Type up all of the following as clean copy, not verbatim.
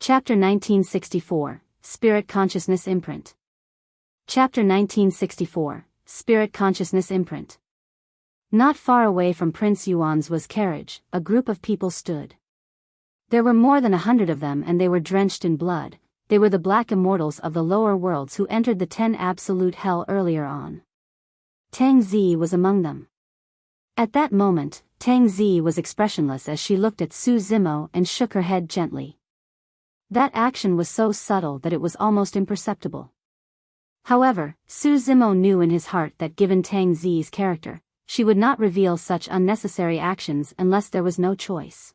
Chapter 1964, Spirit Consciousness Imprint. Chapter 1964, Spirit Consciousness Imprint. Not far away from Prince Yuan's carriage, a group of people stood. There were more than 100 of them, and they were drenched in blood. They were the black immortals of the lower worlds who entered the 10 absolute hell earlier on. Tang Zi was among them. At that moment, Tang Zi was expressionless as she looked at Su Zimo and shook her head gently. That action was so subtle that it was almost imperceptible. However, Su Zimo knew in his heart that given Tang Zi's character, she would not reveal such unnecessary actions unless there was no choice.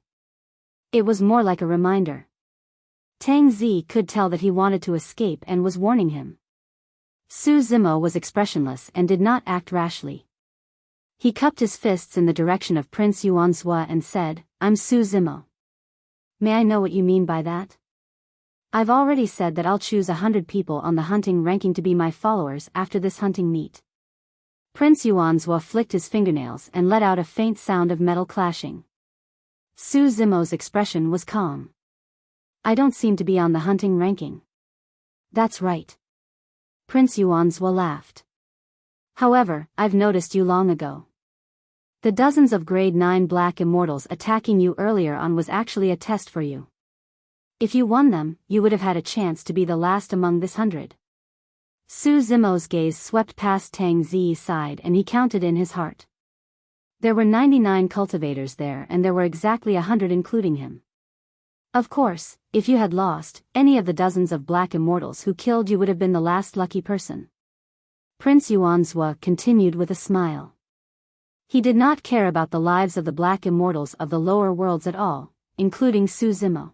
It was more like a reminder. Tang Zi could tell that he wanted to escape and was warning him. Su Zimo was expressionless and did not act rashly. He cupped his fists in the direction of Prince Yuanzhua and said, "I'm Su Zimo. May I know what you mean by that? I've already said that I'll choose 100 people on the hunting ranking to be my followers after this hunting meet." Prince Yuanzhua flicked his fingernails and let out a faint sound of metal clashing. Su Zimo's expression was calm. "I don't seem to be on the hunting ranking." "That's right." Prince Yuanzhua laughed. "However, I've noticed you long ago. The dozens of grade 9 black immortals attacking you earlier on was actually a test for you. If you won them, you would have had a chance to be the last among this 100. Su Zimo's gaze swept past Tang Zi's side and he counted in his heart. There were 99 cultivators there, and there were exactly 100 including him. Of course, if you had lost, any of the dozens of black immortals who killed you would have been the last lucky person. Prince Yuanzhua continued with a smile. He did not care about the lives of the black immortals of the lower worlds at all, including Su Zimo.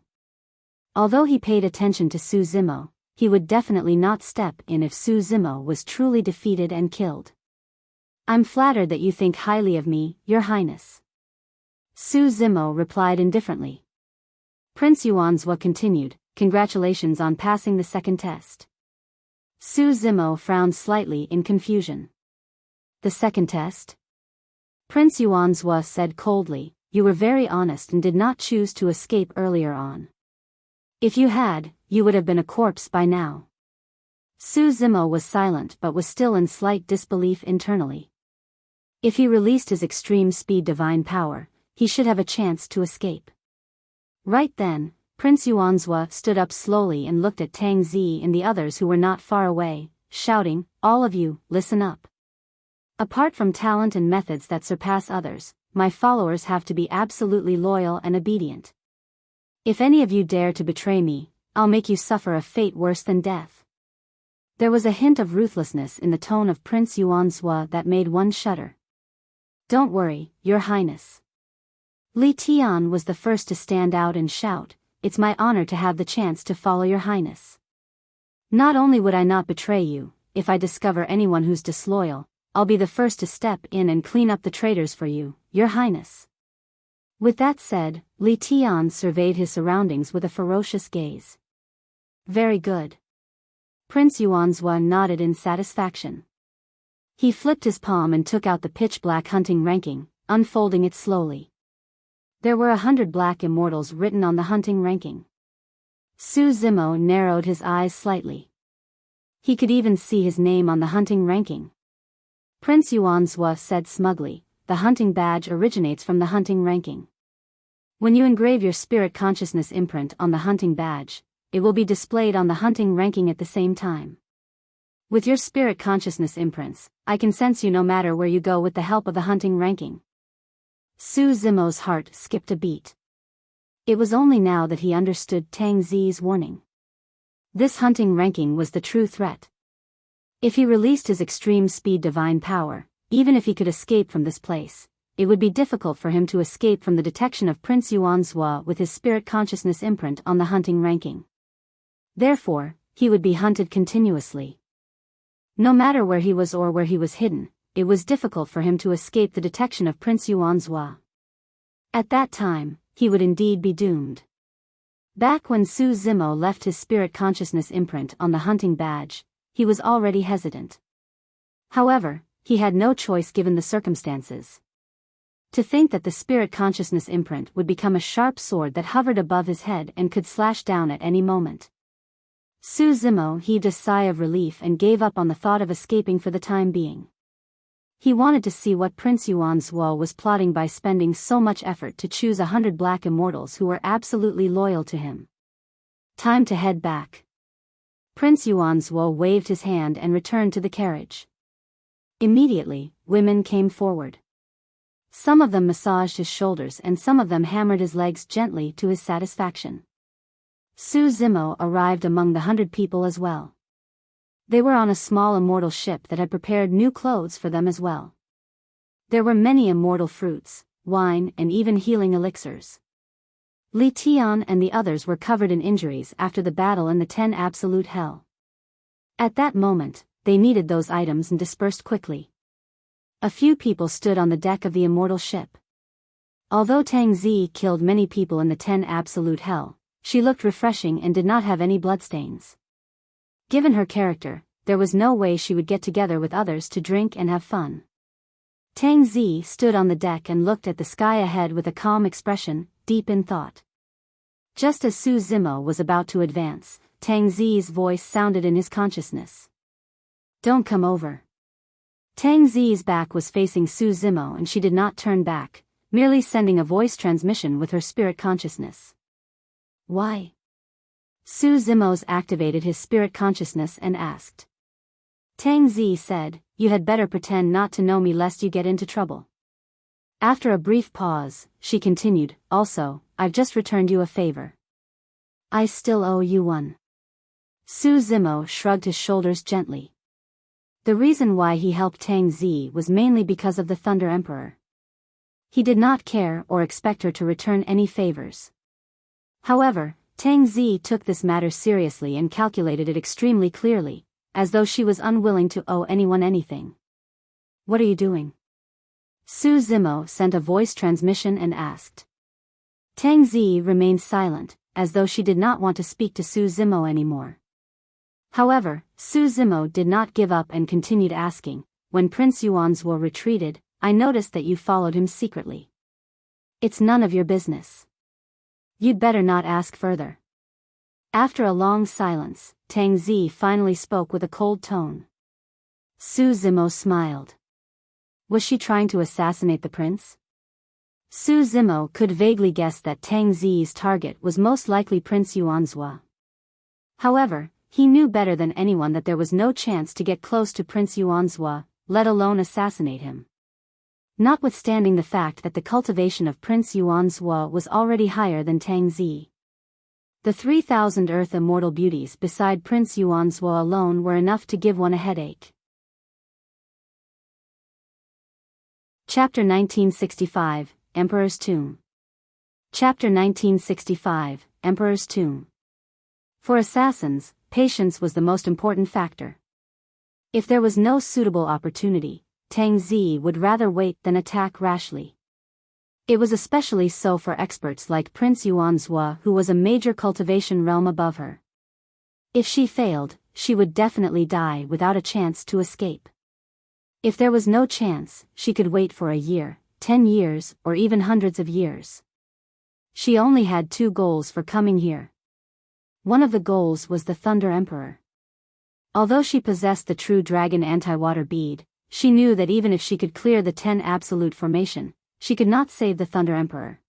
Although he paid attention to Su Zimo, he would definitely not step in if Su Zimo was truly defeated and killed. "I'm flattered that you think highly of me, Your Highness." Su Zimo replied indifferently. Prince Yuanzhua continued, "Congratulations on passing the second test." Su Zimo frowned slightly in confusion. "The second test?" Prince Yuanzhua said coldly, "You were very honest and did not choose to escape earlier on. If you had, you would have been a corpse by now." Su Zimo was silent but was still in slight disbelief internally. If he released his extreme speed divine power, he should have a chance to escape. Right then, Prince Yuanzhua stood up slowly and looked at Tang Zi and the others who were not far away, shouting, "All of you, listen up. Apart from talent and methods that surpass others, my followers have to be absolutely loyal and obedient. If any of you dare to betray me, I'll make you suffer a fate worse than death." There was a hint of ruthlessness in the tone of Prince Yuanzhua that made one shudder. "Don't worry, Your Highness." Li Tian was the first to stand out and shout, "It's my honor to have the chance to follow Your Highness. Not only would I not betray you, if I discover anyone who's disloyal, I'll be the first to step in and clean up the traitors for you, Your Highness." With that said, Li Tian surveyed his surroundings with a ferocious gaze. "Very good." Prince Yuanzhua nodded in satisfaction. He flipped his palm and took out the pitch-black hunting ranking, unfolding it slowly. There were 100 black immortals written on the hunting ranking. Su Zimo narrowed his eyes slightly. He could even see his name on the hunting ranking. Prince Yuanzhua said smugly, "The hunting badge originates from the hunting ranking. When you engrave your spirit consciousness imprint on the hunting badge, it will be displayed on the hunting ranking at the same time. With your spirit consciousness imprints, I can sense you no matter where you go with the help of the hunting ranking." Su Zimo's heart skipped a beat. It was only now that he understood Tang Zi's warning. This hunting ranking was the true threat. If he released his extreme speed divine power, even if he could escape from this place, it would be difficult for him to escape from the detection of Prince Yuanzhua with his spirit consciousness imprint on the hunting ranking. Therefore, he would be hunted continuously. No matter where he was or where he was hidden, it was difficult for him to escape the detection of Prince Yuanzhua. At that time, he would indeed be doomed. Back when Su Zimo left his spirit consciousness imprint on the hunting badge, he was already hesitant. However, he had no choice given the circumstances. To think that the spirit consciousness imprint would become a sharp sword that hovered above his head and could slash down at any moment. Su Zimo heaved a sigh of relief and gave up on the thought of escaping for the time being. He wanted to see what Prince Yuanzhou was plotting by spending so much effort to choose 100 black immortals who were absolutely loyal to him. Time to head back. Prince Yuanzhou waved his hand and returned to the carriage. Immediately, women came forward. Some of them massaged his shoulders and some of them hammered his legs gently to his satisfaction. Su Zimo arrived among the 100 people as well. They were on a small immortal ship that had prepared new clothes for them as well. There were many immortal fruits, wine and even healing elixirs. Li Tian and the others were covered in injuries after the battle in the 10 absolute hell. At that moment, they needed those items and dispersed quickly. A few people stood on the deck of the immortal ship. Although Tang Zi killed many people in the 10 absolute hell, she looked refreshing and did not have any bloodstains. Given her character, there was no way she would get together with others to drink and have fun. Tang Zi stood on the deck and looked at the sky ahead with a calm expression, deep in thought. Just as Su Zimo was about to advance, Tang Zi's voice sounded in his consciousness. "Don't come over." Tang Zi's back was facing Su Zimo and she did not turn back, merely sending a voice transmission with her spirit consciousness. "Why?" Su Zimo's activated his spirit consciousness and asked. Tang Zi said, "You had better pretend not to know me lest you get into trouble." After a brief pause, she continued, "Also, I've just returned you a favor. I still owe you one." Su Zimo shrugged his shoulders gently. The reason why he helped Tang Zi was mainly because of the Thunder Emperor. He did not care or expect her to return any favors. However, Tang Zi took this matter seriously and calculated it extremely clearly, as though she was unwilling to owe anyone anything. "What are you doing?" Su Zimo sent a voice transmission and asked. Tang Zi remained silent, as though she did not want to speak to Su Zimo anymore. However, Su Zimo did not give up and continued asking, "When Prince Yuanzhou retreated, I noticed that you followed him secretly. It's none of your business. You'd better not ask further." After a long silence, Tang Zi finally spoke with a cold tone. Su Zimo smiled. Was she trying to assassinate the prince? Su Zimo could vaguely guess that Tang Zi's target was most likely Prince Yuanzhou. However, he knew better than anyone that there was no chance to get close to Prince Yuanzhou, let alone assassinate him. Notwithstanding the fact that the cultivation of Prince Yuanzhou was already higher than Tang Zi. The 3,000 Earth immortal beauties beside Prince Yuanzhou alone were enough to give one a headache. Chapter 1965, Emperor's Tomb. Chapter 1965, Emperor's Tomb. For assassins, patience was the most important factor. If there was no suitable opportunity, Tang Zi would rather wait than attack rashly. It was especially so for experts like Prince Yuanzhou, who was a major cultivation realm above her. If she failed, she would definitely die without a chance to escape. If there was no chance, she could wait for a year, 10 years, or even hundreds of years. She only had 2 goals for coming here. One of the goals was the Thunder Emperor. Although she possessed the true dragon anti-water bead, she knew that even if she could clear the 10 absolute formation, she could not save the Thunder Emperor.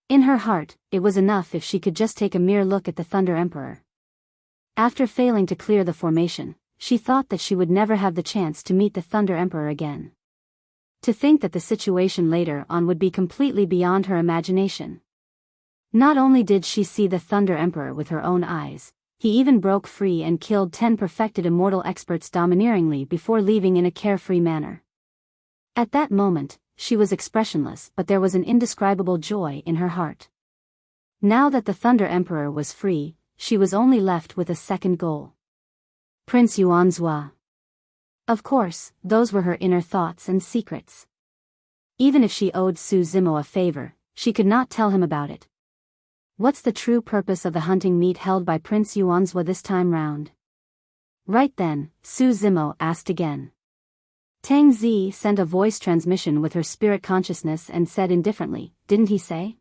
In her heart, it was enough if she could just take a mere look at the Thunder Emperor. After failing to clear the formation, she thought that she would never have the chance to meet the Thunder Emperor again. To think that the situation later on would be completely beyond her imagination. Not only did she see the Thunder Emperor with her own eyes, he even broke free and killed 10 perfected immortal experts domineeringly before leaving in a carefree manner. At that moment, she was expressionless, but there was an indescribable joy in her heart. Now that the Thunder Emperor was free, she was only left with a second goal. Prince Yuanzhou. Of course, those were her inner thoughts and secrets. Even if she owed Su Zimo a favor, she could not tell him about it. What's the true purpose of the hunting meet held by Prince Yuanzhou this time round? Right then, Su Zimo asked again. Tang Zi sent a voice transmission with her spirit consciousness and said indifferently, "Didn't he say?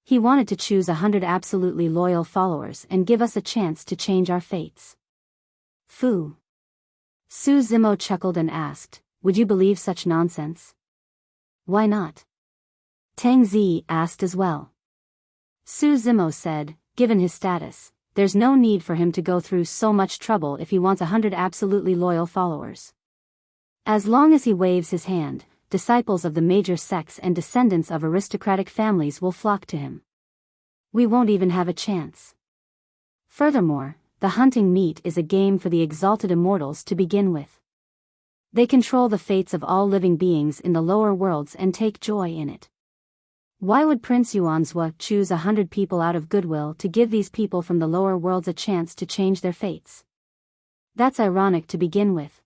He wanted to choose 100 absolutely loyal followers and give us a chance to change our fates." Fu. Su Zimo chuckled and asked, "Would you believe such nonsense?" "Why not?" Tang Zi asked as well. Su Zimo said, "Given his status, there's no need for him to go through so much trouble if he wants 100 absolutely loyal followers. As long as he waves his hand, disciples of the major sects and descendants of aristocratic families will flock to him. We won't even have a chance. Furthermore, the hunting meat is a game for the exalted immortals to begin with. They control the fates of all living beings in the lower worlds and take joy in it. Why would Prince Yuanzhua choose 100 people out of goodwill to give these people from the lower worlds a chance to change their fates? That's ironic to begin with.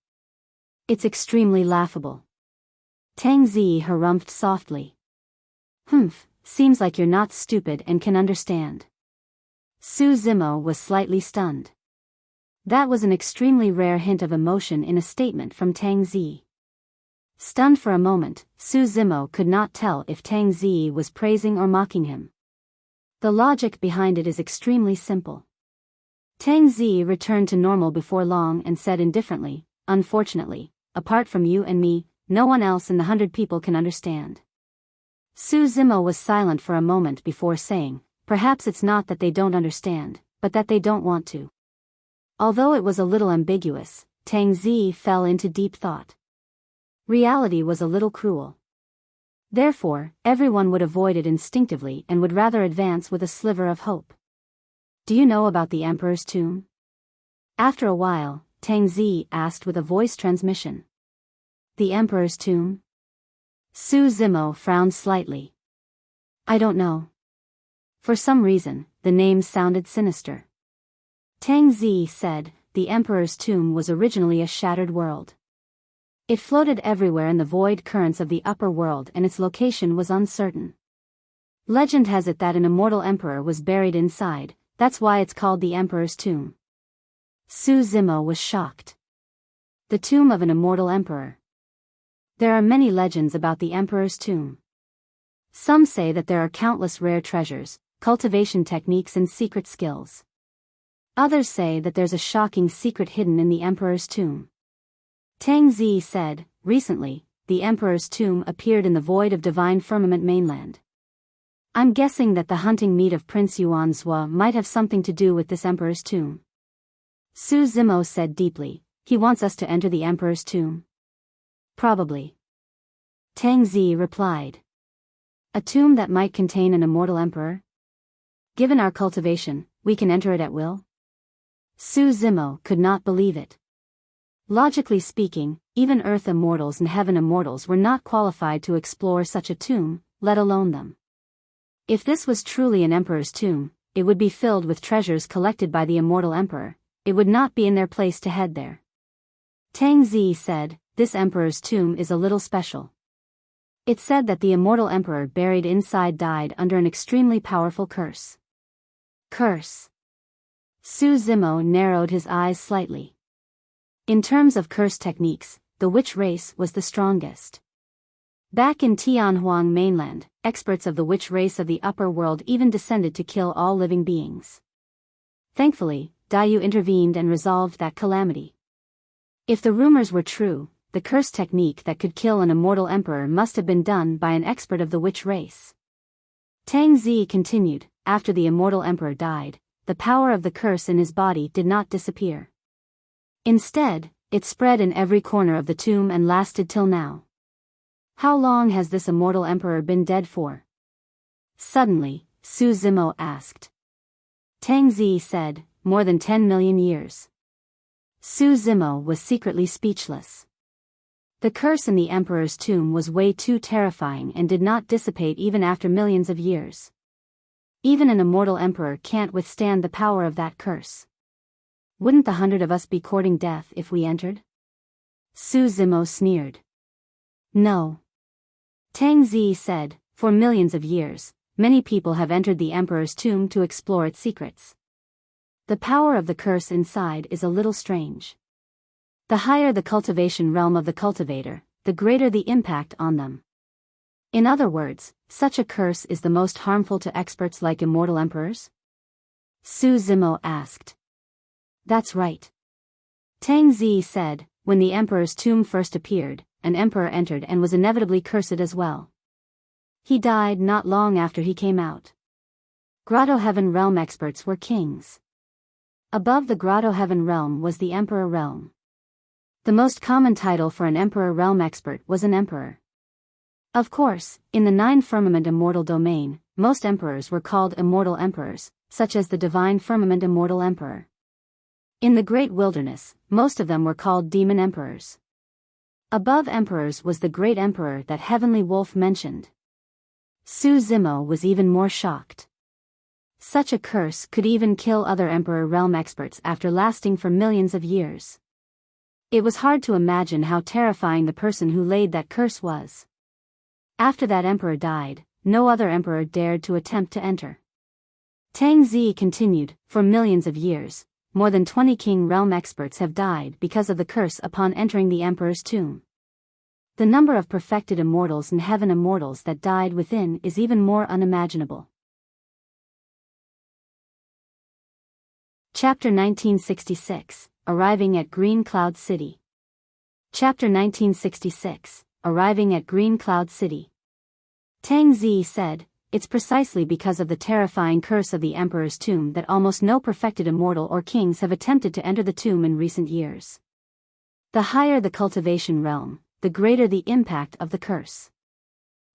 It's extremely laughable." Tang Zi harumphed softly. "Humph, seems like you're not stupid and can understand." Su Zimo was slightly stunned. That was an extremely rare hint of emotion in a statement from Tang Zi. Stunned for a moment, Su Zimo could not tell if Tang Zi was praising or mocking him. The logic behind it is extremely simple. Tang Zi returned to normal before long and said indifferently, "Unfortunately, apart from you and me, no one else in the 100 people can understand." Su Zimo was silent for a moment before saying, "Perhaps it's not that they don't understand, but that they don't want to." Although it was a little ambiguous, Tang Zi fell into deep thought. Reality was a little cruel. Therefore, everyone would avoid it instinctively and would rather advance with a sliver of hope. "Do you know about the Emperor's tomb?" After a while, Tang Zi asked with a voice transmission. "The Emperor's tomb?" Su Zimo frowned slightly. "I don't know." For some reason, the name sounded sinister. Tang Zi said, "The Emperor's tomb was originally a shattered world. It floated everywhere in the void currents of the upper world and its location was uncertain. Legend has it that an immortal emperor was buried inside, that's why it's called the Emperor's tomb." Su Zimo was shocked. The tomb of an immortal emperor. There are many legends about the Emperor's tomb. Some say that there are countless rare treasures, cultivation techniques and secret skills. Others say that there's a shocking secret hidden in the Emperor's tomb. Tang Zi said, "Recently, the Emperor's tomb appeared in the void of divine firmament mainland. I'm guessing that the hunting meat of Prince Yuanzhua might have something to do with this Emperor's tomb." Su Zimo said deeply, "He wants us to enter the Emperor's tomb?" "Probably." Tang Zi replied. "A tomb that might contain an immortal emperor? Given our cultivation, we can enter it at will?" Su Zimo could not believe it. Logically speaking, even Earth immortals and Heaven immortals were not qualified to explore such a tomb, let alone them. If this was truly an emperor's tomb, it would be filled with treasures collected by the immortal emperor. It would not be in their place to head there. Tang Zi said, "This emperor's tomb is a little special. It's said that the immortal emperor buried inside died under an extremely powerful curse." Curse. Su Zimo narrowed his eyes slightly. In terms of curse techniques, the witch race was the strongest. Back in Tianhuang mainland, experts of the witch race of the upper world even descended to kill all living beings. Thankfully, Dayu intervened and resolved that calamity. If the rumors were true, the curse technique that could kill an immortal emperor must have been done by an expert of the witch race. Tang Zi continued, "After the immortal emperor died, the power of the curse in his body did not disappear. Instead, it spread in every corner of the tomb and lasted till now." "How long has this immortal emperor been dead for?" Suddenly, Su Zimo asked. Tang Zi said, "More than 10 million years." Su Zimo was secretly speechless. The curse in the emperor's tomb was way too terrifying and did not dissipate even after millions of years. Even an immortal emperor can't withstand the power of that curse. "Wouldn't the 100 of us be courting death if we entered?" Su Zimo sneered. "No." Tang Zi said, "For millions of years, many people have entered the emperor's tomb to explore its secrets. The power of the curse inside is a little strange. The higher the cultivation realm of the cultivator, the greater the impact on them. In other words, such a curse is the most harmful to experts like immortal emperors? Su Zimo asked. That's right. Tang Zi said, when the emperor's tomb first appeared, an emperor entered and was inevitably cursed as well. He died not long after he came out. Grotto Heaven realm experts were kings. Above the Grotto Heaven realm was the Emperor realm. The most common title for an Emperor realm expert was an emperor. Of course, in the Nine Firmament Immortal domain, most emperors were called immortal emperors, such as the Divine Firmament Immortal Emperor. In the Great Wilderness, most of them were called demon emperors. Above emperors was the Great Emperor that Heavenly Wolf mentioned. Su Zimo was even more shocked. Such a curse could even kill other Emperor realm experts after lasting for millions of years. It was hard to imagine how terrifying the person who laid that curse was. After that emperor died, no other emperor dared to attempt to enter. Tang Zi continued, for millions of years, more than 20 king realm experts have died because of the curse upon entering the emperor's tomb. The number of perfected immortals and heaven immortals that died within is even more unimaginable. Chapter 1966, Arriving at Green Cloud City. Chapter 1966, Arriving at Green Cloud City. Tang Zi said, it's precisely because of the terrifying curse of the emperor's tomb that almost no perfected immortal or kings have attempted to enter the tomb in recent years. The higher the cultivation realm, the greater the impact of the curse.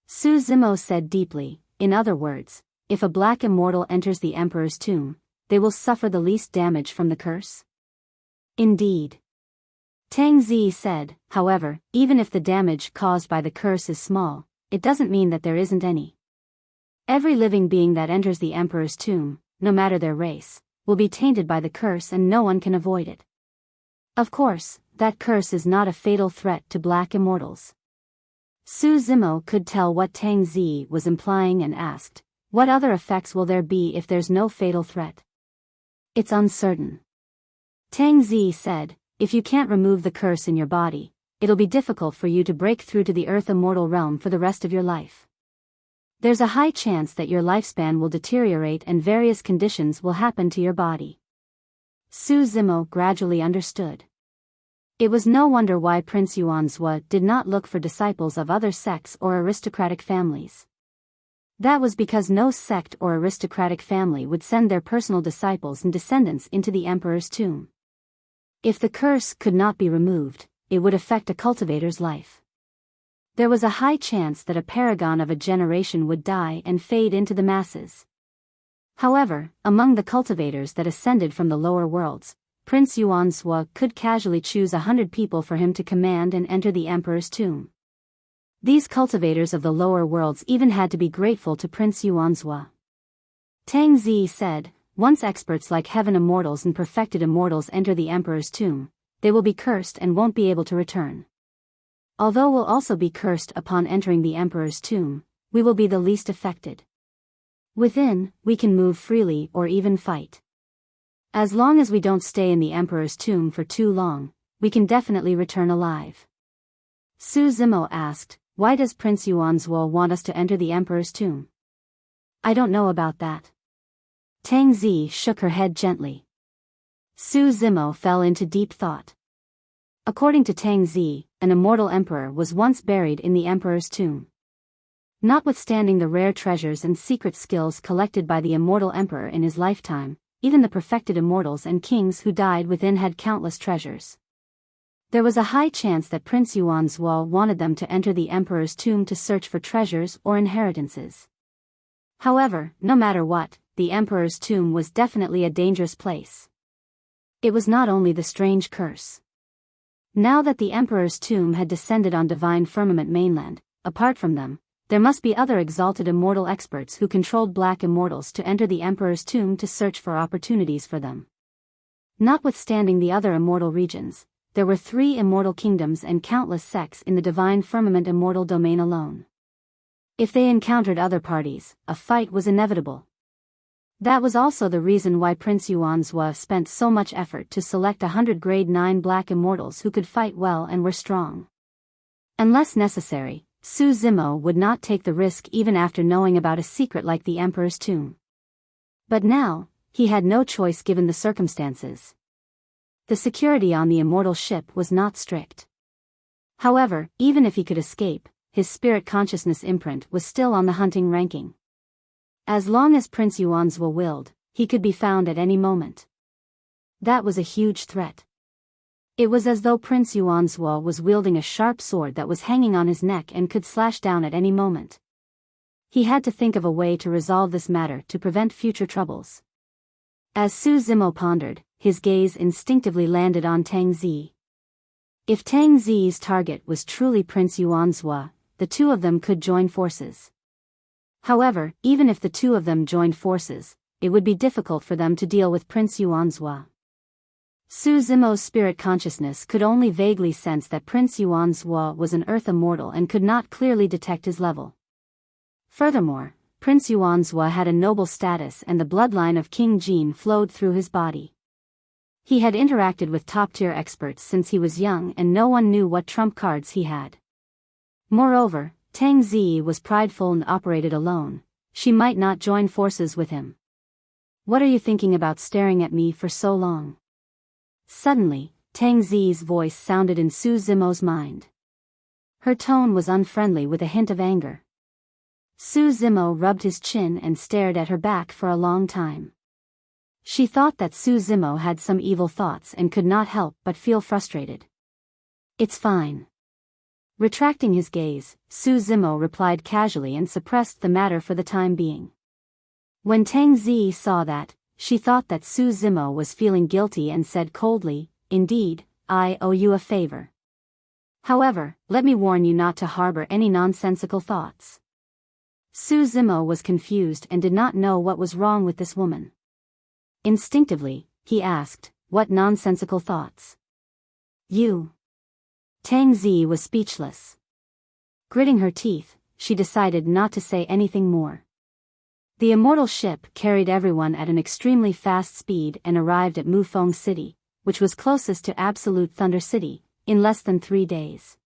Su Zimo said deeply, in other words, if a black immortal enters the emperor's tomb, they will suffer the least damage from the curse? Indeed. Tang Zi said, however, even if the damage caused by the curse is small, it doesn't mean that there isn't any. Every living being that enters the emperor's tomb, no matter their race, will be tainted by the curse and no one can avoid it. Of course, that curse is not a fatal threat to black immortals. Su Zimo could tell what Tang Zi was implying and asked, what other effects will there be if there's no fatal threat? It's uncertain. Tang Zi said, if you can't remove the curse in your body, it'll be difficult for you to break through to the earth immortal realm for the rest of your life. There's a high chance that your lifespan will deteriorate and various conditions will happen to your body. Su Zimo gradually understood. It was no wonder why Prince Yuanzhua did not look for disciples of other sects or aristocratic families. That was because no sect or aristocratic family would send their personal disciples and descendants into the emperor's tomb. If the curse could not be removed, it would affect a cultivator's life. There was a high chance that a paragon of a generation would die and fade into the masses. However, among the cultivators that ascended from the lower worlds, Prince Yuanzhua could casually choose 100 people for him to command and enter the emperor's tomb. These cultivators of the lower worlds even had to be grateful to Prince Yuanzhua. Tang Zi said, once experts like heaven immortals and perfected immortals enter the emperor's tomb, they will be cursed and won't be able to return. Although we'll also be cursed upon entering the emperor's tomb, we will be the least affected. Within, we can move freely or even fight. As long as we don't stay in the emperor's tomb for too long, we can definitely return alive. Su Zimo asked, why does Prince Yuanzhua want us to enter the emperor's tomb? I don't know about that. Tang Zi shook her head gently. Su Zimo fell into deep thought. According to Tang Zi, an immortal emperor was once buried in the emperor's tomb. Notwithstanding the rare treasures and secret skills collected by the immortal emperor in his lifetime, even the perfected immortals and kings who died within had countless treasures. There was a high chance that Prince Yuanzhua wanted them to enter the emperor's tomb to search for treasures or inheritances. However, no matter what, the emperor's tomb was definitely a dangerous place. It was not only the strange curse. Now that the emperor's tomb had descended on divine firmament mainland, apart from them, there must be other exalted immortal experts who controlled black immortals to enter the emperor's tomb to search for opportunities for them. Notwithstanding the other immortal regions, there were 3 immortal kingdoms and countless sects in the divine firmament immortal domain alone. If they encountered other parties, a fight was inevitable. That was also the reason why Prince Yuanzhua spent so much effort to select 100 grade 9 black immortals who could fight well and were strong. Unless necessary, Su Zimo would not take the risk even after knowing about a secret like the Emperor's tomb. But now, he had no choice given the circumstances. The security on the immortal ship was not strict. However, even if he could escape, his spirit consciousness imprint was still on the hunting ranking. As long as Prince Yuanzhua willed, he could be found at any moment. That was a huge threat. It was as though Prince Yuanzhua was wielding a sharp sword that was hanging on his neck and could slash down at any moment. He had to think of a way to resolve this matter to prevent future troubles. As Su Zimo pondered, his gaze instinctively landed on Tang Zi. If Tang Zi's target was truly Prince Yuanzhua, the two of them could join forces. However, even if the two of them joined forces, it would be difficult for them to deal with Prince Yuanzhua. Su Zimo's spirit consciousness could only vaguely sense that Prince Yuanzhua was an earth immortal and could not clearly detect his level. Furthermore, Prince Yuanzhua had a noble status and the bloodline of King Jin flowed through his body. He had interacted with top-tier experts since he was young and no one knew what trump cards he had. Moreover, Tang Zi was prideful and operated alone. She might not join forces with him. "What are you thinking about staring at me for so long?" Suddenly, Tang Zi's voice sounded in Su Zimo's mind. Her tone was unfriendly with a hint of anger. Su Zimo rubbed his chin and stared at her back for a long time. She thought that Su Zimo had some evil thoughts and could not help but feel frustrated. "It's fine." Retracting his gaze, Su Zimo replied casually and suppressed the matter for the time being. When Tang Zi saw that, she thought that Su Zimo was feeling guilty and said coldly, "Indeed, I owe you a favor. However, let me warn you not to harbor any nonsensical thoughts." Su Zimo was confused and did not know what was wrong with this woman. Instinctively, he asked, "What nonsensical thoughts?" "You." Tang Zi was speechless. Gritting her teeth, she decided not to say anything more. The immortal ship carried everyone at an extremely fast speed and arrived at Mufeng City, which was closest to Absolute Thunder City, in less than 3 days.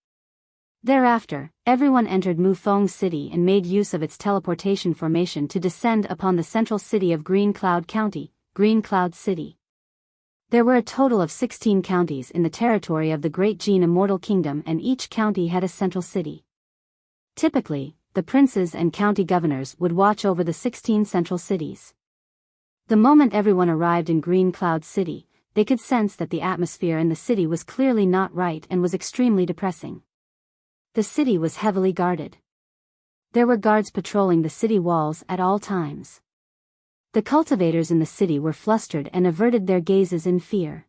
Thereafter, everyone entered Mufeng City and made use of its teleportation formation to descend upon the central city of Green Cloud County, Green Cloud City. There were a total of 16 counties in the territory of the Great Jin Immortal Kingdom and each county had a central city. Typically, the princes and county governors would watch over the 16 central cities. The moment everyone arrived in Green Cloud City, they could sense that the atmosphere in the city was clearly not right and was extremely depressing. The city was heavily guarded. There were guards patrolling the city walls at all times. The cultivators in the city were flustered and averted their gazes in fear.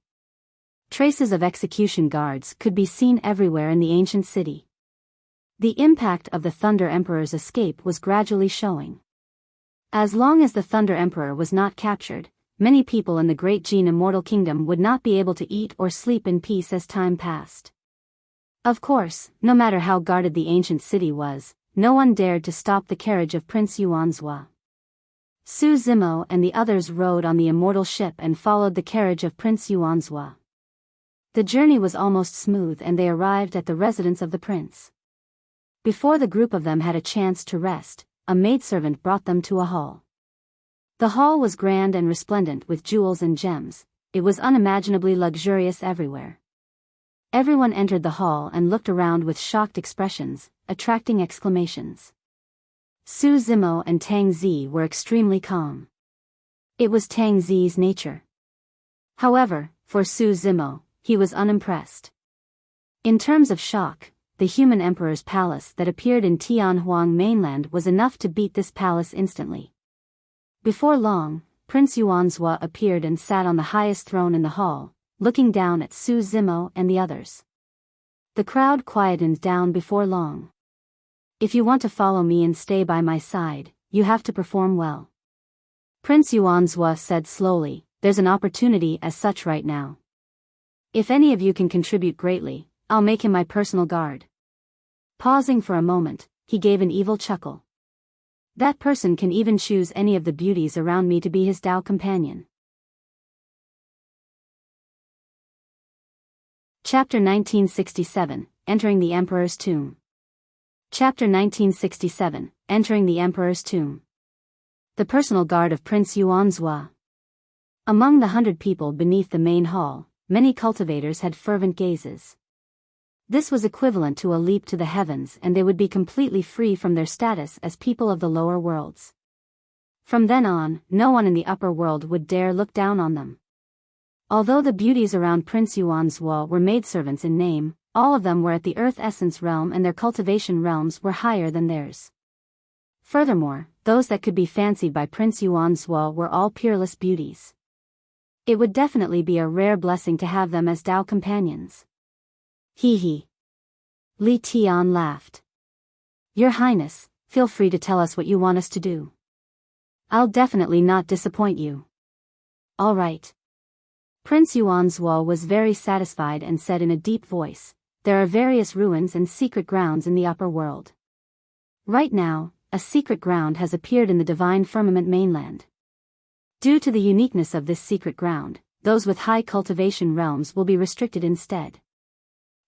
Traces of execution guards could be seen everywhere in the ancient city. The impact of the Thunder Emperor's escape was gradually showing. As long as the Thunder Emperor was not captured, many people in the Great Jin Immortal Kingdom would not be able to eat or sleep in peace as time passed. Of course, no matter how guarded the ancient city was, no one dared to stop the carriage of Prince Yuanzhua. Su Zimo and the others rode on the immortal ship and followed the carriage of Prince Yuanzhua. The journey was almost smooth and they arrived at the residence of the prince. Before the group of them had a chance to rest, a maidservant brought them to a hall. The hall was grand and resplendent with jewels and gems. It was unimaginably luxurious everywhere. Everyone entered the hall and looked around with shocked expressions, attracting exclamations. Su Zimo and Tang Zi were extremely calm. It was Tang Zi's nature. However, for Su Zimo, he was unimpressed. In terms of shock, the human emperor's palace that appeared in Tianhuang mainland was enough to beat this palace instantly. Before long, Prince Yuanzhua appeared and sat on the highest throne in the hall, looking down at Su Zimo and the others. The crowd quietened down before long. "If you want to follow me and stay by my side, you have to perform well." Prince Yuanzhua said slowly, "There's an opportunity as such right now. If any of you can contribute greatly, I'll make him my personal guard." Pausing for a moment, he gave an evil chuckle. That person can even choose any of the beauties around me to be his Tao companion. Chapter 1967, Entering the Emperor's Tomb. Chapter 1967, Entering the Emperor's Tomb. The personal guard of Prince Yuanzhua. Among the 100 people beneath the main hall, many cultivators had fervent gazes. This was equivalent to a leap to the heavens, and they would be completely free from their status as people of the lower worlds. From then on, no one in the upper world would dare look down on them. Although the beauties around Prince Yuanzhua were maidservants in name, all of them were at the Earth Essence realm and their cultivation realms were higher than theirs. Furthermore, those that could be fancied by Prince Yuanzhua were all peerless beauties. It would definitely be a rare blessing to have them as Tao companions. Hee hee. Li Tian laughed. Your Highness, feel free to tell us what you want us to do. I'll definitely not disappoint you. All right. Prince Yuanzhua was very satisfied and said in a deep voice, there are various ruins and secret grounds in the upper world. Right now, a secret ground has appeared in the divine firmament mainland. Due to the uniqueness of this secret ground, those with high cultivation realms will be restricted instead.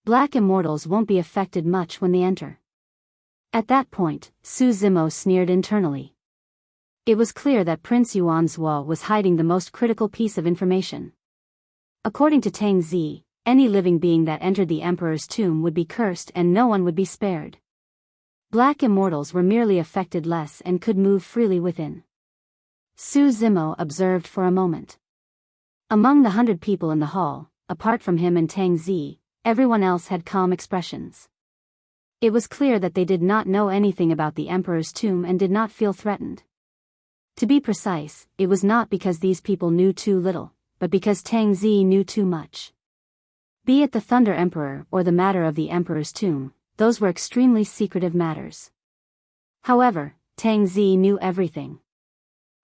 Black immortals won't be affected much when they enter. At that point, Su Zimo sneered internally. It was clear that Prince Yuanzhua was hiding the most critical piece of information. According to Tang Zi, any living being that entered the Emperor's tomb would be cursed and no one would be spared. Black immortals were merely affected less and could move freely within. Su Zimo observed for a moment. Among the 100 people in the hall, apart from him and Tang Zi, everyone else had calm expressions. It was clear that they did not know anything about the Emperor's tomb and did not feel threatened. To be precise, it was not because these people knew too little, but because Tang Zi knew too much. Be it the Thunder Emperor or the matter of the Emperor's tomb, those were extremely secretive matters. However, Tang Zi knew everything.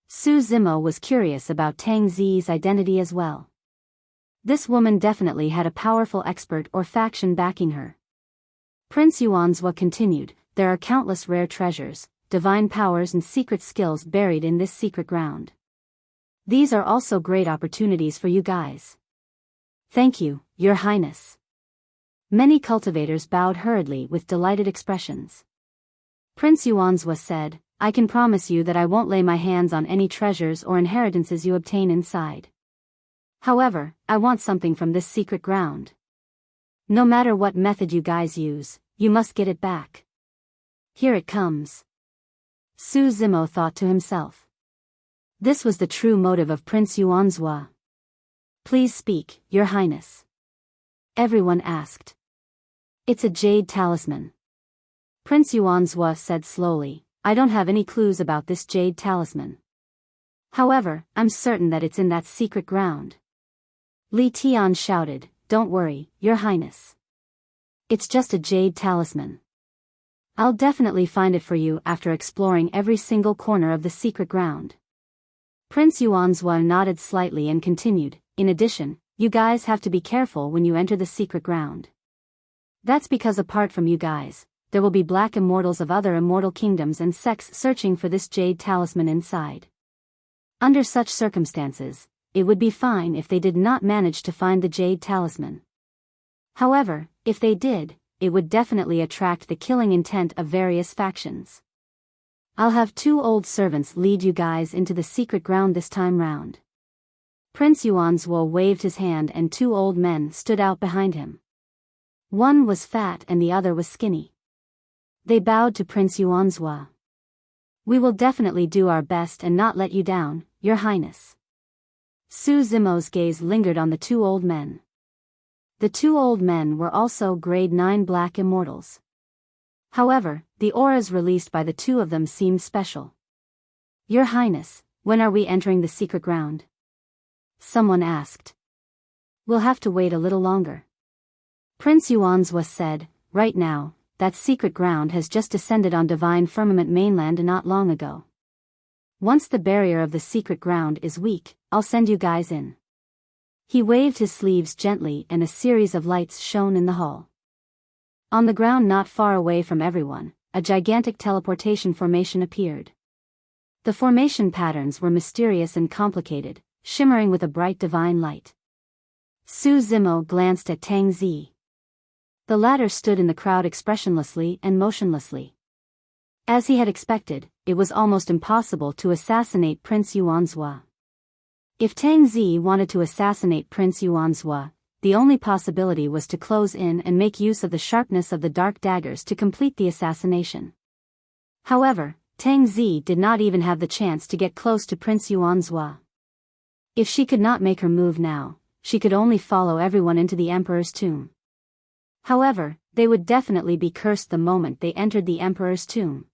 Su Zimo was curious about Tang Zi's identity as well. This woman definitely had a powerful expert or faction backing her. Prince Yuanzhua continued, there are countless rare treasures, divine powers and secret skills buried in this secret ground. These are also great opportunities for you guys. Thank you, Your Highness. Many cultivators bowed hurriedly with delighted expressions. Prince Yuanzhua said, I can promise you that I won't lay my hands on any treasures or inheritances you obtain inside. However, I want something from this secret ground. No matter what method you guys use, you must get it back. Here it comes. Su Zimo thought to himself. This was the true motive of Prince Yuanzhua. Please speak, Your Highness. Everyone asked. It's a jade talisman. Prince Yuanzhua said slowly, I don't have any clues about this jade talisman. However, I'm certain that it's in that secret ground. Li Tian shouted, don't worry, Your Highness. It's just a jade talisman. I'll definitely find it for you after exploring every single corner of the secret ground. Prince Yuanzhua nodded slightly and continued, in addition, you guys have to be careful when you enter the secret ground. That's because apart from you guys, there will be black immortals of other immortal kingdoms and sects searching for this jade talisman inside. Under such circumstances, it would be fine if they did not manage to find the jade talisman. However, if they did, it would definitely attract the killing intent of various factions. I'll have 2 old servants lead you guys into the secret ground this time round. Prince Yuanzhua waved his hand and 2 old men stood out behind him. One was fat and the other was skinny. They bowed to Prince Yuanzhua. We will definitely do our best and not let you down, Your Highness. Su Zimo's gaze lingered on the 2 old men. The 2 old men were also grade 9 black immortals. However, the auras released by the 2 of them seemed special. Your Highness, when are we entering the secret ground? Someone asked. We'll have to wait a little longer. Prince Yuanzhua said, right now, that secret ground has just descended on divine firmament mainland not long ago. Once the barrier of the secret ground is weak, I'll send you guys in. He waved his sleeves gently and a series of lights shone in the hall. On the ground not far away from everyone, a gigantic teleportation formation appeared. The formation patterns were mysterious and complicated, shimmering with a bright divine light. Su Zimo glanced at Tang Zi. The latter stood in the crowd expressionlessly and motionlessly. As he had expected, it was almost impossible to assassinate Prince Yuanzhua. If Tang Zi wanted to assassinate Prince Yuanzhua, the only possibility was to close in and make use of the sharpness of the dark daggers to complete the assassination. However, Tang Zi did not even have the chance to get close to Prince Yuanzhua. If she could not make her move now, she could only follow everyone into the emperor's tomb. However, they would definitely be cursed the moment they entered the emperor's tomb.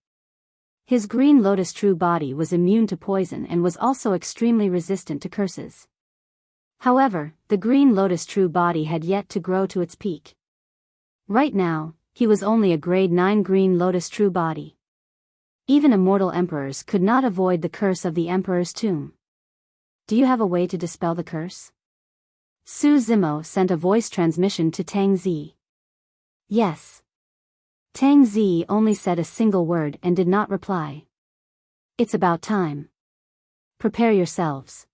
His green lotus true body was immune to poison and was also extremely resistant to curses. However, the green lotus true body had yet to grow to its peak. Right now, he was only a grade 9 green lotus true body. Even immortal emperors could not avoid the curse of the emperor's tomb. Do you have a way to dispel the curse? Su Zimo sent a voice transmission to Tang Zi. Yes. Tang Zi only said a single word and did not reply. It's about time. Prepare yourselves.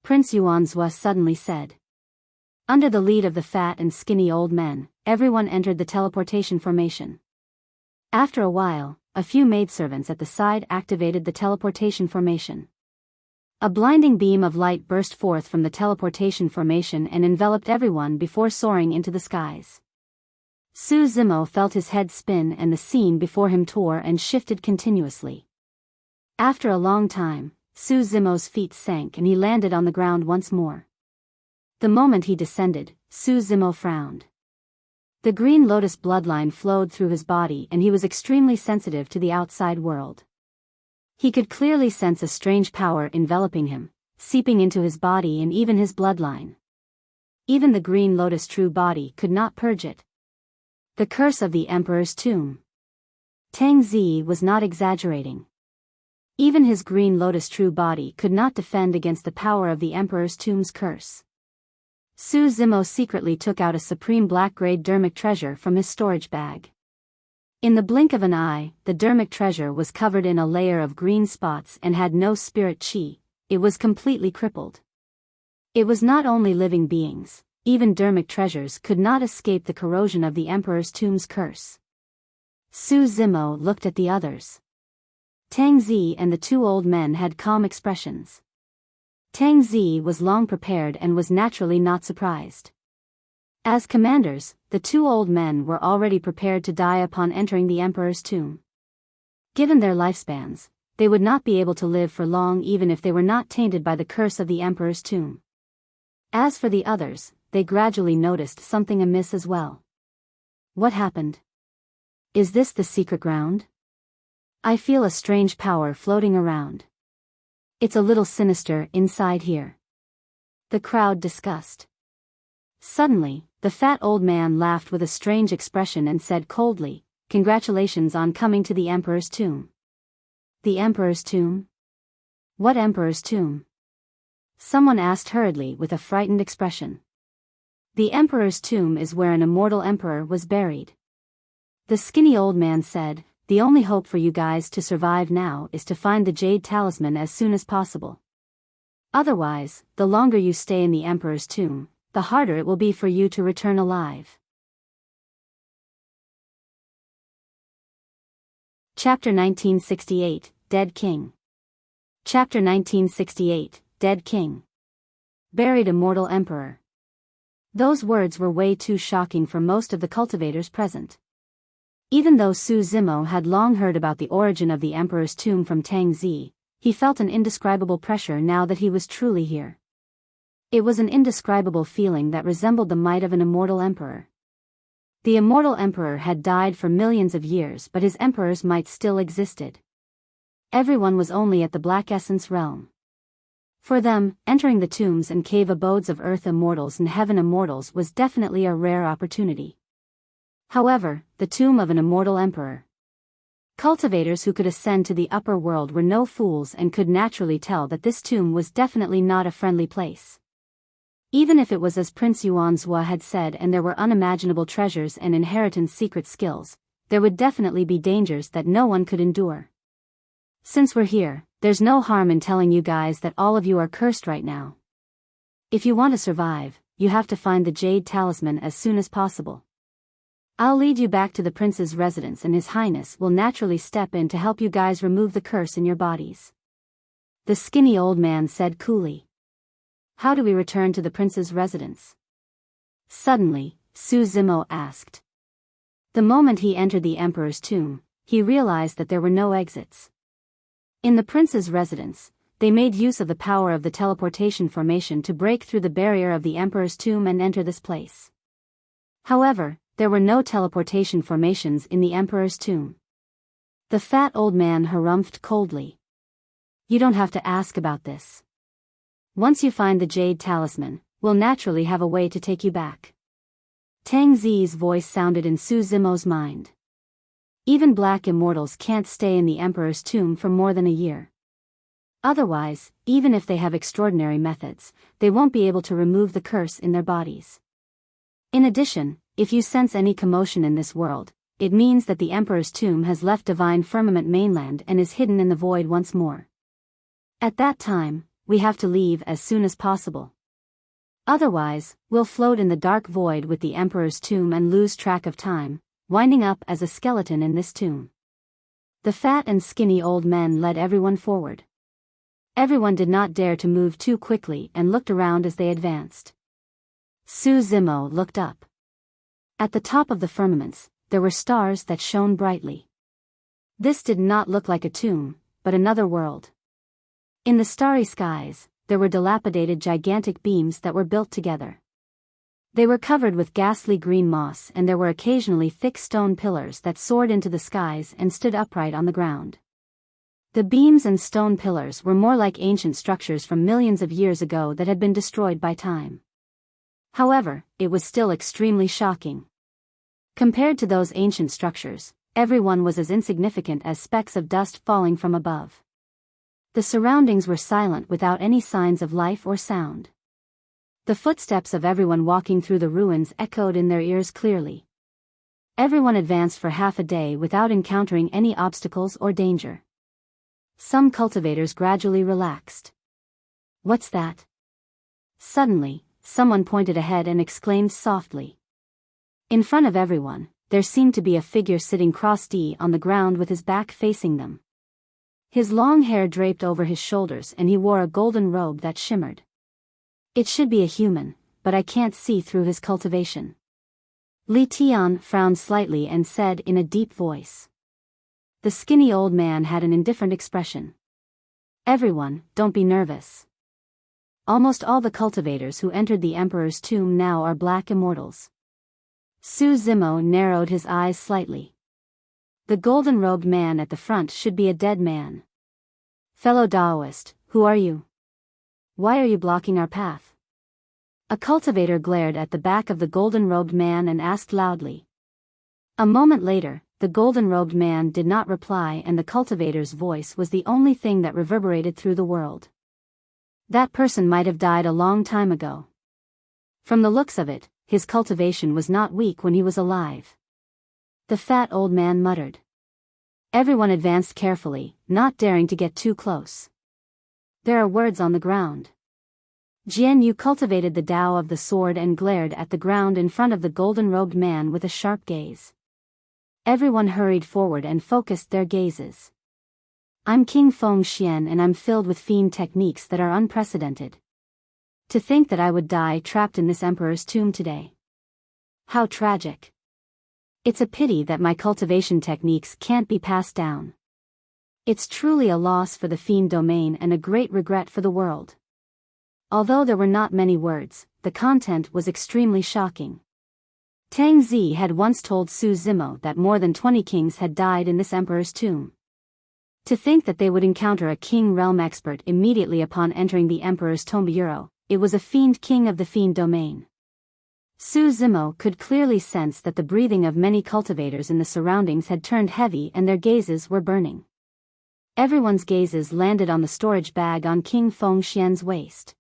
Prince Yuanzhua suddenly said. Under the lead of the fat and skinny old men, everyone entered the teleportation formation. After a while, a few maidservants at the side activated the teleportation formation. A blinding beam of light burst forth from the teleportation formation and enveloped everyone before soaring into the skies. Su Zimo felt his head spin and the scene before him tore and shifted continuously. After a long time, Su Zimo's feet sank and he landed on the ground once more. The moment he descended, Su Zimo frowned. The green lotus bloodline flowed through his body and he was extremely sensitive to the outside world. He could clearly sense a strange power enveloping him, seeping into his body and even his bloodline. Even the green lotus true body could not purge it. The curse of the emperor's tomb. Tang Zi was not exaggerating. Even his green lotus true body could not defend against the power of the emperor's tomb's curse. Su Zimo secretly took out a supreme black-grade dermic treasure from his storage bag. In the blink of an eye, the dermic treasure was covered in a layer of green spots and had no spirit chi. It was completely crippled. It was not only living beings, even dermic treasures could not escape the corrosion of the emperor's tomb's curse. Su Zimo looked at the others. Tang Zi and the two old men had calm expressions. Tang Zi was long prepared and was naturally not surprised. As commanders, the two old men were already prepared to die upon entering the emperor's tomb. Given their lifespans, they would not be able to live for long even if they were not tainted by the curse of the emperor's tomb. As for the others, they gradually noticed something amiss as well. What happened? Is this the secret ground? I feel a strange power floating around. It's a little sinister inside here. The crowd discussed. Suddenly, the fat old man laughed with a strange expression and said coldly, "Congratulations on coming to the emperor's tomb." The emperor's tomb? What emperor's tomb? Someone asked hurriedly with a frightened expression. The emperor's tomb is where an immortal emperor was buried. The skinny old man said, "The only hope for you guys to survive now is to find the jade talisman as soon as possible. Otherwise, the longer you stay in the emperor's tomb, the harder it will be for you to return alive." Chapter 1968, Dead King. Chapter 1968, Dead King. Buried immortal emperor. Those words were way too shocking for most of the cultivators present. Even though Su Zimo had long heard about the origin of the emperor's tomb from Tang Zi, he felt an indescribable pressure now that he was truly here. It was an indescribable feeling that resembled the might of an immortal emperor. The immortal emperor had died for millions of years, but his emperor's might still existed. Everyone was only at the Black Essence realm. For them, entering the tombs and cave abodes of earth immortals and heaven immortals was definitely a rare opportunity. However, the tomb of an immortal emperor. Cultivators who could ascend to the upper world were no fools and could naturally tell that this tomb was definitely not a friendly place. Even if it was as Prince Yuanzhua had said and there were unimaginable treasures and inheritance secret skills, there would definitely be dangers that no one could endure. Since we're here, there's no harm in telling you guys that all of you are cursed right now. If you want to survive, you have to find the jade talisman as soon as possible. I'll lead you back to the prince's residence and His Highness will naturally step in to help you guys remove the curse in your bodies. The skinny old man said coolly. How do we return to the prince's residence? Suddenly, Su Zimo asked. The moment he entered the emperor's tomb, he realized that there were no exits. In the prince's residence, they made use of the power of the teleportation formation to break through the barrier of the emperor's tomb and enter this place. However, there were no teleportation formations in the emperor's tomb. The fat old man harumphed coldly. You don't have to ask about this. Once you find the jade talisman, we'll naturally have a way to take you back. Tang Zi's voice sounded in Su Zimo's mind. Even black immortals can't stay in the emperor's tomb for more than a year. Otherwise, even if they have extraordinary methods, they won't be able to remove the curse in their bodies. In addition, if you sense any commotion in this world, it means that the emperor's tomb has left divine firmament mainland and is hidden in the void once more. At that time, we have to leave as soon as possible. Otherwise, we'll float in the dark void with the emperor's tomb and lose track of time, winding up as a skeleton in this tomb. The fat and skinny old men led everyone forward. Everyone did not dare to move too quickly and looked around as they advanced. Su Zimo looked up. At the top of the firmaments, there were stars that shone brightly. This did not look like a tomb, but another world. In the starry skies, there were dilapidated gigantic beams that were built together. They were covered with ghastly green moss and there were occasionally thick stone pillars that soared into the skies and stood upright on the ground. The beams and stone pillars were more like ancient structures from millions of years ago that had been destroyed by time. However, it was still extremely shocking. Compared to those ancient structures, everyone was as insignificant as specks of dust falling from above. The surroundings were silent without any signs of life or sound. The footsteps of everyone walking through the ruins echoed in their ears clearly. Everyone advanced for half a day without encountering any obstacles or danger. Some cultivators gradually relaxed. What's that? Suddenly, someone pointed ahead and exclaimed softly. In front of everyone, there seemed to be a figure sitting cross-D on the ground with his back facing them. His long hair draped over his shoulders and he wore a golden robe that shimmered. It should be a human, but I can't see through his cultivation. Li Tian frowned slightly and said in a deep voice. The skinny old man had an indifferent expression. Everyone, don't be nervous. Almost all the cultivators who entered the emperor's tomb now are black immortals. Su Zimo narrowed his eyes slightly. The golden-robed man at the front should be a dead man. Fellow Daoist, who are you? Why are you blocking our path? A cultivator glared at the back of the golden-robed man and asked loudly. A moment later, the golden-robed man did not reply and the cultivator's voice was the only thing that reverberated through the world. That person might have died a long time ago. From the looks of it, his cultivation was not weak when he was alive. The fat old man muttered. Everyone advanced carefully, not daring to get too close. There are words on the ground. Jian Yu cultivated the Tao of the sword and glared at the ground in front of the golden-robed man with a sharp gaze. Everyone hurried forward and focused their gazes. I'm King Feng Xian and I'm filled with fiend techniques that are unprecedented. To think that I would die trapped in this emperor's tomb today. How tragic. It's a pity that my cultivation techniques can't be passed down. It's truly a loss for the fiend domain and a great regret for the world. Although there were not many words, the content was extremely shocking. Tang Zi had once told Su Zimo that more than 20 kings had died in this emperor's tomb. To think that they would encounter a king realm expert immediately upon entering the emperor's tomb, it was a fiend king of the fiend domain. Su Zimo could clearly sense that the breathing of many cultivators in the surroundings had turned heavy and their gazes were burning. Everyone's gazes landed on the storage bag on King Feng Xian's waist.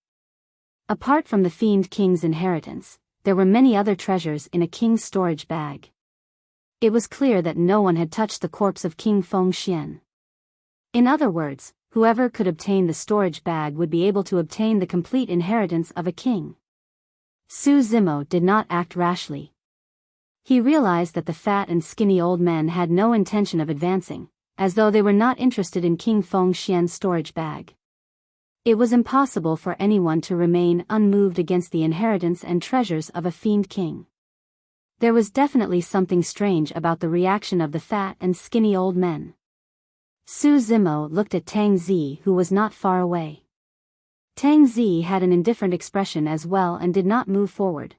Apart from the fiend king's inheritance, there were many other treasures in a king's storage bag. It was clear that no one had touched the corpse of King Feng Xian. In other words, whoever could obtain the storage bag would be able to obtain the complete inheritance of a king. Su Zimo did not act rashly. He realized that the fat and skinny old men had no intention of advancing, as though they were not interested in King Fengxian's storage bag. It was impossible for anyone to remain unmoved against the inheritance and treasures of a fiend king. There was definitely something strange about the reaction of the fat and skinny old men. Su Zimo looked at Tang Zi, who was not far away. Tang Zi had an indifferent expression as well and did not move forward.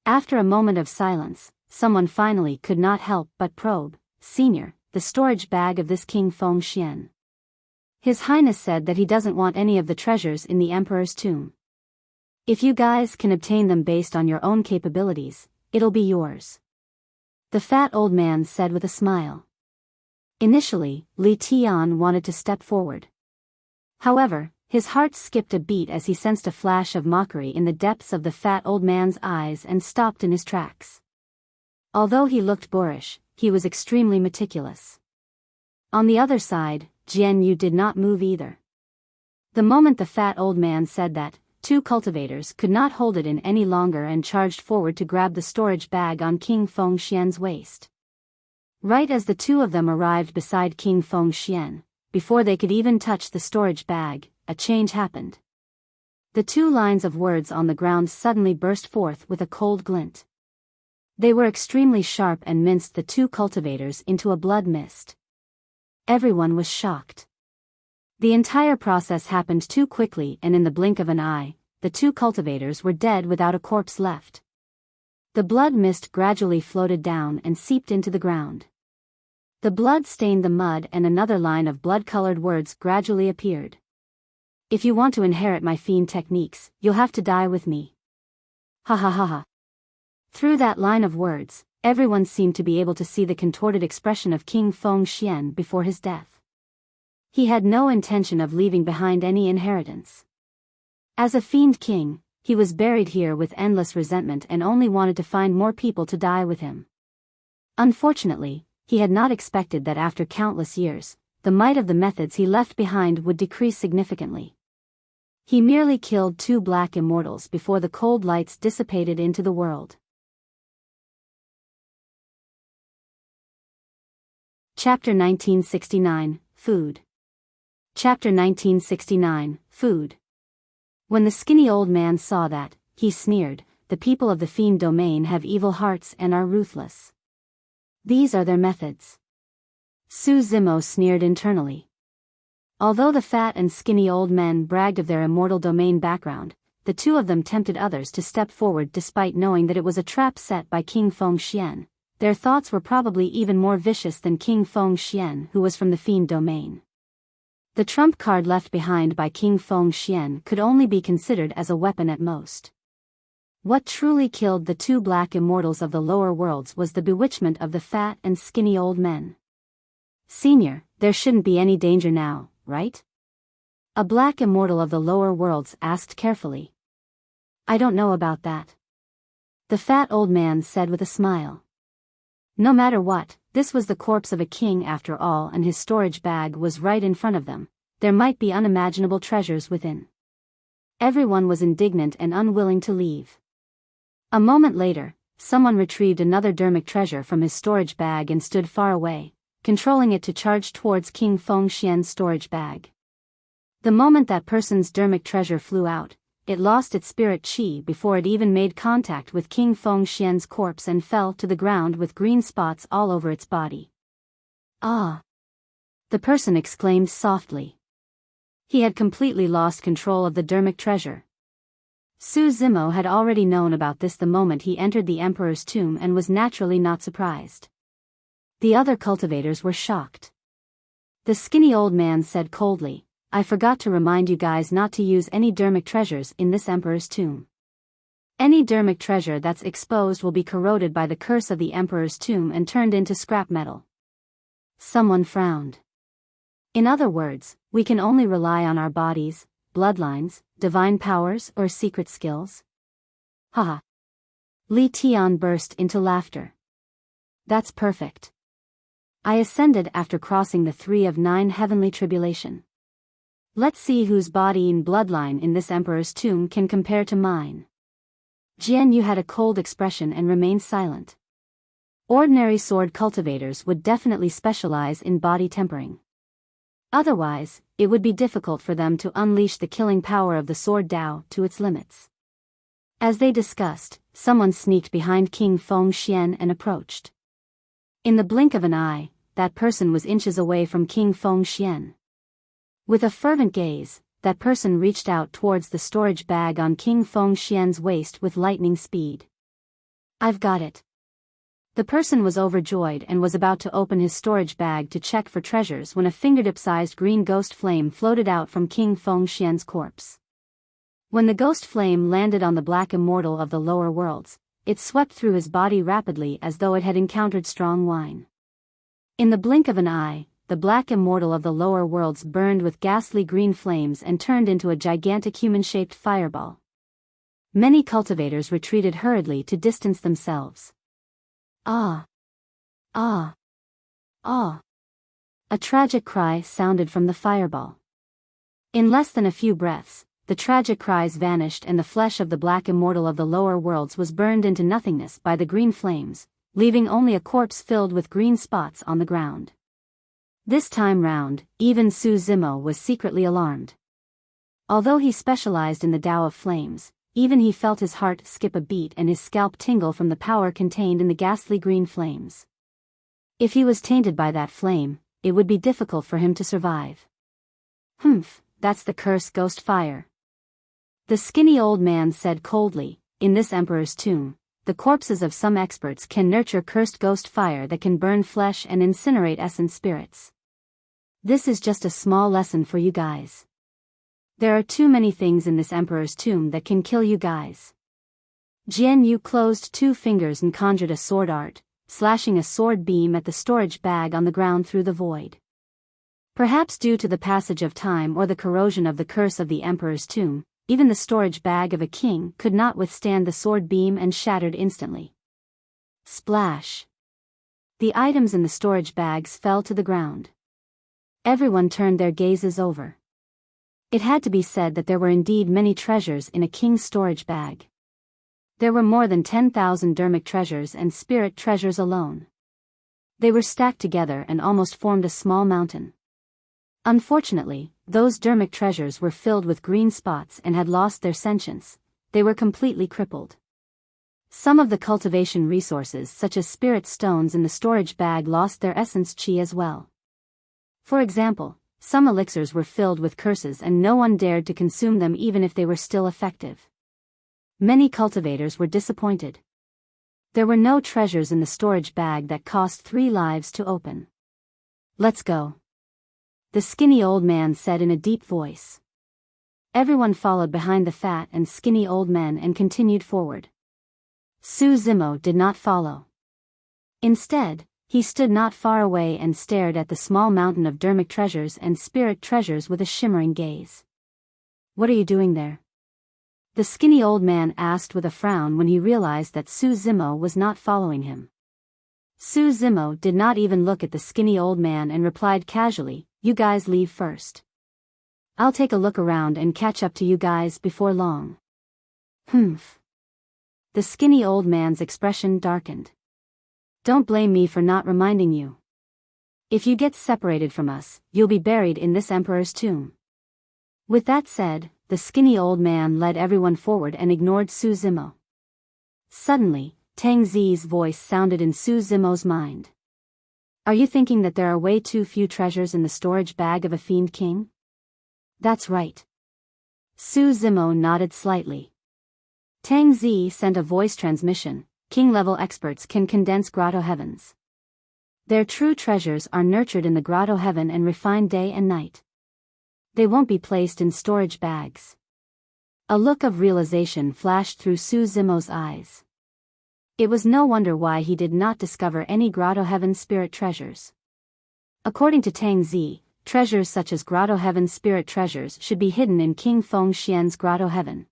After a moment of silence, someone finally could not help but probe, "Senior, the storage bag of this King Fengxian. His Highness said that he doesn't want any of the treasures in the Emperor's tomb. If you guys can obtain them based on your own capabilities, it'll be yours." The fat old man said with a smile. Initially, Li Tian wanted to step forward. However, his heart skipped a beat as he sensed a flash of mockery in the depths of the fat old man's eyes and stopped in his tracks. Although he looked boorish, he was extremely meticulous. On the other side, Jian Yu did not move either. The moment the fat old man said that, two cultivators could not hold it in any longer and charged forward to grab the storage bag on King Fengxian's waist. Right as the two of them arrived beside King Fengxian, before they could even touch the storage bag, a change happened. The two lines of words on the ground suddenly burst forth with a cold glint. They were extremely sharp and minced the two cultivators into a blood mist. Everyone was shocked. The entire process happened too quickly, and in the blink of an eye, the two cultivators were dead without a corpse left. The blood mist gradually floated down and seeped into the ground. The blood stained the mud and another line of blood-colored words gradually appeared. "If you want to inherit my fiend techniques, you'll have to die with me. Ha ha ha ha." Through that line of words, everyone seemed to be able to see the contorted expression of King Fengxian before his death. He had no intention of leaving behind any inheritance. As a fiend king, he was buried here with endless resentment and only wanted to find more people to die with him. Unfortunately, he had not expected that after countless years, the might of the methods he left behind would decrease significantly. He merely killed two black immortals before the cold lights dissipated into the world. Chapter 1969, Food. Chapter 1969, Food. When the skinny old man saw that, he sneered, "The people of the fiend domain have evil hearts and are ruthless. These are their methods." Su Zimo sneered internally. Although the fat and skinny old men bragged of their immortal domain background, the two of them tempted others to step forward despite knowing that it was a trap set by King Fengxian. Their thoughts were probably even more vicious than King Fengxian, who was from the fiend domain. The trump card left behind by King Fengxian could only be considered as a weapon at most. What truly killed the two black immortals of the lower worlds was the bewitchment of the fat and skinny old men. "Senior, there shouldn't be any danger now, right?" A black immortal of the lower worlds asked carefully. "I don't know about that," the fat old man said with a smile. No matter what, this was the corpse of a king after all, and his storage bag was right in front of them. There might be unimaginable treasures within. Everyone was indignant and unwilling to leave. A moment later, someone retrieved another dermic treasure from his storage bag and stood far away, controlling it to charge towards King Fengxian's storage bag. The moment that person's dermic treasure flew out, it lost its spirit chi before it even made contact with King Fengxian's corpse and fell to the ground with green spots all over its body. "Ah!" the person exclaimed softly. He had completely lost control of the dermic treasure. Su Zimo had already known about this the moment he entered the Emperor's tomb and was naturally not surprised. The other cultivators were shocked. The skinny old man said coldly, "I forgot to remind you guys not to use any dermic treasures in this Emperor's tomb. Any dermic treasure that's exposed will be corroded by the curse of the Emperor's tomb and turned into scrap metal." Someone frowned. "In other words, we can only rely on our bodies, bloodlines, divine powers, or secret skills?" Haha. Li Tian burst into laughter. "That's perfect. I ascended after crossing the 3 of 9 heavenly tribulation. Let's see whose body and bloodline in this emperor's tomb can compare to mine. Jian Yu had a cold expression and remained silent. Ordinary sword cultivators would definitely specialize in body tempering. Otherwise, it would be difficult for them to unleash the killing power of the sword Dao to its limits. As they discussed, someone sneaked behind King Fengxian and approached. In the blink of an eye, that person was inches away from King Fengxian. With a fervent gaze, that person reached out towards the storage bag on King Fengxian's waist with lightning speed. I've got it. The person was overjoyed and was about to open his storage bag to check for treasures when a fingertip-sized green ghost flame floated out from King Fengxian's corpse. When the ghost flame landed on the black immortal of the lower worlds, it swept through his body rapidly as though it had encountered strong wine. In the blink of an eye, the black immortal of the lower worlds burned with ghastly green flames and turned into a gigantic human-shaped fireball. Many cultivators retreated hurriedly to distance themselves. Ah! Ah! Ah! A tragic cry sounded from the fireball. In less than a few breaths, the tragic cries vanished and the flesh of the black immortal of the lower worlds was burned into nothingness by the green flames, leaving only a corpse filled with green spots on the ground. This time round, even Su Zimo was secretly alarmed. Although he specialized in the Tao of flames, even he felt his heart skip a beat and his scalp tingle from the power contained in the ghastly green flames. If he was tainted by that flame, it would be difficult for him to survive. Humph, that's the cursed ghost fire. The skinny old man said coldly, in this emperor's tomb, the corpses of some experts can nurture cursed ghost fire that can burn flesh and incinerate essence spirits. This is just a small lesson for you guys. There are too many things in this emperor's tomb that can kill you guys. Jian Yu closed two fingers and conjured a sword art, slashing a sword beam at the storage bag on the ground through the void. Perhaps due to the passage of time or the corrosion of the curse of the emperor's tomb, even the storage bag of a king could not withstand the sword beam and shattered instantly. Splash! The items in the storage bags fell to the ground. Everyone turned their gazes over. It had to be said that there were indeed many treasures in a king's storage bag. There were more than 10,000 dermic treasures and spirit treasures alone. They were stacked together and almost formed a small mountain. Unfortunately, those dermic treasures were filled with green spots and had lost their sentience. They were completely crippled. Some of the cultivation resources such as spirit stones in the storage bag lost their essence chi as well. For example, some elixirs were filled with curses and no one dared to consume them even if they were still effective. Many cultivators were disappointed. There were no treasures in the storage bag that cost 3 lives to open. Let's go. The skinny old man said in a deep voice. Everyone followed behind the fat and skinny old men and continued forward. Su Zimo did not follow. Instead, he stood not far away and stared at the small mountain of dermic treasures and spirit treasures with a shimmering gaze. What are you doing there? The skinny old man asked with a frown when he realized that Su Zimo was not following him. Su Zimo did not even look at the skinny old man and replied casually, "You guys leave first. I'll take a look around and catch up to you guys before long." Humph. The skinny old man's expression darkened. Don't blame me for not reminding you. If you get separated from us, you'll be buried in this emperor's tomb. With that said, the skinny old man led everyone forward and ignored Su Zimo. Suddenly, Tang Zi's voice sounded in Su Zimo's mind. Are you thinking that there are way too few treasures in the storage bag of a fiend king? That's right. Su Zimo nodded slightly. Tang Zi sent a voice transmission. King-level experts can condense grotto heavens. Their true treasures are nurtured in the grotto heaven and refined day and night. They won't be placed in storage bags. A look of realization flashed through Su Zimo's eyes. It was no wonder why he did not discover any grotto heaven spirit treasures. According to Tang Zi, treasures such as grotto heaven spirit treasures should be hidden in King Fengxian's grotto heaven.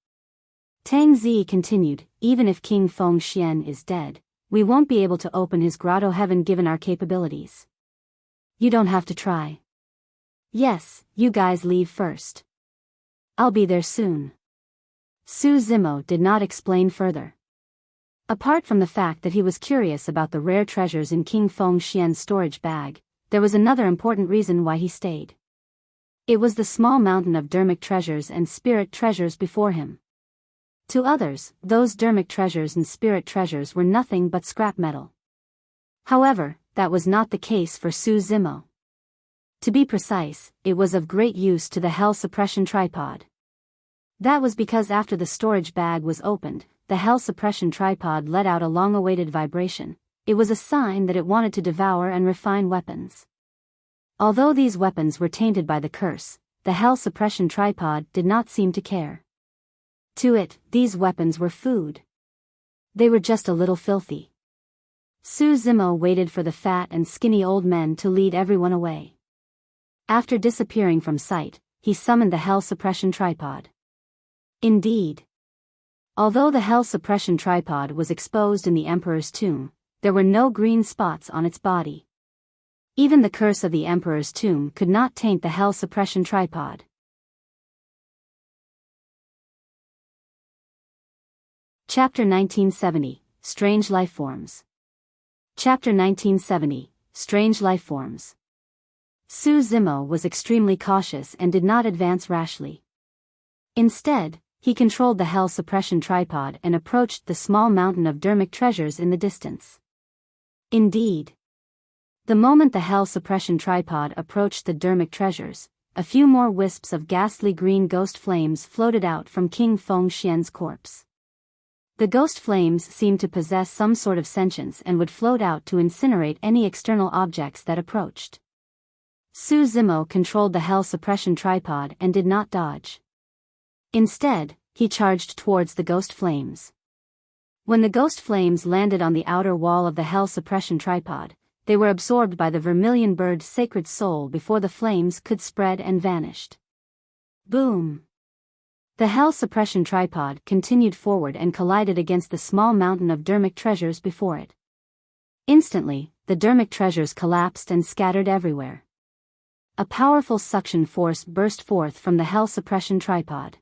Tang Zi continued, even if King Fengxian is dead, we won't be able to open his grotto heaven given our capabilities. You don't have to try. Yes, you guys leave first. I'll be there soon. Su Zimo did not explain further. Apart from the fact that he was curious about the rare treasures in King Feng Xian's storage bag, there was another important reason why he stayed. It was the small mountain of dermic treasures and spirit treasures before him. To others, those dermic treasures and spirit treasures were nothing but scrap metal. However, that was not the case for Su Zimo. To be precise, it was of great use to the hell suppression tripod. That was because after the storage bag was opened, the hell suppression tripod let out a long-awaited vibration. It was a sign that it wanted to devour and refine weapons. Although these weapons were tainted by the curse, the hell suppression tripod did not seem to care. To it, these weapons were food. They were just a little filthy. Su Zimo waited for the fat and skinny old men to lead everyone away. After disappearing from sight, he summoned the hell suppression tripod. Indeed. Although the hell suppression tripod was exposed in the Emperor's tomb, there were no green spots on its body. Even the curse of the Emperor's tomb could not taint the hell suppression tripod. Chapter 1970, Strange Lifeforms. Chapter 1970, Strange Lifeforms. Su Zimo was extremely cautious and did not advance rashly. Instead, he controlled the hell suppression tripod and approached the small mountain of dermic treasures in the distance. Indeed. The moment the hell suppression tripod approached the dermic treasures, a few more wisps of ghastly green ghost flames floated out from King Feng Xian's corpse. The ghost flames seemed to possess some sort of sentience and would float out to incinerate any external objects that approached. Su Zimo controlled the hell suppression tripod and did not dodge. Instead, he charged towards the ghost flames. When the ghost flames landed on the outer wall of the hell suppression tripod, they were absorbed by the vermilion bird's sacred soul before the flames could spread and vanished. Boom! The hell suppression tripod continued forward and collided against the small mountain of dermic treasures before it. Instantly, the dermic treasures collapsed and scattered everywhere. A powerful suction force burst forth from the hell suppression tripod.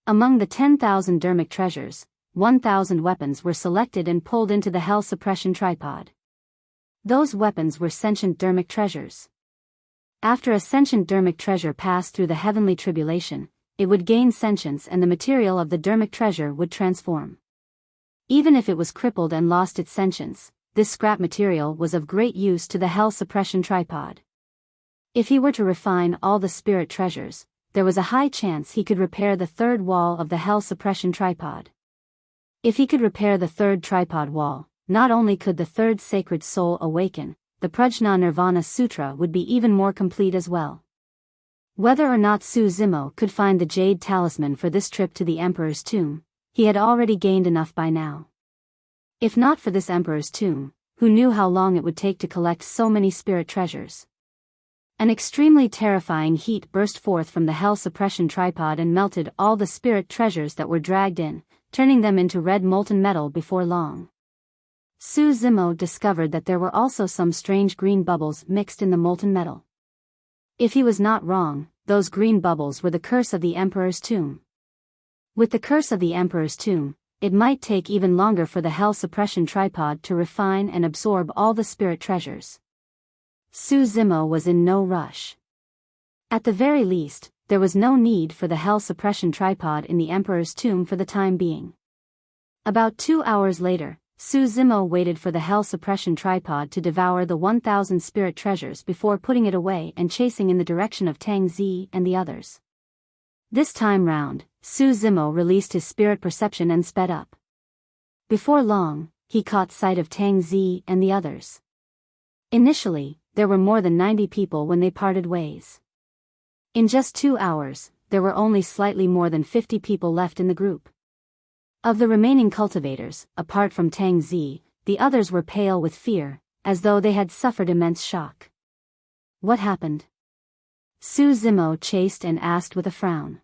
Among the 10,000 dermic treasures, 1,000 weapons were selected and pulled into the hell suppression tripod. Those weapons were sentient dermic treasures. After a sentient dermic treasure passed through the heavenly tribulation, it would gain sentience and the material of the dermic treasure would transform. Even if it was crippled and lost its sentience, this scrap material was of great use to the hell suppression tripod. If he were to refine all the spirit treasures, there was a high chance he could repair the third wall of the hell suppression tripod. If he could repair the third tripod wall, not only could the third sacred soul awaken, the Prajna Nirvana Sutra would be even more complete as well. Whether or not Su Zimo could find the jade talisman for this trip to the Emperor's tomb, he had already gained enough by now. If not for this Emperor's tomb, who knew how long it would take to collect so many spirit treasures? An extremely terrifying heat burst forth from the hell suppression tripod and melted all the spirit treasures that were dragged in, turning them into red molten metal before long. Su Zimo discovered that there were also some strange green bubbles mixed in the molten metal. If he was not wrong, those green bubbles were the curse of the Emperor's tomb. With the curse of the Emperor's tomb, it might take even longer for the hell suppression tripod to refine and absorb all the spirit treasures. Su Zimo was in no rush. At the very least, there was no need for the hell suppression tripod in the Emperor's tomb for the time being. About 2 hours later, Su Zimo waited for the hell suppression tripod to devour the 1,000 spirit treasures before putting it away and chasing in the direction of Tang Zi and the others. This time round, Su Zimo released his spirit perception and sped up. Before long, he caught sight of Tang Zi and the others. Initially, there were more than 90 people when they parted ways. In just 2 hours, there were only slightly more than 50 people left in the group. Of the remaining cultivators, apart from Tang Zi, the others were pale with fear, as though they had suffered immense shock. What happened? Su Zimo chased and asked with a frown.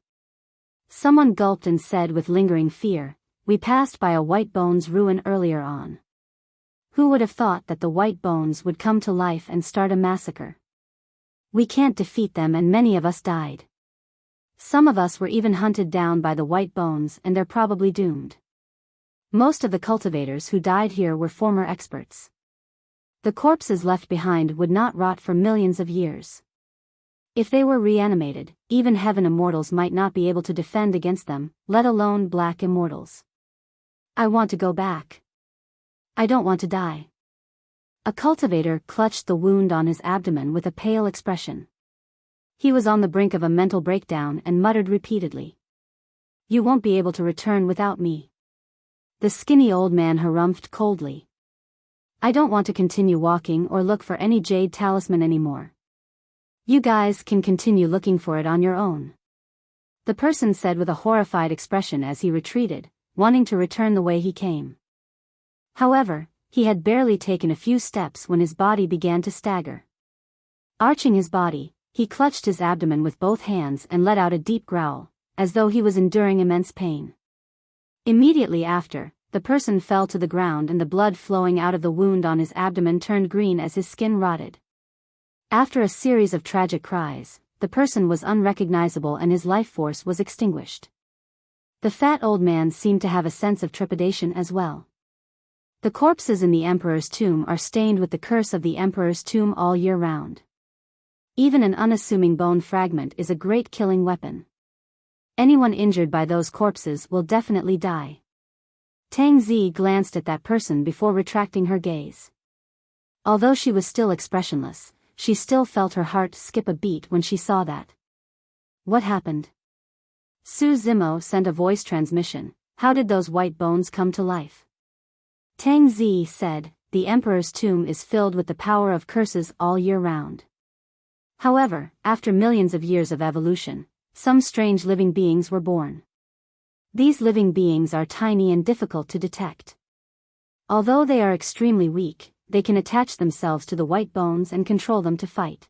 Someone gulped and said with lingering fear, "We passed by a White Bones ruin earlier on. Who would have thought that the White Bones would come to life and start a massacre? We can't defeat them and many of us died. Some of us were even hunted down by the white bones and they're probably doomed. Most of the cultivators who died here were former experts. The corpses left behind would not rot for millions of years. If they were reanimated, even heaven immortals might not be able to defend against them, let alone black immortals. I want to go back. I don't want to die. A cultivator clutched the wound on his abdomen with a pale expression. He was on the brink of a mental breakdown and muttered repeatedly. You won't be able to return without me. The skinny old man harumphed coldly. I don't want to continue walking or look for any jade talisman anymore. You guys can continue looking for it on your own. The person said with a horrified expression as he retreated, wanting to return the way he came. However, he had barely taken a few steps when his body began to stagger. Arching his body, he clutched his abdomen with both hands and let out a deep growl, as though he was enduring immense pain. Immediately after, the person fell to the ground and the blood flowing out of the wound on his abdomen turned green as his skin rotted. After a series of tragic cries, the person was unrecognizable and his life force was extinguished. The fat old man seemed to have a sense of trepidation as well. The corpses in the emperor's tomb are stained with the curse of the emperor's tomb all year round. Even an unassuming bone fragment is a great killing weapon. Anyone injured by those corpses will definitely die. Tang Zi glanced at that person before retracting her gaze. Although she was still expressionless, she still felt her heart skip a beat when she saw that. What happened? Su Zimo sent a voice transmission. How did those white bones come to life? Tang Zi said, the emperor's tomb is filled with the power of curses all year round. However, after millions of years of evolution, some strange living beings were born. These living beings are tiny and difficult to detect. Although they are extremely weak, they can attach themselves to the white bones and control them to fight.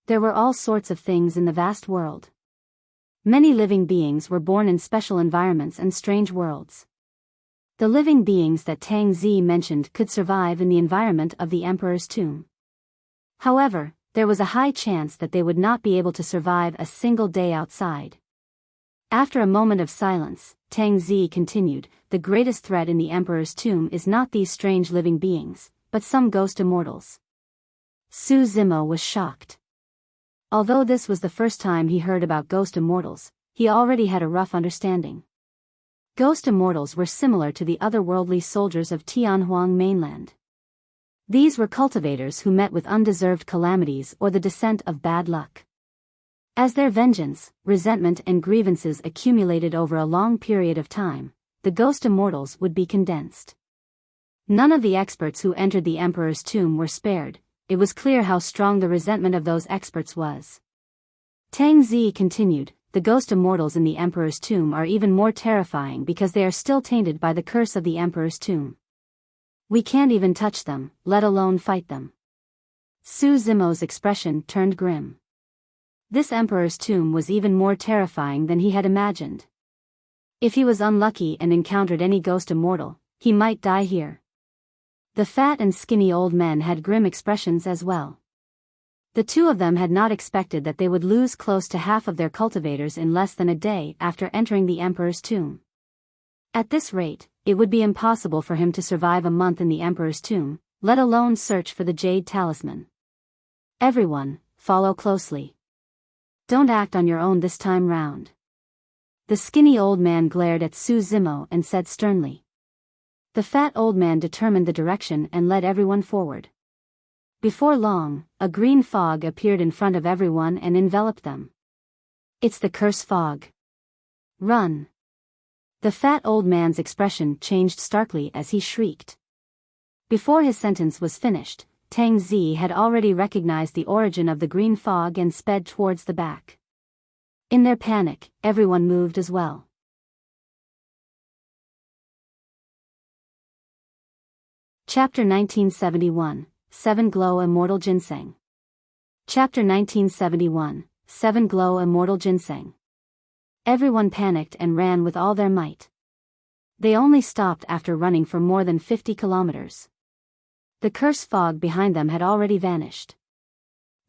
There were all sorts of things in the vast world. Many living beings were born in special environments and strange worlds. The living beings that Tang Zi mentioned could survive in the environment of the emperor's tomb. However, there was a high chance that they would not be able to survive a single day outside. After a moment of silence, Tang Zi continued, the greatest threat in the emperor's tomb is not these strange living beings, but some ghost immortals. Su Zimo was shocked. Although this was the first time he heard about ghost immortals, he already had a rough understanding. Ghost immortals were similar to the otherworldly soldiers of Tianhuang mainland. These were cultivators who met with undeserved calamities or the descent of bad luck. As their vengeance, resentment and grievances accumulated over a long period of time, the ghost immortals would be condensed. None of the experts who entered the emperor's tomb were spared. It was clear how strong the resentment of those experts was. Tang Zi continued, the ghost immortals in the emperor's tomb are even more terrifying because they are still tainted by the curse of the emperor's tomb. We can't even touch them, let alone fight them. Su Zimo's expression turned grim. This emperor's tomb was even more terrifying than he had imagined. If he was unlucky and encountered any ghost immortal, he might die here. The fat and skinny old men had grim expressions as well. The two of them had not expected that they would lose close to half of their cultivators in less than a day after entering the emperor's tomb. At this rate, it would be impossible for him to survive a month in the emperor's tomb, let alone search for the jade talisman. Everyone, follow closely. Don't act on your own this time round. The skinny old man glared at Su Zimo and said sternly. The fat old man determined the direction and led everyone forward. Before long, a green fog appeared in front of everyone and enveloped them. It's the curse fog. Run. The fat old man's expression changed starkly as he shrieked. Before his sentence was finished, Tang Zi had already recognized the origin of the green fog and sped towards the back. In their panic, everyone moved as well. Chapter 1971, 7 Glow Immortal Ginseng. Chapter 1971, 7 Glow Immortal Ginseng. Everyone panicked and ran with all their might. They only stopped after running for more than 50 kilometers. The curse fog behind them had already vanished.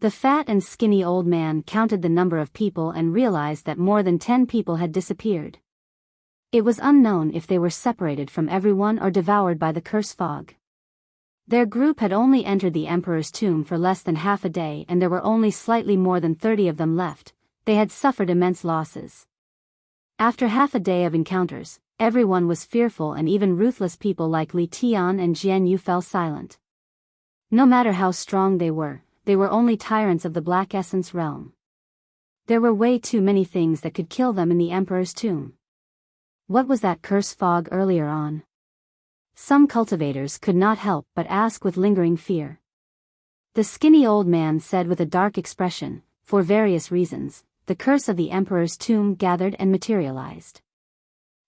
The fat and skinny old man counted the number of people and realized that more than 10 people had disappeared. It was unknown if they were separated from everyone or devoured by the curse fog. Their group had only entered the emperor's tomb for less than half a day and there were only slightly more than 30 of them left. They had suffered immense losses. After half a day of encounters, everyone was fearful and even ruthless people like Li Tian and Jian Yu fell silent. No matter how strong they were only tyrants of the Black Essence realm. There were way too many things that could kill them in the emperor's tomb. What was that curse fog earlier on? Some cultivators could not help but ask with lingering fear. The skinny old man said with a dark expression, for various reasons, the curse of the emperor's tomb gathered and materialized.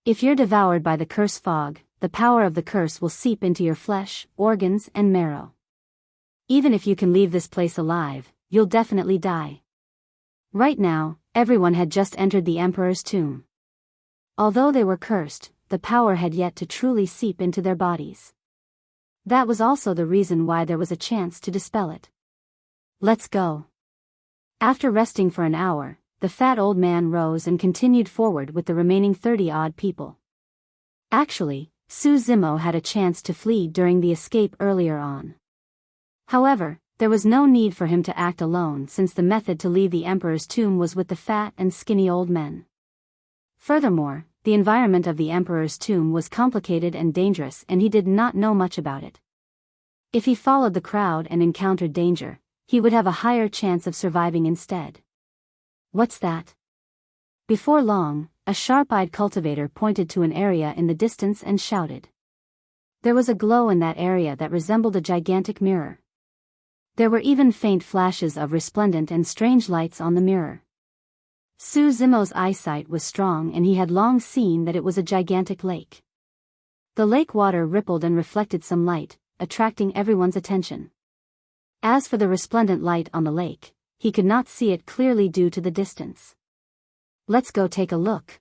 If you're devoured by the curse fog, the power of the curse will seep into your flesh, organs, and marrow. Even if you can leave this place alive, you'll definitely die. Right now, everyone had just entered the emperor's tomb. Although they were cursed, the power had yet to truly seep into their bodies. That was also the reason why there was a chance to dispel it. Let's go. After resting for an hour, the fat old man rose and continued forward with the remaining 30-odd people. Actually, Su Zimo had a chance to flee during the escape earlier on. However, there was no need for him to act alone since the method to leave the emperor's tomb was with the fat and skinny old men. Furthermore, the environment of the emperor's tomb was complicated and dangerous and he did not know much about it. If he followed the crowd and encountered danger, he would have a higher chance of surviving instead. What's that? Before long, a sharp-eyed cultivator pointed to an area in the distance and shouted. There was a glow in that area that resembled a gigantic mirror. There were even faint flashes of resplendent and strange lights on the mirror. Su Zimo's eyesight was strong and he had long seen that it was a gigantic lake. The lake water rippled and reflected some light, attracting everyone's attention. As for the resplendent light on the lake, he could not see it clearly due to the distance. Let's go take a look.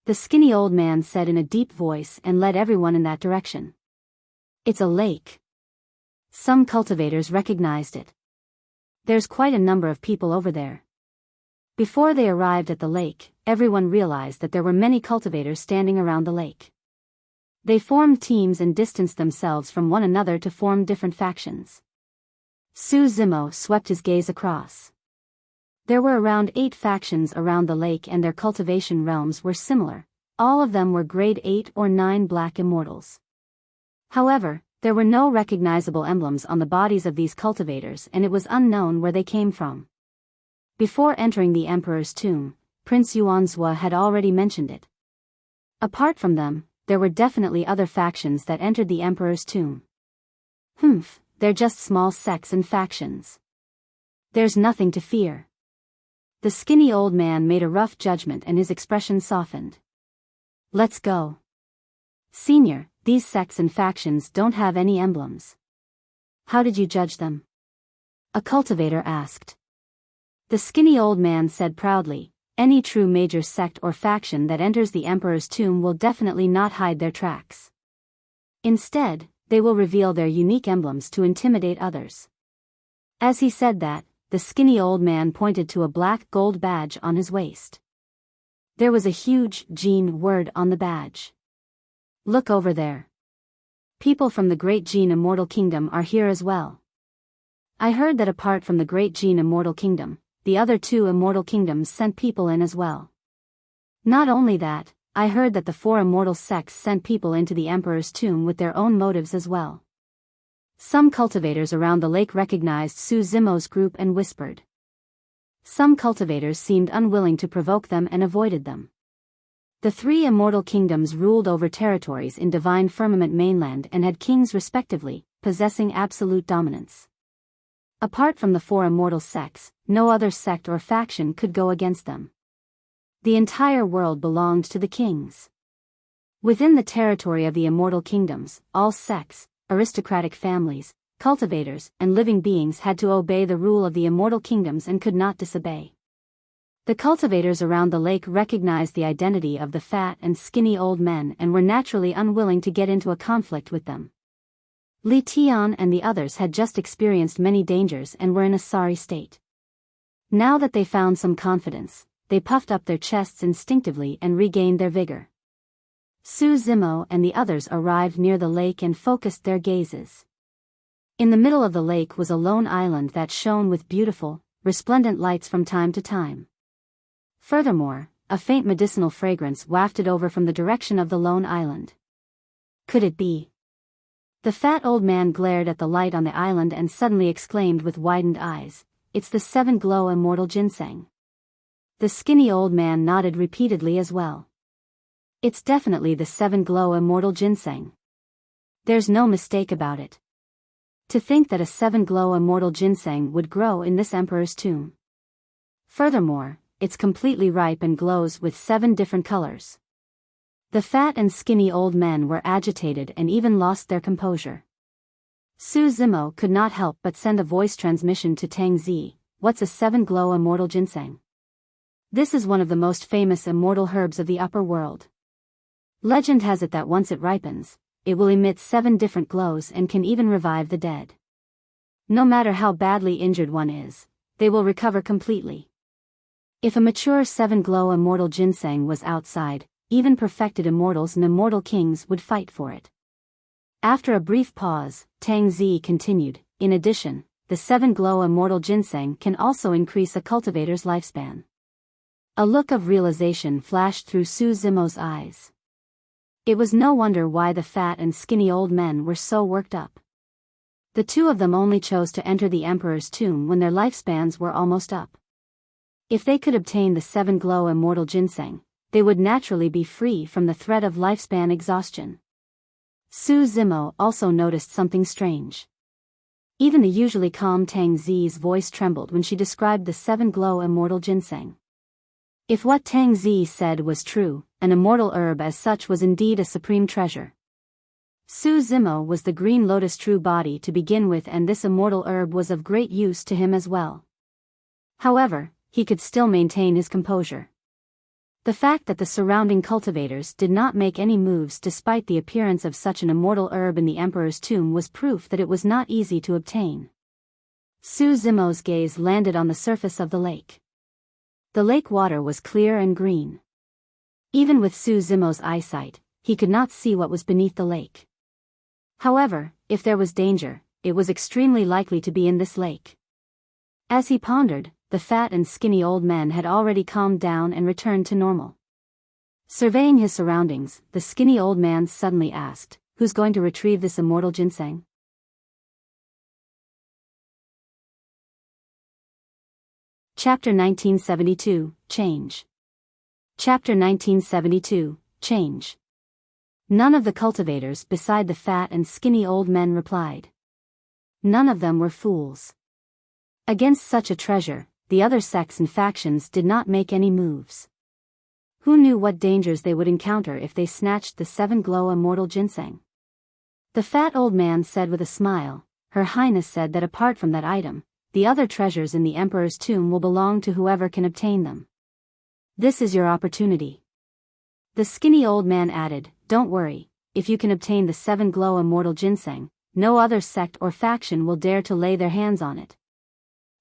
The skinny old man said in a deep voice and led everyone in that direction. It's a lake. Some cultivators recognized it. There's quite a number of people over there. Before they arrived at the lake, everyone realized that there were many cultivators standing around the lake. They formed teams and distanced themselves from one another to form different factions. Su Zimo swept his gaze across. There were around 8 factions around the lake and their cultivation realms were similar. All of them were grade 8 or 9 black immortals. However, there were no recognizable emblems on the bodies of these cultivators and it was unknown where they came from. Before entering the emperor's tomb, Prince Yuanzhua had already mentioned it. Apart from them, there were definitely other factions that entered the emperor's tomb. They're just small sects and factions. There's nothing to fear. The skinny old man made a rough judgment and his expression softened. Let's go. Senior, these sects and factions don't have any emblems. How did you judge them? A cultivator asked. The skinny old man said proudly, any true major sect or faction that enters the emperor's tomb will definitely not hide their tracks. Instead, they will reveal their unique emblems to intimidate others. As he said that, the skinny old man pointed to a black gold badge on his waist. There was a huge Jin word on the badge. Look over there. People from the Great Jin Immortal Kingdom are here as well. I heard that apart from the Great Jin Immortal Kingdom, the other 2 immortal kingdoms sent people in as well. Not only that, I heard that the 4 immortal sects sent people into the emperor's tomb with their own motives as well. Some cultivators around the lake recognized Su Zimo's group and whispered. Some cultivators seemed unwilling to provoke them and avoided them. The 3 immortal kingdoms ruled over territories in Divine Firmament Mainland and had kings respectively, possessing absolute dominance. Apart from the 4 immortal sects, no other sect or faction could go against them. The entire world belonged to the kings. Within the territory of the immortal kingdoms, all sects, aristocratic families, cultivators, and living beings had to obey the rule of the immortal kingdoms and could not disobey. The cultivators around the lake recognized the identity of the fat and skinny old men and were naturally unwilling to get into a conflict with them. Li Tian and the others had just experienced many dangers and were in a sorry state. Now that they found some confidence, they puffed up their chests instinctively and regained their vigor. Su Zimo and the others arrived near the lake and focused their gazes. In the middle of the lake was a lone island that shone with beautiful, resplendent lights from time to time. Furthermore, a faint medicinal fragrance wafted over from the direction of the lone island. Could it be? The fat old man glared at the light on the island and suddenly exclaimed with widened eyes, "It's the 7-glow immortal ginseng." The skinny old man nodded repeatedly as well. It's definitely the 7-glow immortal ginseng. There's no mistake about it. To think that a 7-glow immortal ginseng would grow in this emperor's tomb. Furthermore, it's completely ripe and glows with 7 different colors. The fat and skinny old men were agitated and even lost their composure. Su Zimo could not help but send a voice transmission to Tang Zi. "What's a 7-glow immortal ginseng?" "This is one of the most famous immortal herbs of the upper world. Legend has it that once it ripens, it will emit 7 different glows and can even revive the dead. No matter how badly injured one is, they will recover completely. If a mature 7-glow immortal ginseng was outside, even perfected immortals and immortal kings would fight for it." After a brief pause, Tang Zi continued, "In addition, the 7-glow immortal ginseng can also increase a cultivator's lifespan." A look of realization flashed through Su Zimo's eyes. It was no wonder why the fat and skinny old men were so worked up. The two of them only chose to enter the emperor's tomb when their lifespans were almost up. If they could obtain the 7-glow immortal ginseng, they would naturally be free from the threat of lifespan exhaustion. Su Zimo also noticed something strange. Even the usually calm Tang Zi's voice trembled when she described the 7-glow immortal ginseng. If what Tang Zi said was true, an immortal herb as such was indeed a supreme treasure. Su Zimo was the green lotus true body to begin with, and this immortal herb was of great use to him as well. However, he could still maintain his composure. The fact that the surrounding cultivators did not make any moves despite the appearance of such an immortal herb in the emperor's tomb was proof that it was not easy to obtain. Su Zimo's gaze landed on the surface of the lake. The lake water was clear and green. Even with Su Zimo's eyesight, he could not see what was beneath the lake. However, if there was danger, it was extremely likely to be in this lake. As he pondered, the fat and skinny old men had already calmed down and returned to normal. Surveying his surroundings, the skinny old man suddenly asked, "Who's going to retrieve this immortal ginseng?" Chapter 1972, Change. Chapter 1972, Change. None of the cultivators beside the fat and skinny old men replied. None of them were fools. Against such a treasure, the other sects and factions did not make any moves. Who knew what dangers they would encounter if they snatched the 7-glow immortal ginseng? The fat old man said with a smile, "Her Highness said that apart from that item, the other treasures in the Emperor's tomb will belong to whoever can obtain them. This is your opportunity." The skinny old man added, "Don't worry, if you can obtain the 7-glow immortal ginseng, no other sect or faction will dare to lay their hands on it."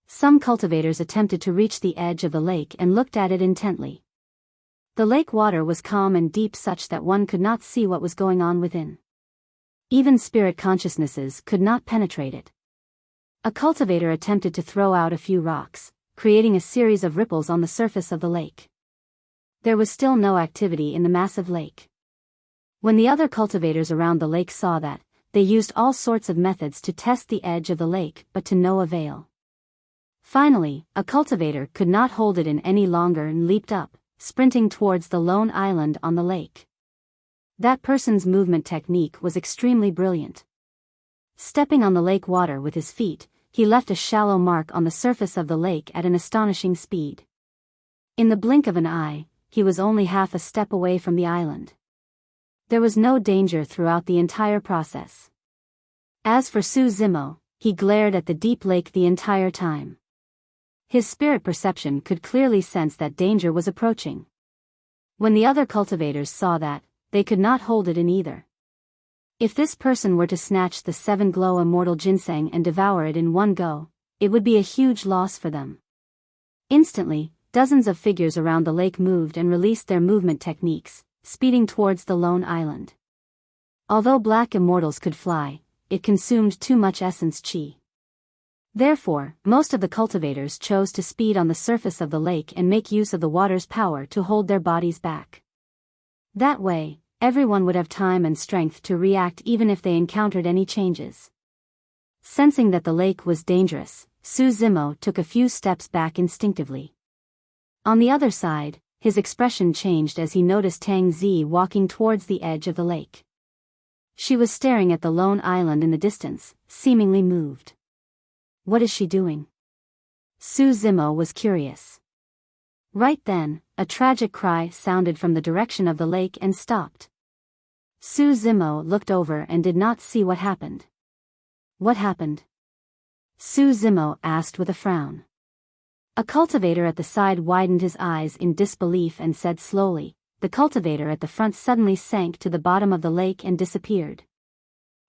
Some cultivators attempted to reach the edge of the lake and looked at it intently. The lake water was calm and deep such that one could not see what was going on within. Even spirit consciousnesses could not penetrate it. A cultivator attempted to throw out a few rocks, creating a series of ripples on the surface of the lake. There was still no activity in the massive lake. When the other cultivators around the lake saw that, they used all sorts of methods to test the edge of the lake, but to no avail. Finally, a cultivator could not hold it in any longer and leaped up, sprinting towards the lone island on the lake. That person's movement technique was extremely brilliant. Stepping on the lake water with his feet, he left a shallow mark on the surface of the lake at an astonishing speed. In the blink of an eye, he was only half a step away from the island. There was no danger throughout the entire process. As for Su Zimo, he glared at the deep lake the entire time. His spirit perception could clearly sense that danger was approaching. When the other cultivators saw that, they could not hold it in either. If this person were to snatch the 7 glow immortal ginseng and devour it in one go, it would be a huge loss for them. Instantly, dozens of figures around the lake moved and released their movement techniques, speeding towards the lone island. Although black immortals could fly, it consumed too much essence chi. Therefore, most of the cultivators chose to speed on the surface of the lake and make use of the water's power to hold their bodies back. That way, everyone would have time and strength to react even if they encountered any changes. Sensing that the lake was dangerous, Su Zimo took a few steps back instinctively. On the other side, his expression changed as he noticed Tang Zi walking towards the edge of the lake. She was staring at the lone island in the distance, seemingly moved. What is she doing? Su Zimo was curious. Right then, a tragic cry sounded from the direction of the lake and stopped. Su Zimo looked over and did not see what happened. What happened? Su Zimo asked with a frown. A cultivator at the side widened his eyes in disbelief and said slowly. The cultivator at the front suddenly sank to the bottom of the lake and disappeared.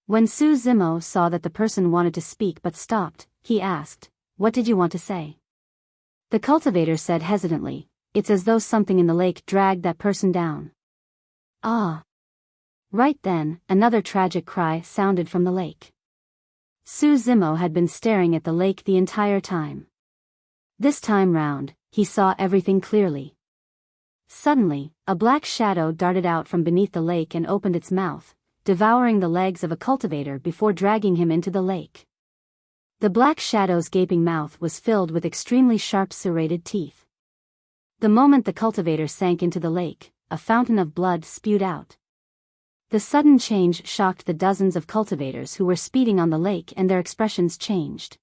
When Su Zimo saw that the person wanted to speak but stopped, he asked, "What did you want to say?" The cultivator said hesitantly, "It's as though something in the lake dragged that person down." Ah! Right then, another tragic cry sounded from the lake. Su Zimo had been staring at the lake the entire time. This time round, he saw everything clearly. Suddenly, a black shadow darted out from beneath the lake and opened its mouth, devouring the legs of a cultivator before dragging him into the lake. The black shadow's gaping mouth was filled with extremely sharp serrated teeth. The moment the cultivator sank into the lake, a fountain of blood spewed out. The sudden change shocked the dozens of cultivators who were speeding on the lake, and their expressions changed.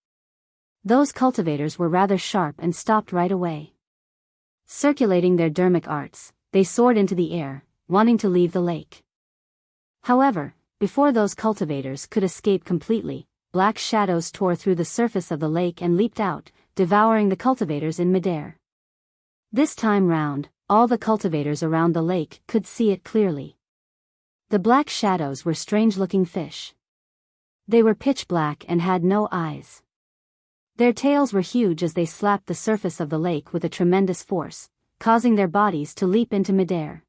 Those cultivators were rather sharp and stopped right away. Circulating their dermic arts, they soared into the air, wanting to leave the lake. However, before those cultivators could escape completely, black shadows tore through the surface of the lake and leaped out, devouring the cultivators in midair. This time round, all the cultivators around the lake could see it clearly. The black shadows were strange-looking fish. They were pitch black and had no eyes. Their tails were huge as they slapped the surface of the lake with a tremendous force, causing their bodies to leap into midair.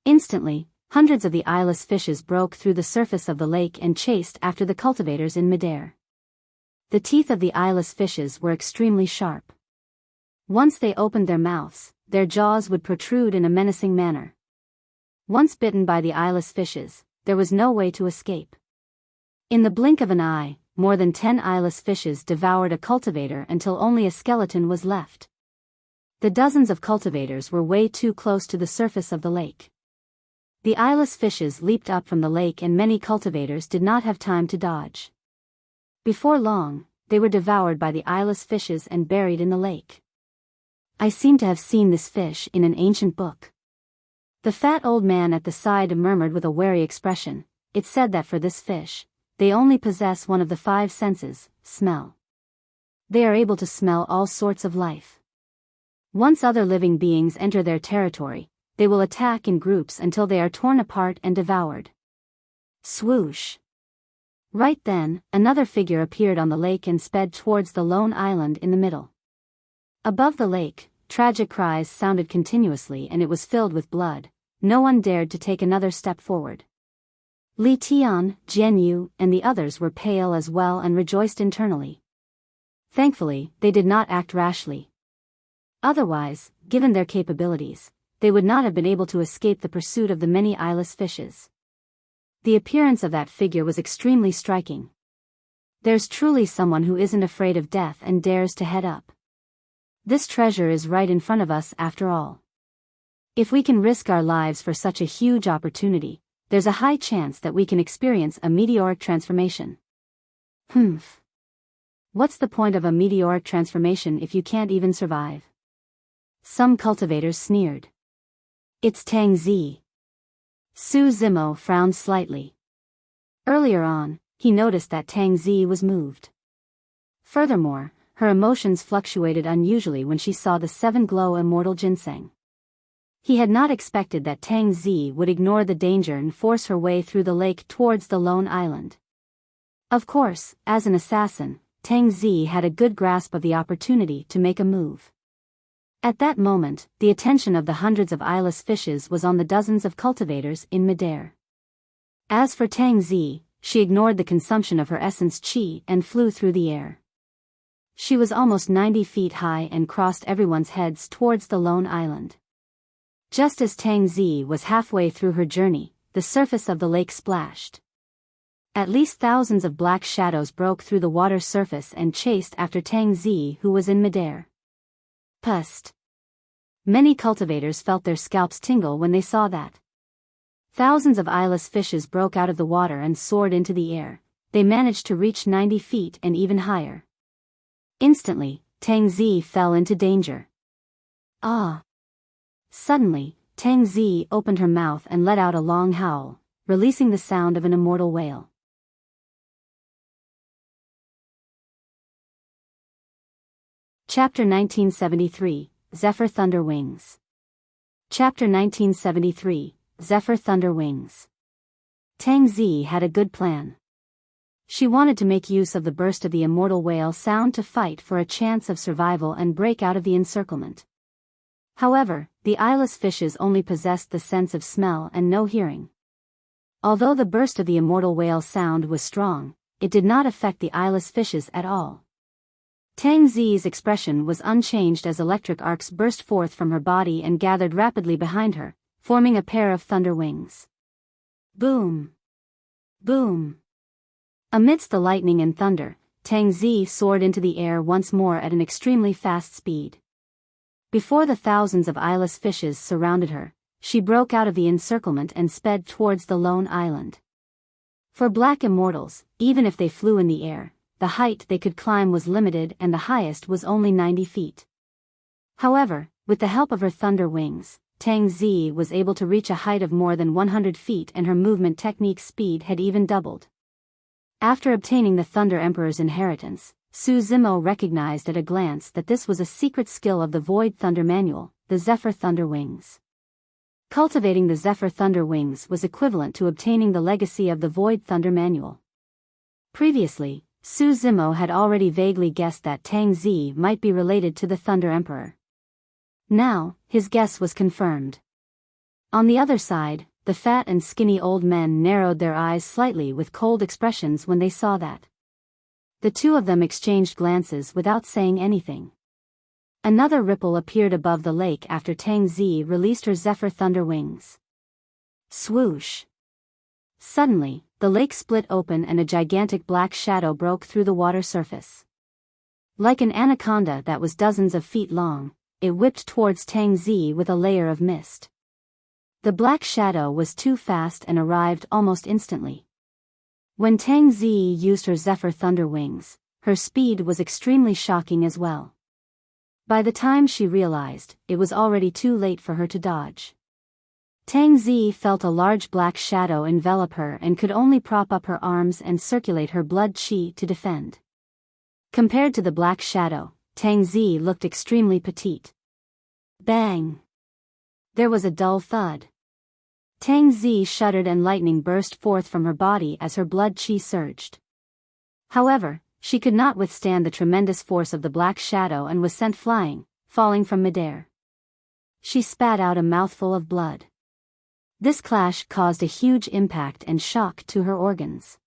Instantly, hundreds of the eyeless fishes broke through the surface of the lake and chased after the cultivators in midair. The teeth of the eyeless fishes were extremely sharp. Once they opened their mouths, their jaws would protrude in a menacing manner. Once bitten by the eyeless fishes, there was no way to escape. In the blink of an eye, more than 10 eyeless fishes devoured a cultivator until only a skeleton was left. The dozens of cultivators were way too close to the surface of the lake. The eyeless fishes leaped up from the lake and many cultivators did not have time to dodge. Before long, they were devoured by the eyeless fishes and buried in the lake. I seem to have seen this fish in an ancient book. The fat old man at the side murmured with a wary expression. It said that for this fish, they only possess one of the 5 senses, smell. They are able to smell all sorts of life. Once other living beings enter their territory, they will attack in groups until they are torn apart and devoured. Swoosh! Right then, another figure appeared on the lake and sped towards the lone island in the middle. Above the lake, tragic cries sounded continuously and it was filled with blood. No one dared to take another step forward. Li Tian, Jian Yu, and the others were pale as well and rejoiced internally. Thankfully, they did not act rashly. Otherwise, given their capabilities, they would not have been able to escape the pursuit of the many eyeless fishes. The appearance of that figure was extremely striking. There's truly someone who isn't afraid of death and dares to head up. This treasure is right in front of us after all. If we can risk our lives for such a huge opportunity, there's a high chance that we can experience a meteoric transformation. What's the point of a meteoric transformation if you can't even survive? Some cultivators sneered. It's Tang Zi. Su Zimo frowned slightly. Earlier on, he noticed that Tang Zi was moved. Furthermore, her emotions fluctuated unusually when she saw the 7 glow immortal ginseng. He had not expected that Tang Zi would ignore the danger and force her way through the lake towards the lone island. Of course, as an assassin, Tang Zi had a good grasp of the opportunity to make a move. At that moment, the attention of the hundreds of eyeless fishes was on the dozens of cultivators in midair. As for Tang Zi, she ignored the consumption of her essence qi and flew through the air. She was almost 90 feet high and crossed everyone's heads towards the lone island. Just as Tang Zi was halfway through her journey, the surface of the lake splashed. At least thousands of black shadows broke through the water's surface and chased after Tang Zi, who was in midair. Pust. Many cultivators felt their scalps tingle when they saw that. Thousands of eyeless fishes broke out of the water and soared into the air. They managed to reach 90 feet and even higher. Instantly, Tang Zi fell into danger. Ah! Suddenly, Tang Zi opened her mouth and let out a long howl, releasing the sound of an immortal wail. Chapter 1973, Zephyr Thunder Wings. Chapter 1973, Zephyr Thunder Wings. Tang Zi had a good plan. She wanted to make use of the burst of the immortal wail sound to fight for a chance of survival and break out of the encirclement. However, the eyeless fishes only possessed the sense of smell and no hearing. Although the burst of the immortal wail sound was strong, it did not affect the eyeless fishes at all. Tang Zi's expression was unchanged as electric arcs burst forth from her body and gathered rapidly behind her, forming a pair of thunder wings. Boom! Boom! Amidst the lightning and thunder, Tang Zi soared into the air once more at an extremely fast speed. Before the thousands of eyeless fishes surrounded her, she broke out of the encirclement and sped towards the lone island. For black immortals, even if they flew in the air, the height they could climb was limited and the highest was only 90 feet. However, with the help of her thunder wings, Tang Zi was able to reach a height of more than 100 feet and her movement technique speed had even doubled. After obtaining the Thunder Emperor's inheritance, Su Zimo recognized at a glance that this was a secret skill of the Void Thunder Manual, the Zephyr Thunder Wings. Cultivating the Zephyr Thunder Wings was equivalent to obtaining the legacy of the Void Thunder Manual. Previously, Su Zimo had already vaguely guessed that Tang Zi might be related to the Thunder Emperor. Now, his guess was confirmed. On the other side, the fat and skinny old men narrowed their eyes slightly with cold expressions when they saw that. The two of them exchanged glances without saying anything. Another ripple appeared above the lake after Tang Zi released her Zephyr Thunder Wings. Swoosh! Suddenly, the lake split open and a gigantic black shadow broke through the water surface. Like an anaconda that was dozens of feet long, it whipped towards Tang Zi with a layer of mist. The black shadow was too fast and arrived almost instantly. When Tang Zi used her Zephyr Thunder Wings, her speed was extremely shocking as well. By the time she realized, it was already too late for her to dodge. Tang Zi felt a large black shadow envelop her and could only prop up her arms and circulate her blood qi to defend. Compared to the black shadow, Tang Zi looked extremely petite. Bang! There was a dull thud. Tang Zi shuddered and lightning burst forth from her body as her blood qi surged. However, she could not withstand the tremendous force of the black shadow and was sent flying, falling from midair. She spat out a mouthful of blood. This clash caused a huge impact and shock to her organs.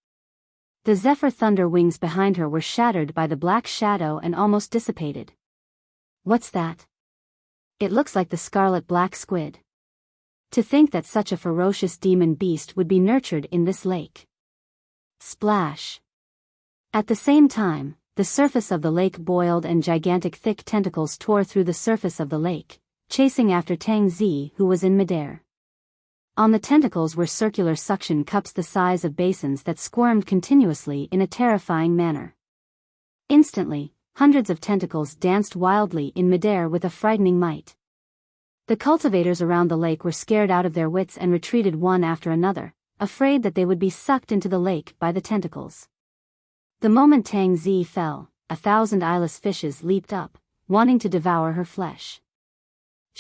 The Zephyr Thunder Wings behind her were shattered by the black shadow and almost dissipated. What's that? It looks like the scarlet black squid. To think that such a ferocious demon beast would be nurtured in this lake. Splash! At the same time, the surface of the lake boiled and gigantic thick tentacles tore through the surface of the lake, chasing after Tang Zi, who was in midair. On the tentacles were circular suction cups the size of basins that squirmed continuously in a terrifying manner. Instantly, hundreds of tentacles danced wildly in midair with a frightening might. The cultivators around the lake were scared out of their wits and retreated one after another, afraid that they would be sucked into the lake by the tentacles. The moment Tang Zi fell, 1,000 eyeless fishes leaped up, wanting to devour her flesh.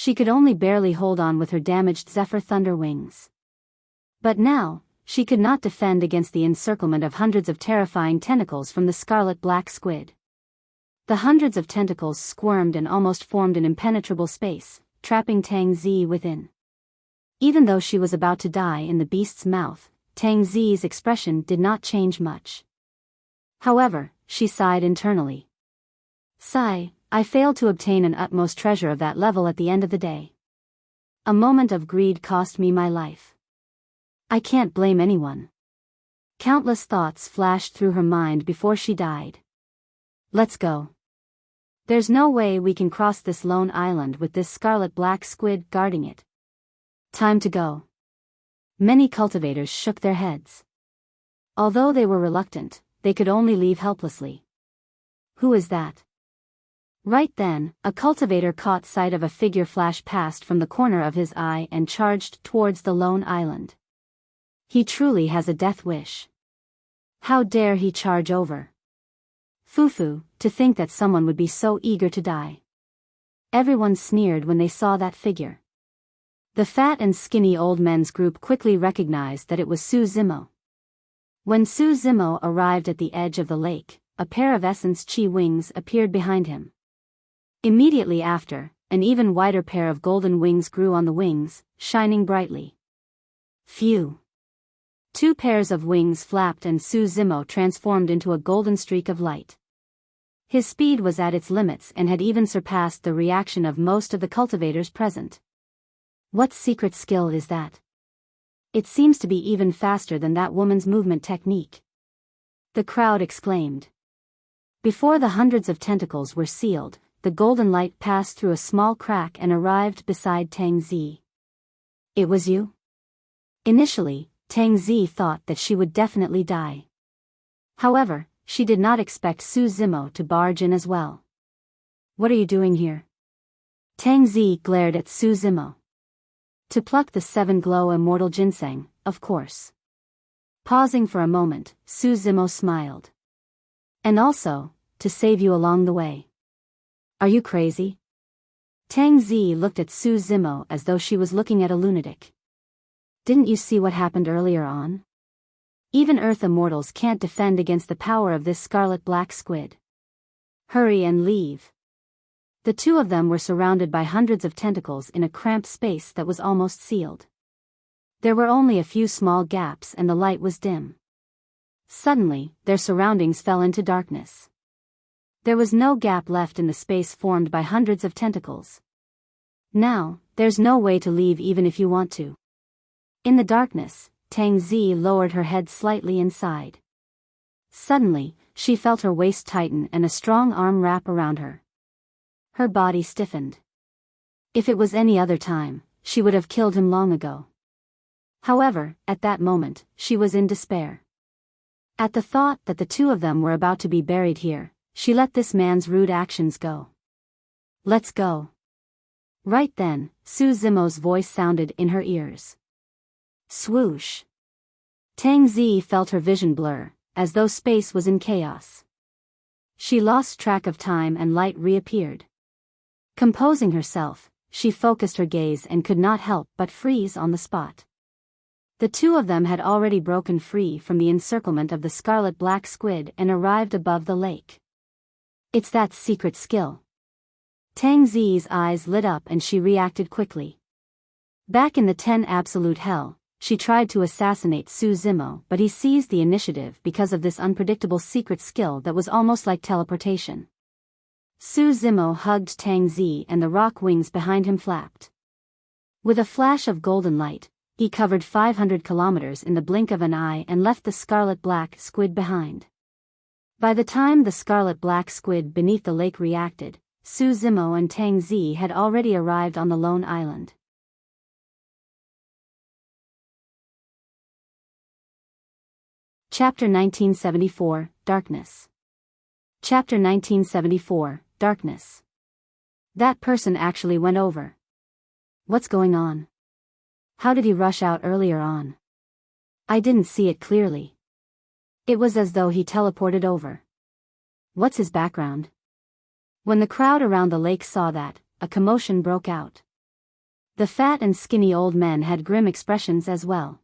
She could only barely hold on with her damaged Zephyr Thunder wings. But now, she could not defend against the encirclement of hundreds of terrifying tentacles from the scarlet black squid. The hundreds of tentacles squirmed and almost formed an impenetrable space, trapping Tang Zi within. Even though she was about to die in the beast's mouth, Tang Zi's expression did not change much. However, she sighed internally. Sigh, I failed to obtain an utmost treasure of that level at the end of the day. A moment of greed cost me my life. I can't blame anyone. Countless thoughts flashed through her mind before she died. Let's go. There's no way we can cross this lone island with this scarlet black squid guarding it. Time to go. Many cultivators shook their heads. Although they were reluctant, they could only leave helplessly. Who is that? Right then, a cultivator caught sight of a figure flash past from the corner of his eye and charged towards the lone island. He truly has a death wish. How dare he charge over? Fufu, to think that someone would be so eager to die. Everyone sneered when they saw that figure. The fat and skinny old men's group quickly recognized that it was Su Zimo. When Su Zimo arrived at the edge of the lake, a pair of essence chi wings appeared behind him. Immediately after, an even wider pair of golden wings grew on the wings, shining brightly. Phew! 2 pairs of wings flapped and Su Zimo transformed into a golden streak of light. His speed was at its limits and had even surpassed the reaction of most of the cultivators present. What secret skill is that? It seems to be even faster than that woman's movement technique. The crowd exclaimed. Before the hundreds of tentacles were sealed, the golden light passed through a small crack and arrived beside Tang Zi. It was you? Initially, Tang Zi thought that she would definitely die. However, she did not expect Su Zimo to barge in as well. What are you doing here? Tang Zi glared at Su Zimo. To pluck the 7 glow immortal ginseng, of course. Pausing for a moment, Su Zimo smiled. And also, to save you along the way. Are you crazy? Tang Zi looked at Su Zimo as though she was looking at a lunatic. Didn't you see what happened earlier on? Even Earth immortals can't defend against the power of this scarlet black squid. Hurry and leave. The 2 of them were surrounded by hundreds of tentacles in a cramped space that was almost sealed. There were only a few small gaps and the light was dim. Suddenly, their surroundings fell into darkness. There was no gap left in the space formed by hundreds of tentacles. Now, there's no way to leave even if you want to. In the darkness, Tang Zi lowered her head slightly and sighed. Suddenly, she felt her waist tighten and a strong arm wrap around her. Her body stiffened. If it was any other time, she would have killed him long ago. However, at that moment, she was in despair. At the thought that the 2 of them were about to be buried here, she let this man's rude actions go. Let's go. Right then, Su Zimo's voice sounded in her ears. Swoosh. Tang Zi felt her vision blur, as though space was in chaos. She lost track of time and light reappeared. Composing herself, she focused her gaze and could not help but freeze on the spot. The 2 of them had already broken free from the encirclement of the scarlet black squid and arrived above the lake. It's that secret skill. Tang Zi's eyes lit up and she reacted quickly. Back in the 10 Absolute Hell, she tried to assassinate Su Zimo, but he seized the initiative because of this unpredictable secret skill that was almost like teleportation. Su Zimo hugged Tang Zi and the rock wings behind him flapped. With a flash of golden light, he covered 500 kilometers in the blink of an eye and left the scarlet black squid behind. By the time the scarlet black squid beneath the lake reacted, Su Zimo and Tang Zi had already arrived on the lone island. Chapter 1974, Darkness. Chapter 1974, Darkness. That person actually went over. What's going on? How did he rush out earlier on? I didn't see it clearly. It was as though he teleported over. What's his background? When the crowd around the lake saw that, a commotion broke out. The fat and skinny old men had grim expressions as well.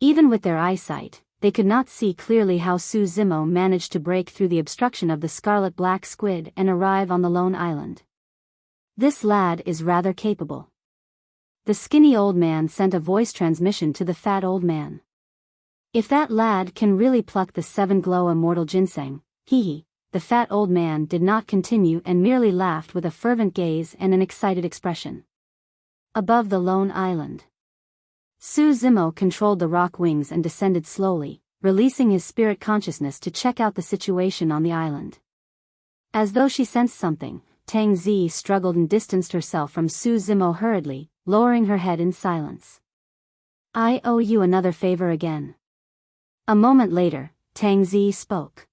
Even with their eyesight, they could not see clearly how Su Zimo managed to break through the obstruction of the scarlet black squid and arrive on the lone island. This lad is rather capable. The skinny old man sent a voice transmission to the fat old man. If that lad can really pluck the 7 glow immortal ginseng, he, the fat old man did not continue and merely laughed with a fervent gaze and an excited expression. Above the lone island, Su Zimo controlled the rock wings and descended slowly, releasing his spirit consciousness to check out the situation on the island. As though she sensed something, Tang Zi struggled and distanced herself from Su Zimo hurriedly, lowering her head in silence. I owe you another favor again. A moment later, Tang Zi spoke.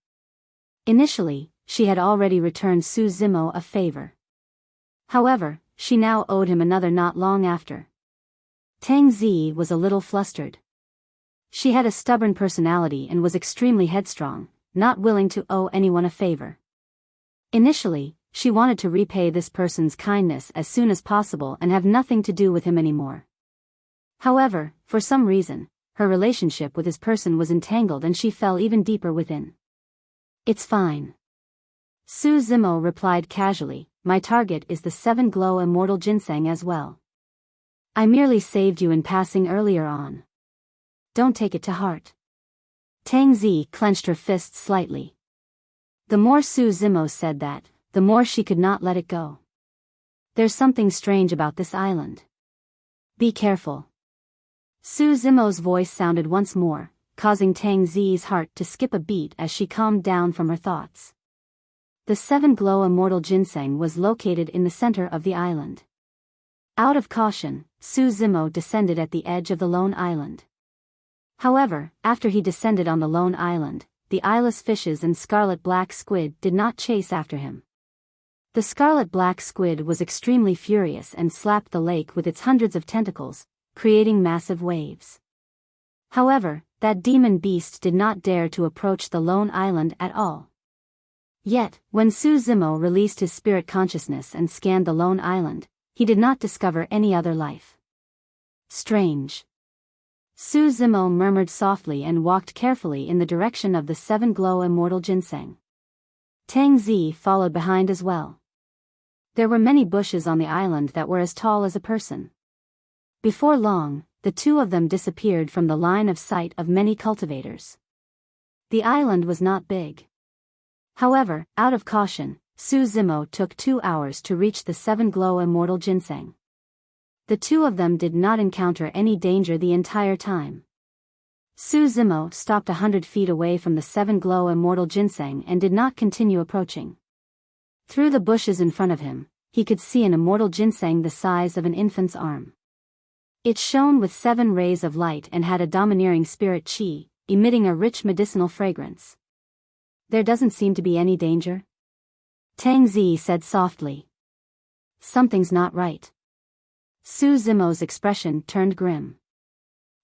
Initially, she had already returned Su Zimo a favor. However, she now owed him another not long after. Tang Zi was a little flustered. She had a stubborn personality and was extremely headstrong, not willing to owe anyone a favor. Initially, she wanted to repay this person's kindness as soon as possible and have nothing to do with him anymore. However, for some reason, her relationship with this person was entangled and she fell even deeper within. It's fine. Su Zimo replied casually, my target is the 7 glow immortal ginseng as well. I merely saved you in passing earlier on. Don't take it to heart. Tang Zi clenched her fists slightly. The more Su Zimo said that, the more she could not let it go. There's something strange about this island. Be careful. Su Zimo's voice sounded once more, causing Tang Zi's heart to skip a beat as she calmed down from her thoughts. The 7 glow immortal ginseng was located in the center of the island. Out of caution, Su Zimo descended at the edge of the lone island. However, after he descended on the lone island, the eyeless fishes and scarlet black squid did not chase after him. The scarlet black squid was extremely furious and slapped the lake with its hundreds of tentacles, creating massive waves. However, that demon beast did not dare to approach the lone island at all. Yet, when Su Zimo released his spirit consciousness and scanned the lone island, he did not discover any other life. Strange. Su Zimo murmured softly and walked carefully in the direction of the 7 glow immortal ginseng. Tang Zi followed behind as well. There were many bushes on the island that were as tall as a person. Before long, the two of them disappeared from the line of sight of many cultivators. The island was not big. However, out of caution, Su Zimo took 2 hours to reach the 7 glow immortal ginseng. The two of them did not encounter any danger the entire time. Su Zimo stopped 100 feet away from the 7 glow immortal ginseng and did not continue approaching. Through the bushes in front of him, he could see an immortal ginseng the size of an infant's arm. It shone with 7 rays of light and had a domineering spirit qi, emitting a rich medicinal fragrance. There doesn't seem to be any danger? Tang Zi said softly. Something's not right. Su Zimo's expression turned grim.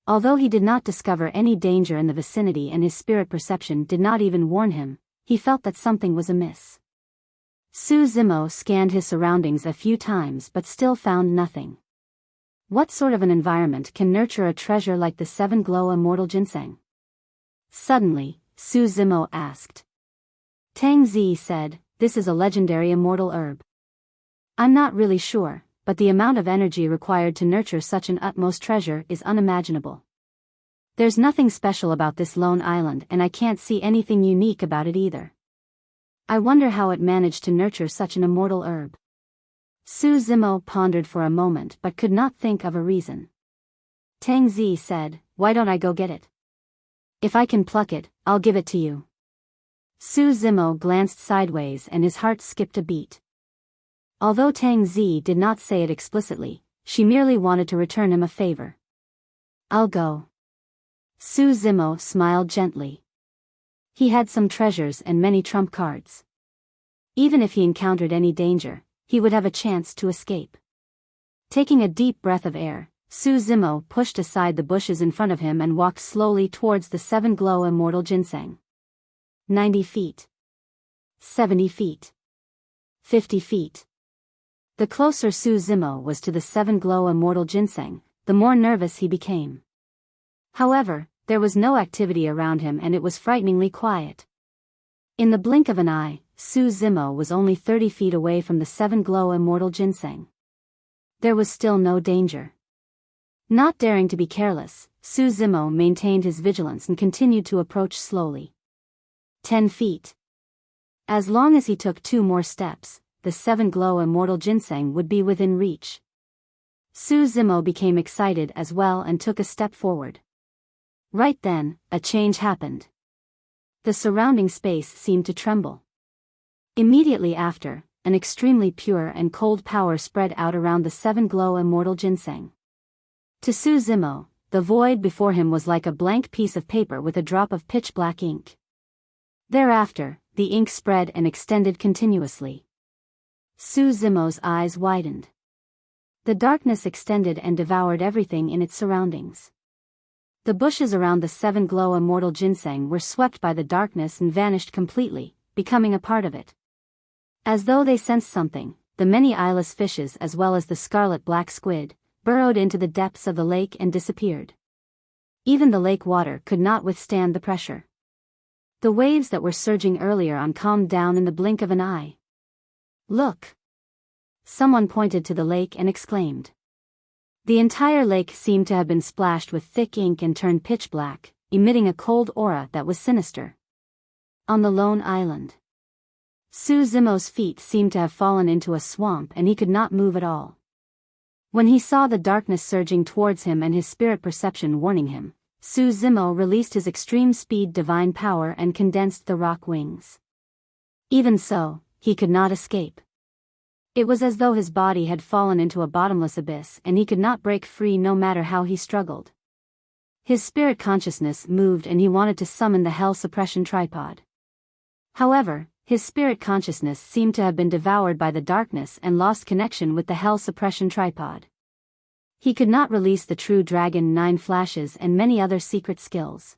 Although he did not discover any danger in the vicinity and his spirit perception did not even warn him, he felt that something was amiss. Su Zimo scanned his surroundings a few times but still found nothing. What sort of an environment can nurture a treasure like the 7 glow immortal ginseng? Suddenly, Su Zimo asked. Tang Zi said, this is a legendary immortal herb. I'm not really sure, but the amount of energy required to nurture such an utmost treasure is unimaginable. There's nothing special about this lone island and I can't see anything unique about it either. I wonder how it managed to nurture such an immortal herb. Su Zimo pondered for a moment but could not think of a reason. Tang Zi said, why don't I go get it? If I can pluck it, I'll give it to you. Su Zimo glanced sideways and his heart skipped a beat. Although Tang Zi did not say it explicitly, she merely wanted to return him a favor. I'll go. Su Zimo smiled gently. He had some treasures and many trump cards. Even if he encountered any danger, he would have a chance to escape. Taking a deep breath of air, Su Zimo pushed aside the bushes in front of him and walked slowly towards the 7 glow immortal ginseng. 90 feet. 70 feet. 50 feet. The closer Su Zimo was to the 7-glow immortal ginseng, the more nervous he became. However, there was no activity around him and it was frighteningly quiet. In the blink of an eye, Su Zimo was only 30 feet away from the 7-glow immortal ginseng. There was still no danger. Not daring to be careless, Su Zimo maintained his vigilance and continued to approach slowly. 10 feet. As long as he took 2 more steps, the 7-glow immortal ginseng would be within reach. Su Zimo became excited as well and took a step forward. Right then, a change happened. The surrounding space seemed to tremble. Immediately after, an extremely pure and cold power spread out around the 7-glow immortal ginseng. To Su Zimo, the void before him was like a blank piece of paper with a drop of pitch-black ink. Thereafter, the ink spread and extended continuously. Su Zimo's eyes widened. The darkness extended and devoured everything in its surroundings. The bushes around the 7-glow immortal ginseng were swept by the darkness and vanished completely, becoming a part of it. As though they sensed something, the many eyeless fishes as well as the scarlet black squid burrowed into the depths of the lake and disappeared. Even the lake water could not withstand the pressure. The waves that were surging earlier on calmed down in the blink of an eye. "Look!" Someone pointed to the lake and exclaimed. The entire lake seemed to have been splashed with thick ink and turned pitch black, emitting a cold aura that was sinister. On the lone island, Su Zimo's feet seemed to have fallen into a swamp and he could not move at all. When he saw the darkness surging towards him and his spirit perception warning him, Su Zimo released his extreme speed divine power and condensed the rock wings. Even so, he could not escape. It was as though his body had fallen into a bottomless abyss and he could not break free no matter how he struggled. His spirit consciousness moved and he wanted to summon the hell suppression tripod. However, his spirit consciousness seemed to have been devoured by the darkness and lost connection with the hell suppression tripod. He could not release the true dragon 9 flashes and many other secret skills.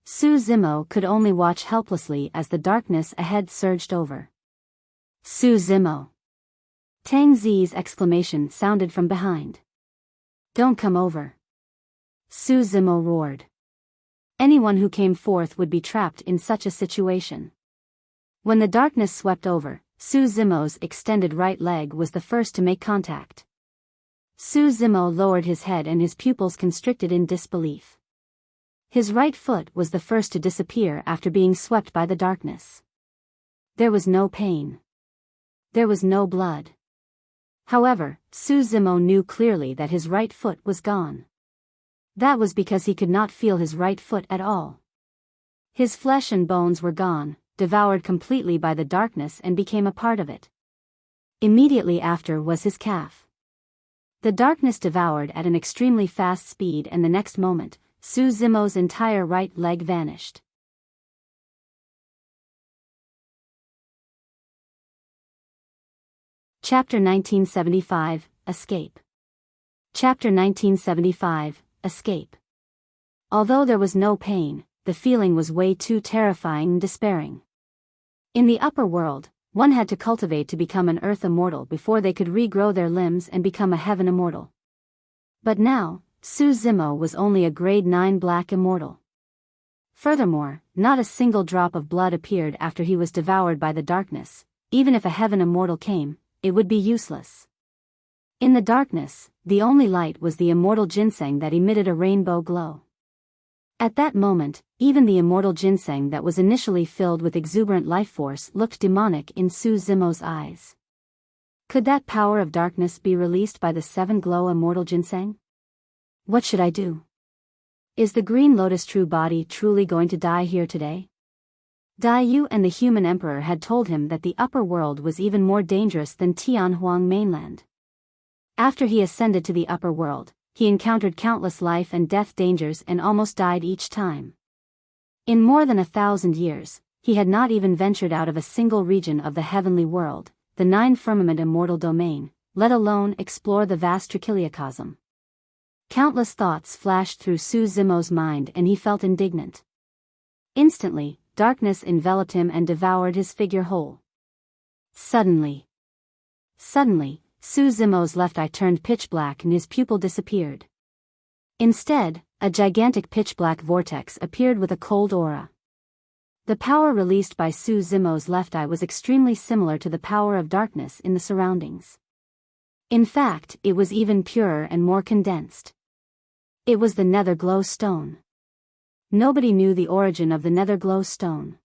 Su Zimo could only watch helplessly as the darkness ahead surged over. "Su Zimo!" Tang Zi's exclamation sounded from behind. "Don't come over!" Su Zimo roared. Anyone who came forth would be trapped in such a situation. When the darkness swept over, Su Zimo's extended right leg was the first to make contact. Su Zimo lowered his head and his pupils constricted in disbelief. His right foot was the first to disappear after being swept by the darkness. There was no pain. There was no blood. However, Su Zimo knew clearly that his right foot was gone. That was because he could not feel his right foot at all. His flesh and bones were gone, devoured completely by the darkness and became a part of it. Immediately after was his calf. The darkness devoured at an extremely fast speed and the next moment, Su Zimo's entire right leg vanished. Chapter 1975, Escape. Chapter 1975, Escape. Although there was no pain, the feeling was way too terrifying and despairing. In the upper world, one had to cultivate to become an earth immortal before they could regrow their limbs and become a heaven immortal. But now, Su Zimo was only a grade 9 black immortal. Furthermore, not a single drop of blood appeared after he was devoured by the darkness. Even if a heaven immortal came, it would be useless. In the darkness, the only light was the immortal ginseng that emitted a rainbow glow. At that moment, even the immortal ginseng that was initially filled with exuberant life force looked demonic in Su Zimo's eyes. Could that power of darkness be released by the 7-glow immortal ginseng? What should I do? Is the green lotus true body truly going to die here today? Dai Yu and the human emperor had told him that the upper world was even more dangerous than Tianhuang mainland. After he ascended to the upper world, he encountered countless life and death dangers and almost died each time. In more than 1,000 years, he had not even ventured out of a single region of the heavenly world, the 9 firmament immortal domain, let alone explore the vast trichiliocosm. Countless thoughts flashed through Su Zimo's mind and he felt indignant. Instantly, darkness enveloped him and devoured his figure whole. Suddenly, Su Zimo's left eye turned pitch black and his pupil disappeared. Instead, a gigantic pitch-black vortex appeared with a cold aura. The power released by Su Zimo's left eye was extremely similar to the power of darkness in the surroundings. In fact, it was even purer and more condensed. It was the nether glow stone. Nobody knew the origin of the nether glow stone.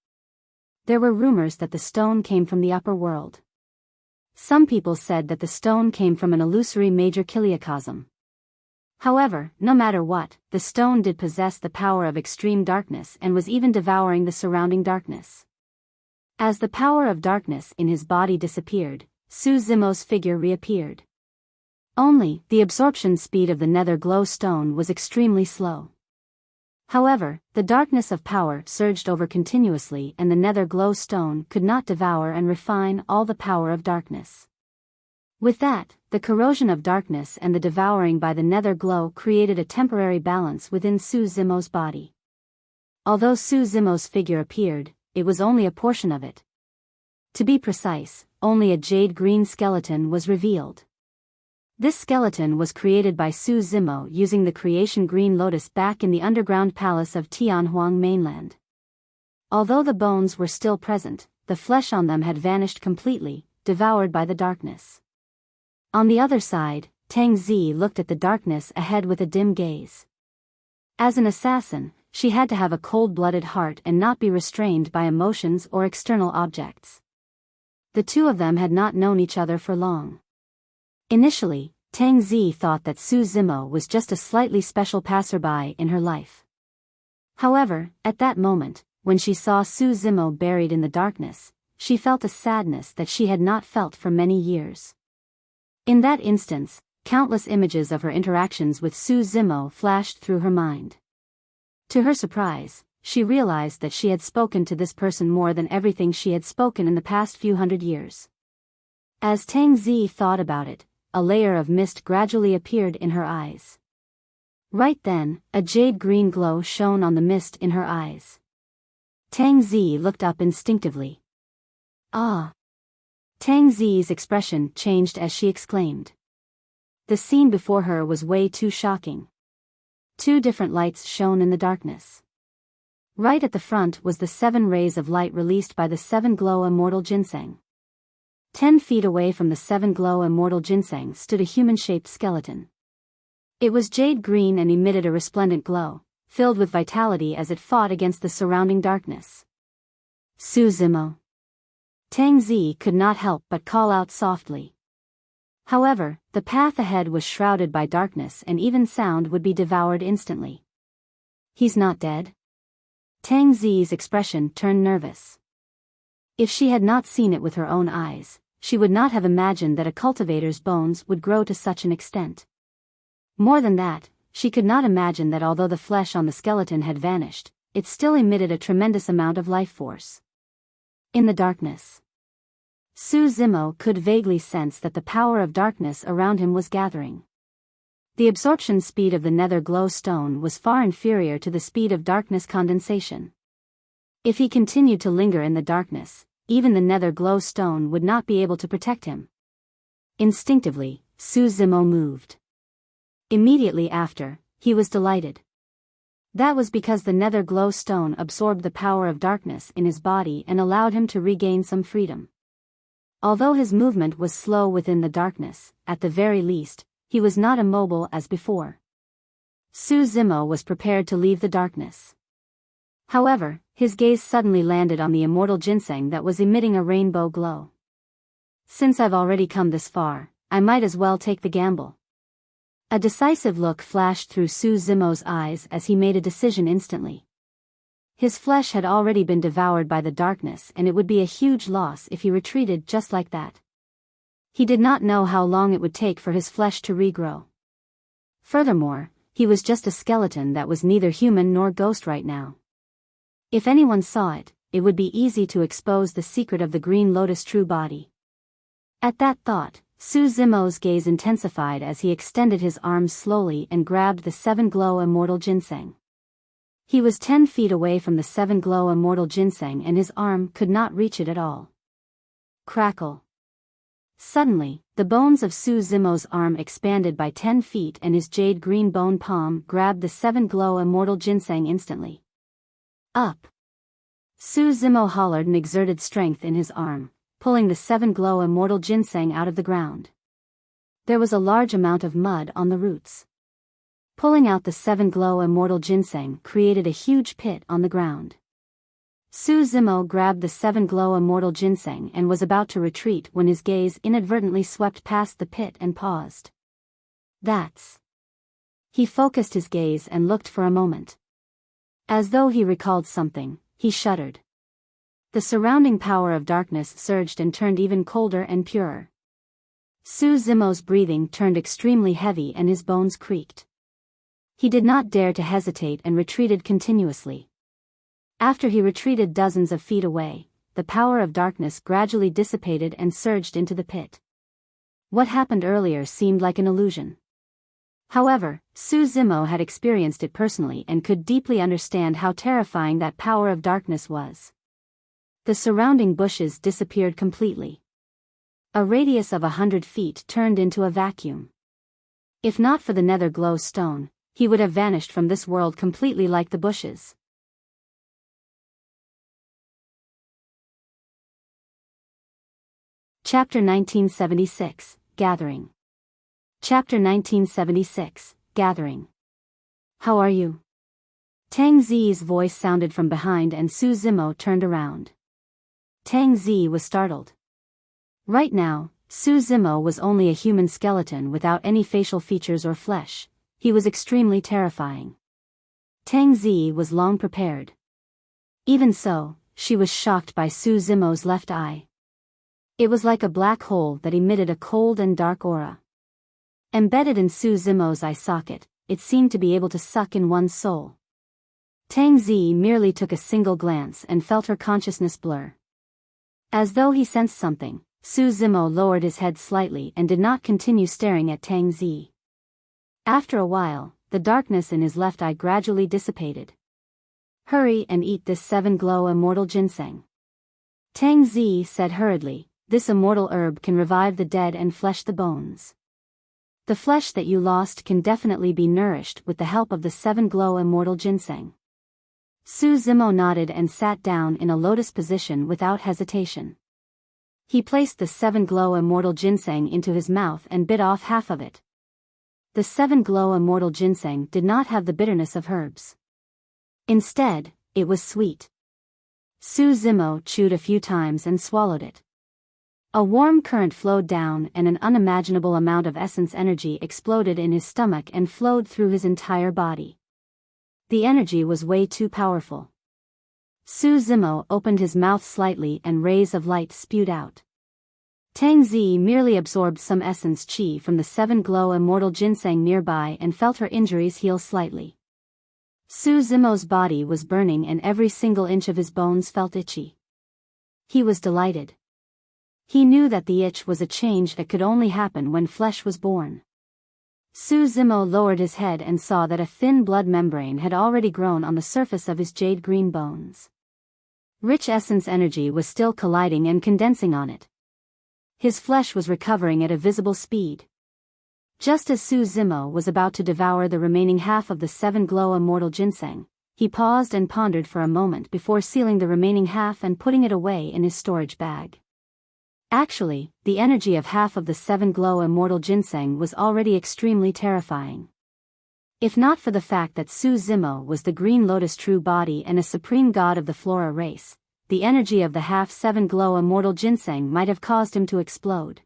There were rumors that the stone came from the upper world. Some people said that the stone came from an illusory major kiliacosm. However, no matter what, the stone did possess the power of extreme darkness and was even devouring the surrounding darkness. As the power of darkness in his body disappeared, Su Zimo's figure reappeared. Only, the absorption speed of the nether glow stone was extremely slow. However, the darkness of power surged over continuously and the nether glow stone could not devour and refine all the power of darkness. With that, the corrosion of darkness and the devouring by the nether glow created a temporary balance within Su Zimo's body. Although Su Zimo's figure appeared, it was only a portion of it. To be precise, only a jade-green skeleton was revealed. This skeleton was created by Su Zimo using the creation green lotus back in the underground palace of Tianhuang mainland. Although the bones were still present, the flesh on them had vanished completely, devoured by the darkness. On the other side, Tang Zi looked at the darkness ahead with a dim gaze. As an assassin, she had to have a cold-blooded heart and not be restrained by emotions or external objects. The two of them had not known each other for long. Initially, Tang Zi thought that Su Zimo was just a slightly special passerby in her life. However, at that moment, when she saw Su Zimo buried in the darkness, she felt a sadness that she had not felt for many years. In that instance, countless images of her interactions with Su Zimo flashed through her mind. To her surprise, she realized that she had spoken to this person more than everything she had spoken in the past few hundred years. As Tang Zi thought about it, a layer of mist gradually appeared in her eyes. Right then, a jade-green glow shone on the mist in her eyes. Tang Zi looked up instinctively. Ah! Tang Zi's expression changed as she exclaimed. The scene before her was way too shocking. Two different lights shone in the darkness. Right at the front was the 7 rays of light released by the 7 glow immortal ginseng. 10 feet away from the 7 glow immortal ginseng stood a human-shaped skeleton. It was jade green and emitted a resplendent glow, filled with vitality as it fought against the surrounding darkness. Su Zimo. Tang Zi could not help but call out softly. However, the path ahead was shrouded by darkness and even sound would be devoured instantly. He's not dead? Tang Zi's expression turned nervous. If she had not seen it with her own eyes, she would not have imagined that a cultivator's bones would grow to such an extent. More than that, she could not imagine that although the flesh on the skeleton had vanished, it still emitted a tremendous amount of life force. In the darkness, Su Zimo could vaguely sense that the power of darkness around him was gathering. The absorption speed of the nether glow stone was far inferior to the speed of darkness condensation. If he continued to linger in the darkness, even the nether glow stone would not be able to protect him. Instinctively, Su Zimo moved. Immediately after, he was delighted. That was because the nether glow stone absorbed the power of darkness in his body and allowed him to regain some freedom. Although his movement was slow within the darkness, at the very least, he was not immobile as before. Su Zimo was prepared to leave the darkness. However, his gaze suddenly landed on the immortal ginseng that was emitting a rainbow glow. Since I've already come this far, I might as well take the gamble. A decisive look flashed through Su Zimo's eyes as he made a decision instantly. His flesh had already been devoured by the darkness and it would be a huge loss if he retreated just like that. He did not know how long it would take for his flesh to regrow. Furthermore, he was just a skeleton that was neither human nor ghost right now. If anyone saw it, it would be easy to expose the secret of the green lotus true body. At that thought, Su Zimo's gaze intensified as he extended his arms slowly and grabbed the 7 glow immortal ginseng. He was 10 feet away from the 7 glow immortal ginseng and his arm could not reach it at all. Crackle. Suddenly, the bones of Su Zimo's arm expanded by 10 feet and his jade green bone palm grabbed the 7 glow immortal ginseng instantly. Up! Su Zimo hollered and exerted strength in his arm, pulling the 7 glow immortal ginseng out of the ground. There was a large amount of mud on the roots. Pulling out the 7 glow immortal ginseng created a huge pit on the ground. Su Zimo grabbed the 7 glow immortal ginseng and was about to retreat when his gaze inadvertently swept past the pit and paused. That's... He focused his gaze and looked for a moment. As though he recalled something, he shuddered. The surrounding power of darkness surged and turned even colder and purer. Su Zimo's breathing turned extremely heavy and his bones creaked. He did not dare to hesitate and retreated continuously. After he retreated dozens of feet away, the power of darkness gradually dissipated and surged into the pit. What happened earlier seemed like an illusion. However, Su Zimo had experienced it personally and could deeply understand how terrifying that power of darkness was. The surrounding bushes disappeared completely. A radius of 100 feet turned into a vacuum. If not for the nether glow stone, he would have vanished from this world completely like the bushes. Chapter 1976, Gathering. Chapter 1976, Gathering. How are you? Tang Zi's voice sounded from behind and Su Zimo turned around. Tang Zi was startled. Right now, Su Zimo was only a human skeleton without any facial features or flesh. He was extremely terrifying. Tang Zi was long prepared. Even so, she was shocked by Su Zimo's left eye. It was like a black hole that emitted a cold and dark aura. Embedded in Su Zimo's eye socket, it seemed to be able to suck in one's soul. Tang Zi merely took a single glance and felt her consciousness blur. As though he sensed something, Su Zimo lowered his head slightly and did not continue staring at Tang Zi. After a while, the darkness in his left eye gradually dissipated. Hurry and eat this 7 glow immortal ginseng. Tang Zi said hurriedly, this immortal herb can revive the dead and flesh the bones. The flesh that you lost can definitely be nourished with the help of the 7 glow immortal ginseng. Su Zimo nodded and sat down in a lotus position without hesitation. He placed the 7 glow immortal ginseng into his mouth and bit off half of it. The 7 glow immortal ginseng did not have the bitterness of herbs. Instead, it was sweet. Su Zimo chewed a few times and swallowed it. A warm current flowed down and an unimaginable amount of essence energy exploded in his stomach and flowed through his entire body. The energy was way too powerful. Su Zimo opened his mouth slightly and rays of light spewed out. Tang Zi merely absorbed some essence qi from the 7 glow immortal ginseng nearby and felt her injuries heal slightly. Su Zimo's body was burning and every single inch of his bones felt itchy. He was delighted. He knew that the itch was a change that could only happen when flesh was born. Su Zimo lowered his head and saw that a thin blood membrane had already grown on the surface of his jade green bones. Rich essence energy was still colliding and condensing on it. His flesh was recovering at a visible speed. Just as Su Zimo was about to devour the remaining half of the 7 glow immortal ginseng, he paused and pondered for a moment before sealing the remaining half and putting it away in his storage bag. Actually, the energy of half of the 7 glow immortal ginseng was already extremely terrifying. If not for the fact that Su Zimo was the Green Lotus true body and a supreme god of the Flora race, the energy of the half 7 glow immortal ginseng might have caused him to explode.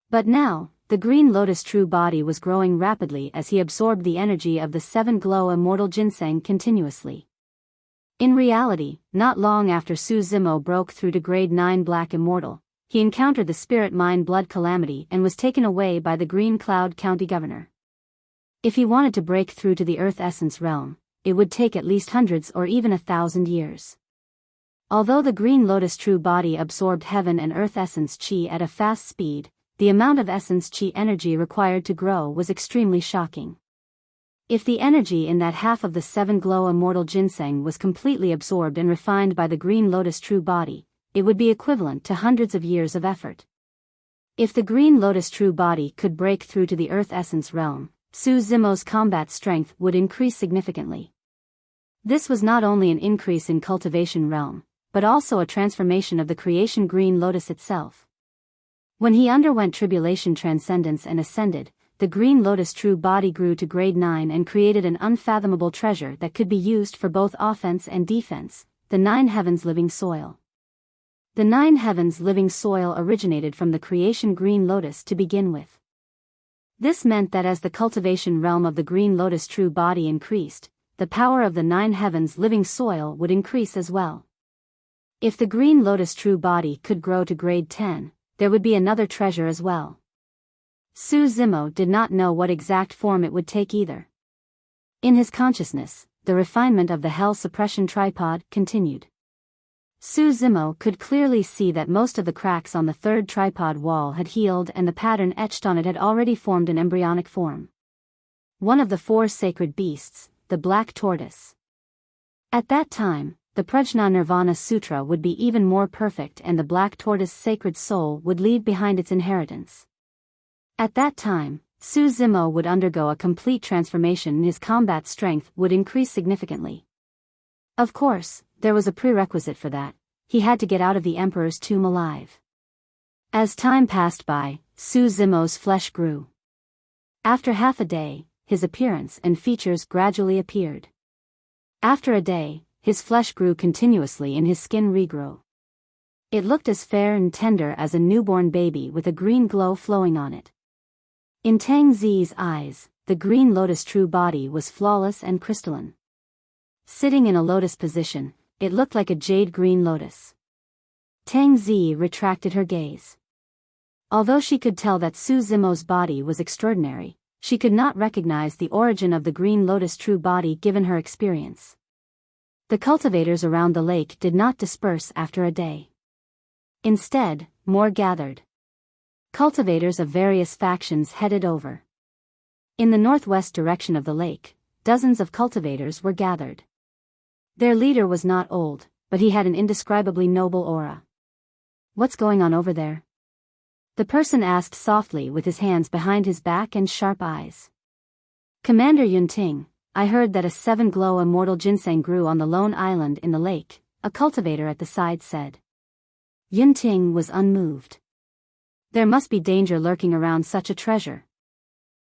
But now, the Green Lotus true body was growing rapidly as he absorbed the energy of the 7 glow immortal ginseng continuously. In reality, not long after Su Zimo broke through to grade 9 Black Immortal, he encountered the Spirit Mine Blood Calamity and was taken away by the Green Cloud County Governor. If he wanted to break through to the Earth Essence realm, it would take at least hundreds or even 1,000 years. Although the Green Lotus true body absorbed heaven and earth essence qi at a fast speed, the amount of essence qi energy required to grow was extremely shocking. If the energy in that half of the 7 glow immortal ginseng was completely absorbed and refined by the Green Lotus true body, it would be equivalent to hundreds of years of effort. If the Green Lotus true body could break through to the Earth Essence realm, Su Zimo's combat strength would increase significantly. This was not only an increase in cultivation realm, but also a transformation of the creation Green Lotus itself. When he underwent tribulation transcendence and ascended, the Green Lotus true body grew to grade 9 and created an unfathomable treasure that could be used for both offense and defense, the 9 heavens living soil. The 9 heavens living soil originated from the creation Green Lotus to begin with. This meant that as the cultivation realm of the Green Lotus true body increased, the power of the 9 heavens living soil would increase as well. If the Green Lotus true body could grow to grade 10, there would be another treasure as well. Su Zimo did not know what exact form it would take either. In his consciousness, the refinement of the hell suppression tripod continued. Su Zimo could clearly see that most of the cracks on the third tripod wall had healed and the pattern etched on it had already formed an embryonic form. One of the 4 sacred beasts, the black tortoise. At that time, the Prajna Nirvana Sutra would be even more perfect and the black tortoise sacred soul would leave behind its inheritance. At that time, Su Zimo would undergo a complete transformation and his combat strength would increase significantly. Of course, there was a prerequisite for that: he had to get out of the Emperor's tomb alive. As time passed by, Su Zimo's flesh grew. After half a day, his appearance and features gradually appeared. After a day, his flesh grew continuously and his skin regrew. It looked as fair and tender as a newborn baby with a green glow flowing on it. In Tang Zi's eyes, the Green Lotus true body was flawless and crystalline. Sitting in a lotus position, it looked like a jade green lotus. Tang Zi retracted her gaze. Although she could tell that Su Zimo's body was extraordinary, she could not recognize the origin of the Green Lotus true body given her experience. The cultivators around the lake did not disperse after a day. Instead, more gathered. Cultivators of various factions headed over. In the northwest direction of the lake, dozens of cultivators were gathered. Their leader was not old, but he had an indescribably noble aura. "What's going on over there?" the person asked softly with his hands behind his back and sharp eyes. "Commander Yunting, I heard that a 7-glow immortal ginseng grew on the lone island in the lake," a cultivator at the side said. Yunting was unmoved. "There must be danger lurking around such a treasure."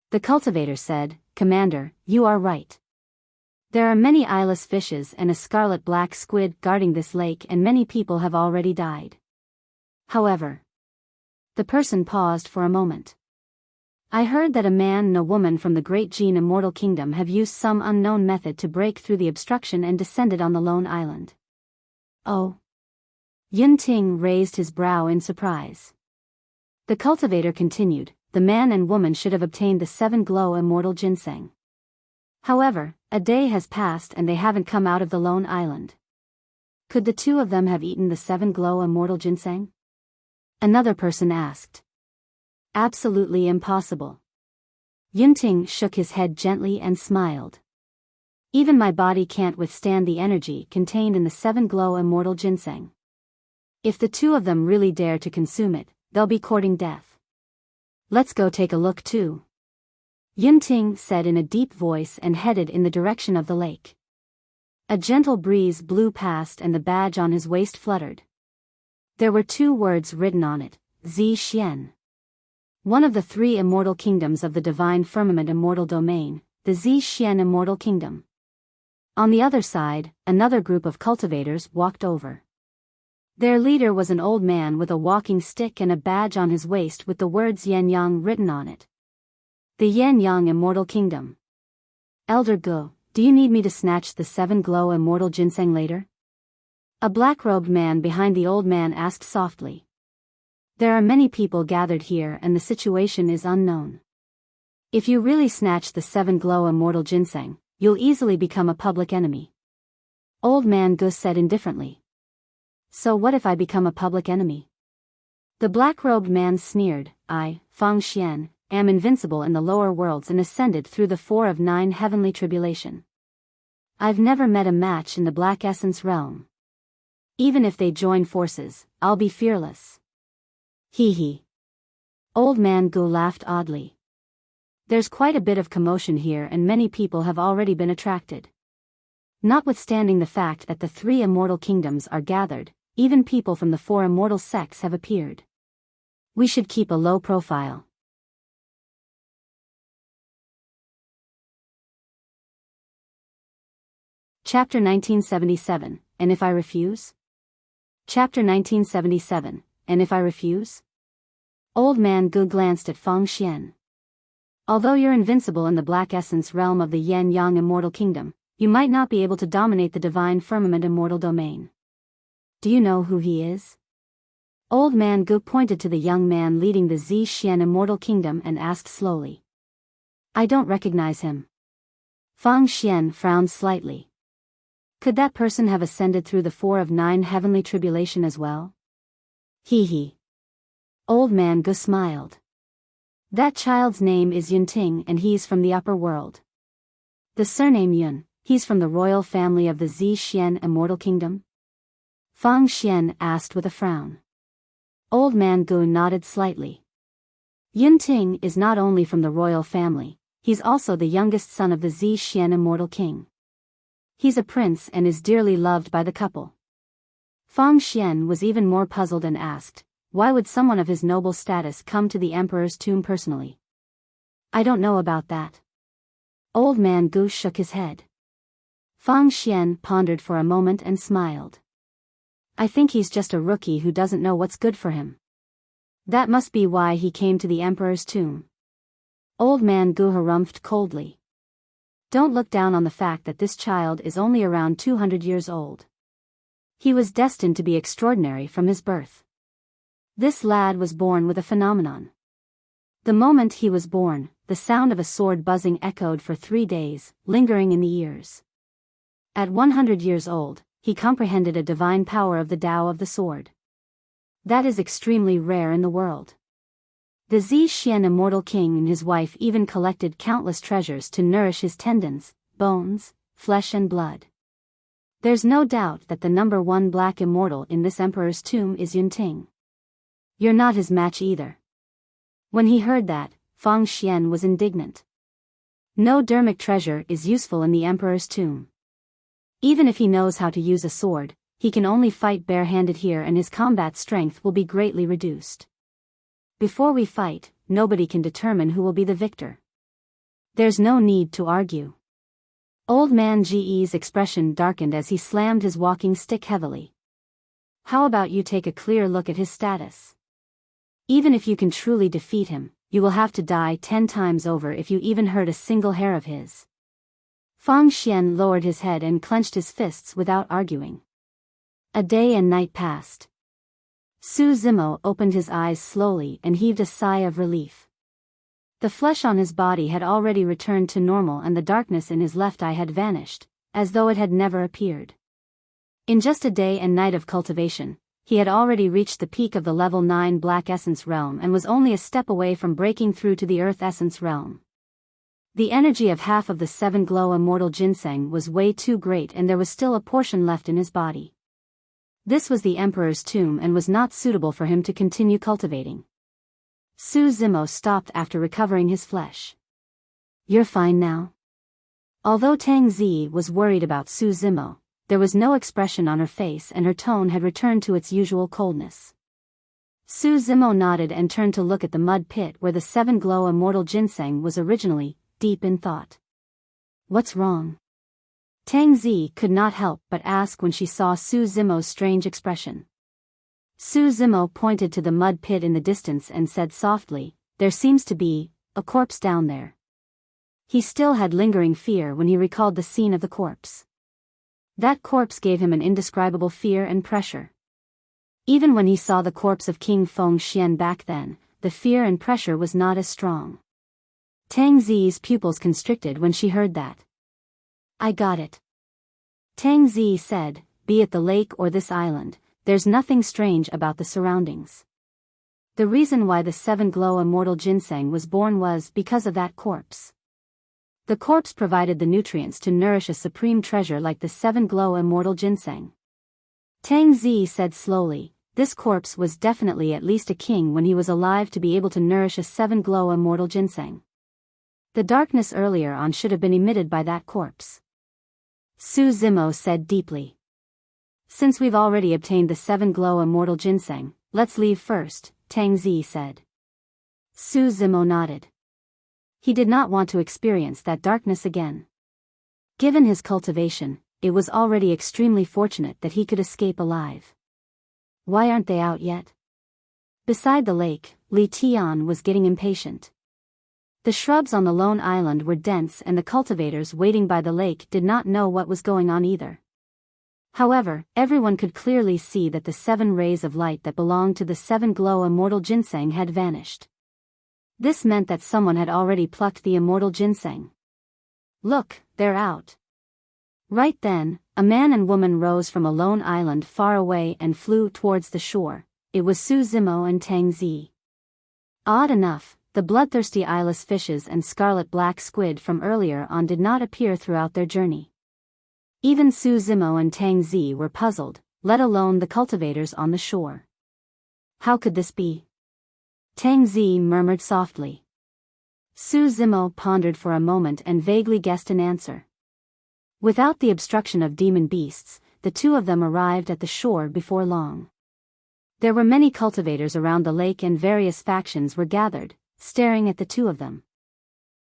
The cultivator said, "Commander, you are right. There are many eyeless fishes and a scarlet-black squid guarding this lake and many people have already died. However," the person paused for a moment. "I heard that a man and a woman from the Great Gene Immortal Kingdom have used some unknown method to break through the obstruction and descended on the lone island." "Oh." Yunting raised his brow in surprise. The cultivator continued, "The man and woman should have obtained the 7-glow immortal ginseng. However, a day has passed and they haven't come out of the lone island. Could the 2 of them have eaten the 7-glow immortal ginseng?" another person asked. "Absolutely impossible." Yunting shook his head gently and smiled. "Even my body can't withstand the energy contained in the 7-glow immortal ginseng. If the 2 of them really dare to consume it, they'll be courting death. Let's go take a look too," Yunting said in a deep voice and headed in the direction of the lake. A gentle breeze blew past and the badge on his waist fluttered. There were 2 words written on it: Zi Xian. One of the 3 immortal kingdoms of the divine firmament immortal domain, the Zi Xian immortal kingdom. On the other side, another group of cultivators walked over. Their leader was an old man with a walking stick and a badge on his waist with the words Yan-Yang written on it. The Yan-Yang Immortal Kingdom. "Elder Gu, do you need me to snatch the 7-glow immortal ginseng later?" a black-robed man behind the old man asked softly. "There are many people gathered here and the situation is unknown. If you really snatch the 7-glow immortal ginseng, you'll easily become a public enemy," Old Man Gu said indifferently. "So what if I become a public enemy?" The black-robed man sneered. "I, Fang Xian, am invincible in the lower worlds and ascended through the 4 of 9 heavenly tribulation. I've never met a match in the Black Essence realm. Even if they join forces, I'll be fearless." Hee hee. Old Man Gu laughed oddly. There's quite a bit of commotion here and many people have already been attracted. Notwithstanding the fact that the 3 immortal kingdoms are gathered, even people from the 4 immortal sects have appeared. We should keep a low profile. Chapter 1977, And If I Refuse? Chapter 1977, And If I Refuse? Old Man Gu glanced at Feng Xian. Although you're invincible in the Black Essence realm of the Yen-Yang Immortal Kingdom, you might not be able to dominate the Divine Firmament Immortal Domain. Do you know who he is? Old Man Gu pointed to the young man leading the Zhixian Immortal Kingdom and asked slowly. I don't recognize him. Feng Xian frowned slightly. Could that person have ascended through the 4 of 9 heavenly tribulation as well? He. Old Man Gu smiled. That child's name is Yunting and he's from the upper world. The surname Yun, he's from the royal family of the Zhixian Immortal Kingdom? Feng Xian asked with a frown. Old Man Gu nodded slightly. Yunting is not only from the royal family, he's also the youngest son of the Zhixian Immortal King. He's a prince and is dearly loved by the couple. Feng Xian was even more puzzled and asked, why would someone of his noble status come to the emperor's tomb personally? I don't know about that. Old Man Gu shook his head. Feng Xian pondered for a moment and smiled. I think he's just a rookie who doesn't know what's good for him. That must be why he came to the emperor's tomb. Old Man Gu harumphed coldly. Don't look down on the fact that this child is only around 200 years old. He was destined to be extraordinary from his birth. This lad was born with a phenomenon. The moment he was born, the sound of a sword buzzing echoed for 3 days, lingering in the ears. At 100 years old, he comprehended a divine power of the Tao of the sword. That is extremely rare in the world. The Zhixian Immortal King and his wife even collected countless treasures to nourish his tendons, bones, flesh and blood. There's no doubt that the number 1 black immortal in this emperor's tomb is Yunting. You're not his match either. When he heard that, Feng Xian was indignant. No dermic treasure is useful in the emperor's tomb. Even if he knows how to use a sword, he can only fight barehanded here and his combat strength will be greatly reduced. Before we fight, nobody can determine who will be the victor. There's no need to argue. Old Man Ge's expression darkened as he slammed his walking stick heavily. How about you take a clear look at his status? Even if you can truly defeat him, you will have to die 10 times over if you even hurt a single hair of his. Feng Xian lowered his head and clenched his fists without arguing. A day and night passed. Su Zimo opened his eyes slowly and heaved a sigh of relief. The flesh on his body had already returned to normal and the darkness in his left eye had vanished, as though it had never appeared. In just a day and night of cultivation, he had already reached the peak of the level 9 Black Essence realm and was only a step away from breaking through to the Earth Essence realm. The energy of half of the 7 glow immortal ginseng was way too great and there was still a portion left in his body. This was the emperor's tomb and was not suitable for him to continue cultivating. Su Zimo stopped after recovering his flesh. You're fine now? Although Tang Zi was worried about Su Zimo, there was no expression on her face and her tone had returned to its usual coldness. Su Zimo nodded and turned to look at the mud pit where the 7 glow immortal ginseng was originally, deep in thought. What's wrong? Tang Zi could not help but ask when she saw Su Zimo's strange expression. Su Zimo pointed to the mud pit in the distance and said softly, there seems to be a corpse down there. He still had lingering fear when he recalled the scene of the corpse. That corpse gave him an indescribable fear and pressure. Even when he saw the corpse of King Feng Xian back then, the fear and pressure was not as strong. Tang Zi's pupils constricted when she heard that. I got it. Tang Zi said, be it the lake or this island, there's nothing strange about the surroundings. The reason why the 7 glow immortal ginseng was born was because of that corpse. The corpse provided the nutrients to nourish a supreme treasure like the 7 glow immortal ginseng. Tang Zi said slowly, This corpse was definitely at least a king when he was alive to be able to nourish a 7-glow immortal ginseng. The darkness earlier on should have been emitted by that corpse. Su Zimo said deeply. Since we've already obtained the 7-glow immortal ginseng, let's leave first, Tang Zi said. Su Zimo nodded. He did not want to experience that darkness again. Given his cultivation, it was already extremely fortunate that he could escape alive. Why aren't they out yet? Beside the lake, Li Tian was getting impatient. The shrubs on the lone island were dense and the cultivators waiting by the lake did not know what was going on either. However, everyone could clearly see that the 7 rays of light that belonged to the 7-glow immortal ginseng had vanished. This meant that someone had already plucked the immortal ginseng. Look, they're out. Right then, a man and woman rose from a lone island far away and flew towards the shore. It was Su Zimo and Tang Zi. Odd enough, the bloodthirsty eyeless fishes and scarlet-black squid from earlier on did not appear throughout their journey. Even Su Zimo and Tang Zi were puzzled, let alone the cultivators on the shore. How could this be? Tang Zi murmured softly. Su Zimo pondered for a moment and vaguely guessed an answer. Without the obstruction of demon beasts, the two of them arrived at the shore before long. There were many cultivators around the lake and various factions were gathered, staring at the two of them.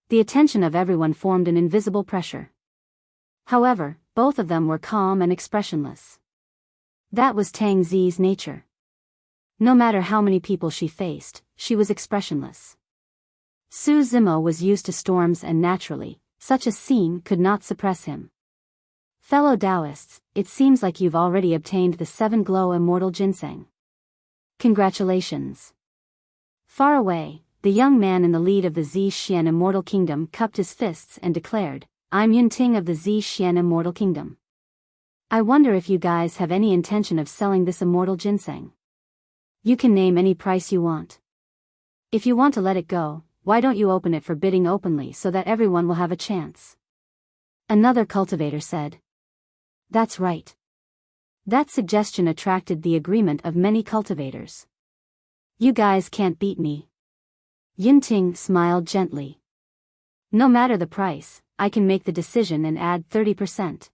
The attention of everyone formed an invisible pressure. However, both of them were calm and expressionless. That was Tang Zi's nature. No matter how many people she faced, she was expressionless. Su Zimo was used to storms and naturally, such a scene could not suppress him. Fellow Taoists, it seems like you've already obtained the 7-glow immortal ginseng. Congratulations. Far away, the young man in the lead of the Zhixian Immortal Kingdom cupped his fists and declared, I'm Yunting of the Zhixian Immortal Kingdom. I wonder if you guys have any intention of selling this immortal ginseng. You can name any price you want. If you want to let it go, why don't you open it for bidding openly so that everyone will have a chance? Another cultivator said. That's right. That suggestion attracted the agreement of many cultivators. You guys can't beat me. Yunting smiled gently. No matter the price, I can make the decision and add 30%.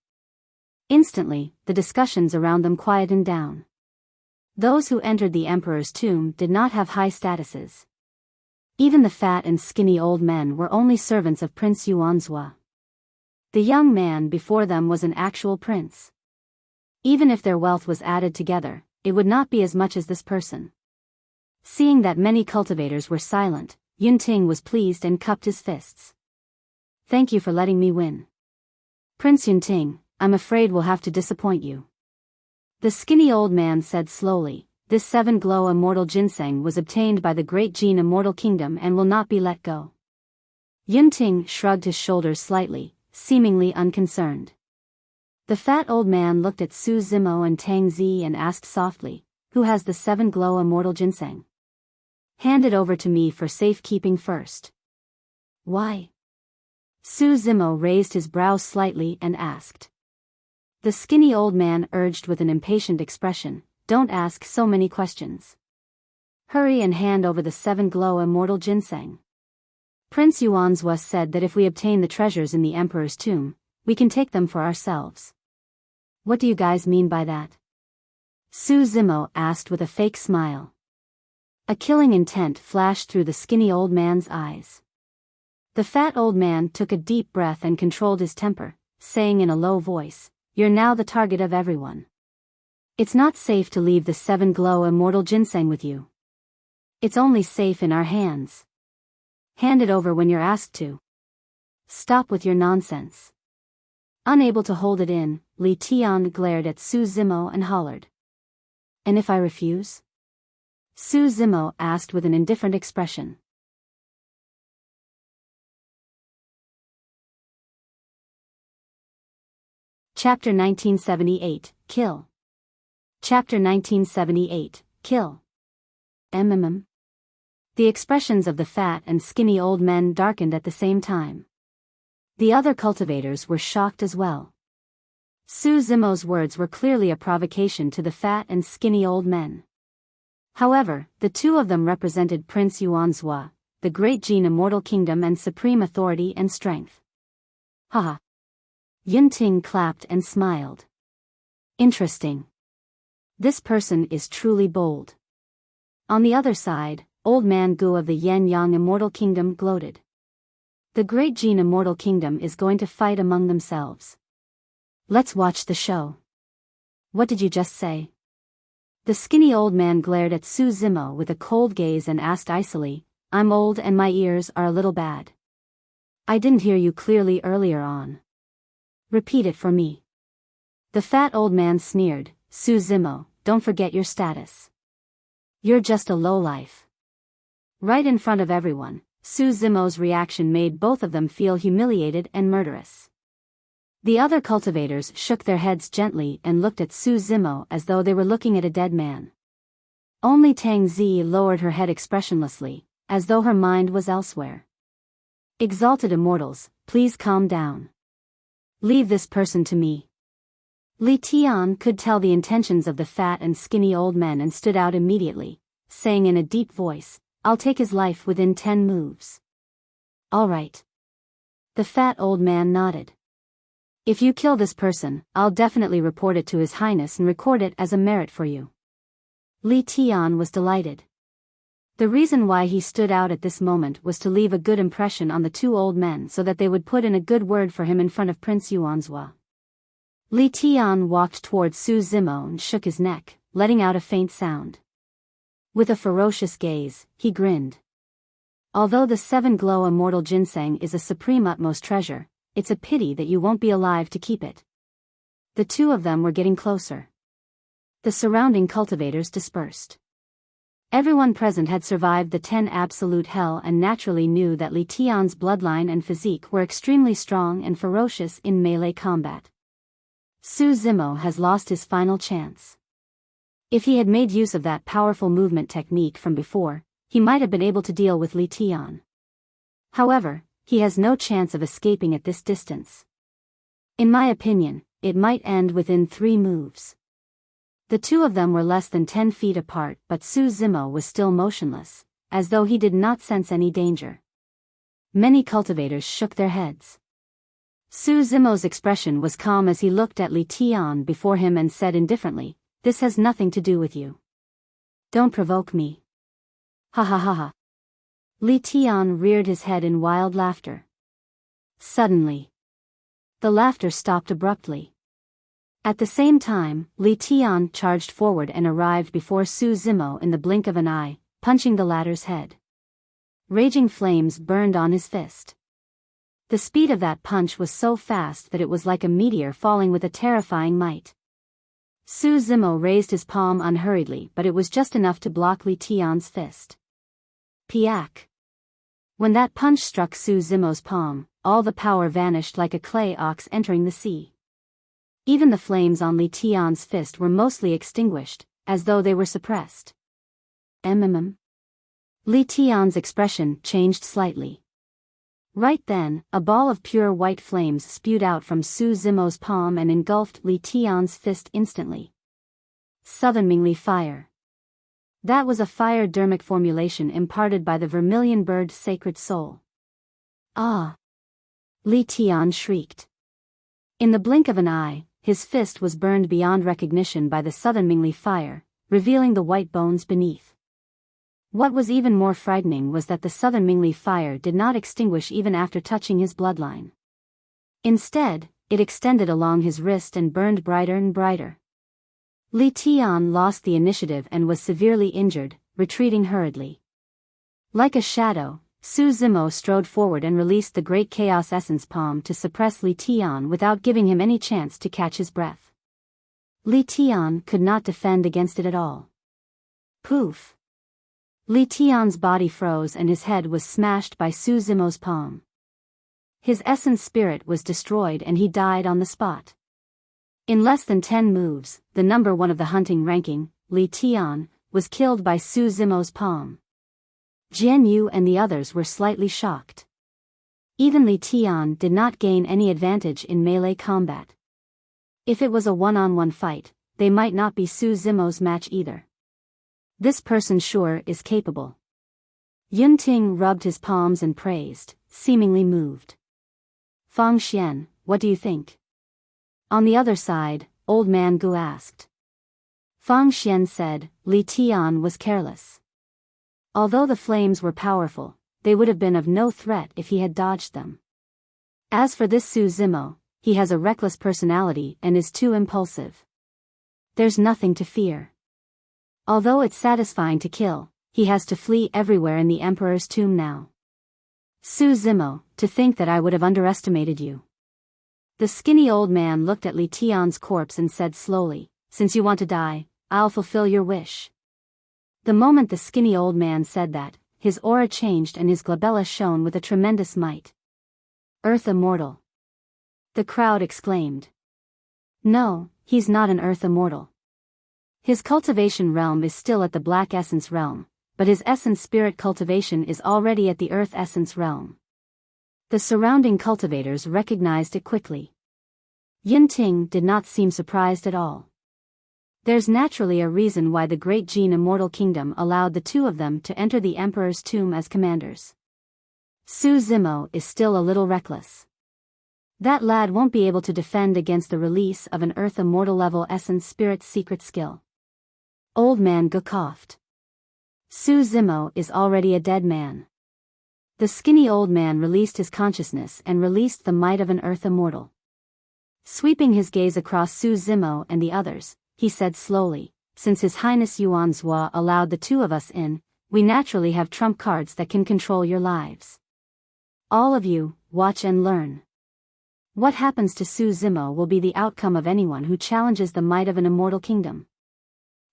Instantly, the discussions around them quietened down. Those who entered the emperor's tomb did not have high statuses. Even the fat and skinny old men were only servants of Prince Yuanzhua. The young man before them was an actual prince. Even if their wealth was added together, it would not be as much as this person. Seeing that many cultivators were silent, Yunting was pleased and cupped his fists. Thank you for letting me win. Prince Yunting, I'm afraid we'll have to disappoint you. The skinny old man said slowly, this 7-glow immortal ginseng was obtained by the Great Jin Immortal Kingdom and will not be let go. Yunting shrugged his shoulders slightly, seemingly unconcerned. The fat old man looked at Su Zimo and Tang Zi and asked softly, who has the 7-glow immortal ginseng? Hand it over to me for safekeeping first. Why? Su Zimo raised his brows slightly and asked. The skinny old man urged with an impatient expression, don't ask so many questions. Hurry and hand over the 7-glow immortal ginseng. Prince Yuanzhua said that if we obtain the treasures in the emperor's tomb, we can take them for ourselves. What do you guys mean by that? Su Zimo asked with a fake smile. A killing intent flashed through the skinny old man's eyes. The fat old man took a deep breath and controlled his temper, saying in a low voice, you're now the target of everyone. It's not safe to leave the 7-glow immortal ginseng with you. It's only safe in our hands. Hand it over when you're asked to. Stop with your nonsense. Unable to hold it in, Li Tian glared at Su Zimo and hollered. And if I refuse? Su Zimo asked with an indifferent expression. Chapter 1978, Kill. Chapter 1978, Kill. The expressions of the fat and skinny old men darkened at the same time. The other cultivators were shocked as well. Su Zimo's words were clearly a provocation to the fat and skinny old men. However, the two of them represented Prince Yuanzhua, the great Jin immortal kingdom and supreme authority and strength. Haha. Yunting clapped and smiled. Interesting. This person is truly bold. On the other side, Old Man Gu of the Yen-Yang Immortal Kingdom gloated. The great Jin Immortal Kingdom is going to fight among themselves. Let's watch the show. What did you just say? The skinny old man glared at Su Zimo with a cold gaze and asked icily, I'm old and my ears are a little bad. I didn't hear you clearly earlier on. Repeat it for me. The fat old man sneered, Su Zimo, don't forget your status. You're just a lowlife. Right in front of everyone, Su Zimo's reaction made both of them feel humiliated and murderous. The other cultivators shook their heads gently and looked at Su Zimo as though they were looking at a dead man. Only Tang Zi lowered her head expressionlessly, as though her mind was elsewhere. Exalted immortals, please calm down. Leave this person to me. Li Tian could tell the intentions of the fat and skinny old men and stood out immediately, saying in a deep voice, I'll take his life within 10 moves. All right. The fat old man nodded. If you kill this person, I'll definitely report it to His Highness and record it as a merit for you. Li Tian was delighted. The reason why he stood out at this moment was to leave a good impression on the two old men so that they would put in a good word for him in front of Prince Yuanzhua. Li Tian walked towards Su Zimo and shook his neck, letting out a faint sound. With a ferocious gaze, he grinned. Although the 7-glow immortal ginseng is a supreme utmost treasure, it's a pity that you won't be alive to keep it. The two of them were getting closer. The surrounding cultivators dispersed. Everyone present had survived the 10 absolute hell and naturally knew that Li Tian's bloodline and physique were extremely strong and ferocious in melee combat. Su Zimo has lost his final chance. If he had made use of that powerful movement technique from before, he might have been able to deal with Li Tian. However, he has no chance of escaping at this distance. In my opinion, it might end within 3 moves. The two of them were less than 10 feet apart, but Su Zimo was still motionless, as though he did not sense any danger. Many cultivators shook their heads. Su Zimo's expression was calm as he looked at Li Tian before him and said indifferently, This has nothing to do with you. Don't provoke me. Ha ha ha ha. Li Tian reared his head in wild laughter. Suddenly, the laughter stopped abruptly. At the same time, Li Tian charged forward and arrived before Su Zimo in the blink of an eye, punching the latter's head. Raging flames burned on his fist. The speed of that punch was so fast that it was like a meteor falling with a terrifying might. Su Zimo raised his palm unhurriedly, but it was just enough to block Li Tian's fist. Piak! When that punch struck Su Zimo's palm, all the power vanished like a clay ox entering the sea. Even the flames on Li Tian's fist were mostly extinguished, as though they were suppressed. Li Tian's expression changed slightly. Right then, a ball of pure white flames spewed out from Su Zimo's palm and engulfed Li Tian's fist instantly. Southern Mingli fire. That was a fire-dermic formulation imparted by the vermilion bird sacred soul. Ah! Li Tian shrieked. In the blink of an eye, his fist was burned beyond recognition by the Southern Mingli fire, revealing the white bones beneath. What was even more frightening was that the Southern Mingli fire did not extinguish even after touching his bloodline. Instead, it extended along his wrist and burned brighter and brighter. Li Tian lost the initiative and was severely injured, retreating hurriedly. Like a shadow, Su Zimo strode forward and released the Great Chaos Essence Palm to suppress Li Tian without giving him any chance to catch his breath. Li Tian could not defend against it at all. Poof! Li Tian's body froze and his head was smashed by Su Zimo's palm. His essence spirit was destroyed and he died on the spot. In less than 10 moves, the number 1 of the hunting ranking, Li Tian, was killed by Su Zimo's palm. Jian Yu and the others were slightly shocked. Even Li Tian did not gain any advantage in melee combat. If it was a one-on-one fight, they might not be Su Zimo's match either. This person sure is capable. Yunting rubbed his palms and praised, seemingly moved. Fang Xian, what do you think? On the other side, Old Man Gu asked. Fang Xian said, Li Tian was careless. Although the flames were powerful, they would have been of no threat if he had dodged them. As for this Su Zimo, he has a reckless personality and is too impulsive. There's nothing to fear. Although it's satisfying to kill, he has to flee everywhere in the Emperor's tomb now. Su Zimo, to think that I would have underestimated you. The skinny old man looked at Li Tian's corpse and said slowly, since you want to die, I'll fulfill your wish. The moment the skinny old man said that, his aura changed and his glabella shone with a tremendous might. Earth Immortal. The crowd exclaimed. No, he's not an Earth Immortal. His cultivation realm is still at the Black Essence realm, but his essence spirit cultivation is already at the Earth Essence realm. The surrounding cultivators recognized it quickly. Yunting did not seem surprised at all. There's naturally a reason why the Great Jin Immortal Kingdom allowed the two of them to enter the Emperor's tomb as commanders. Su Zimo is still a little reckless. That lad won't be able to defend against the release of an Earth Immortal level Essence Spirit secret skill. Old Man Gu coughed. Su Zimo is already a dead man. The skinny old man released his consciousness and released the might of an Earth Immortal. Sweeping his gaze across Su Zimo and the others, he said slowly, since His Highness Yuan Zhua allowed the two of us in, we naturally have trump cards that can control your lives. All of you, watch and learn. What happens to Su Zimo will be the outcome of anyone who challenges the might of an immortal kingdom.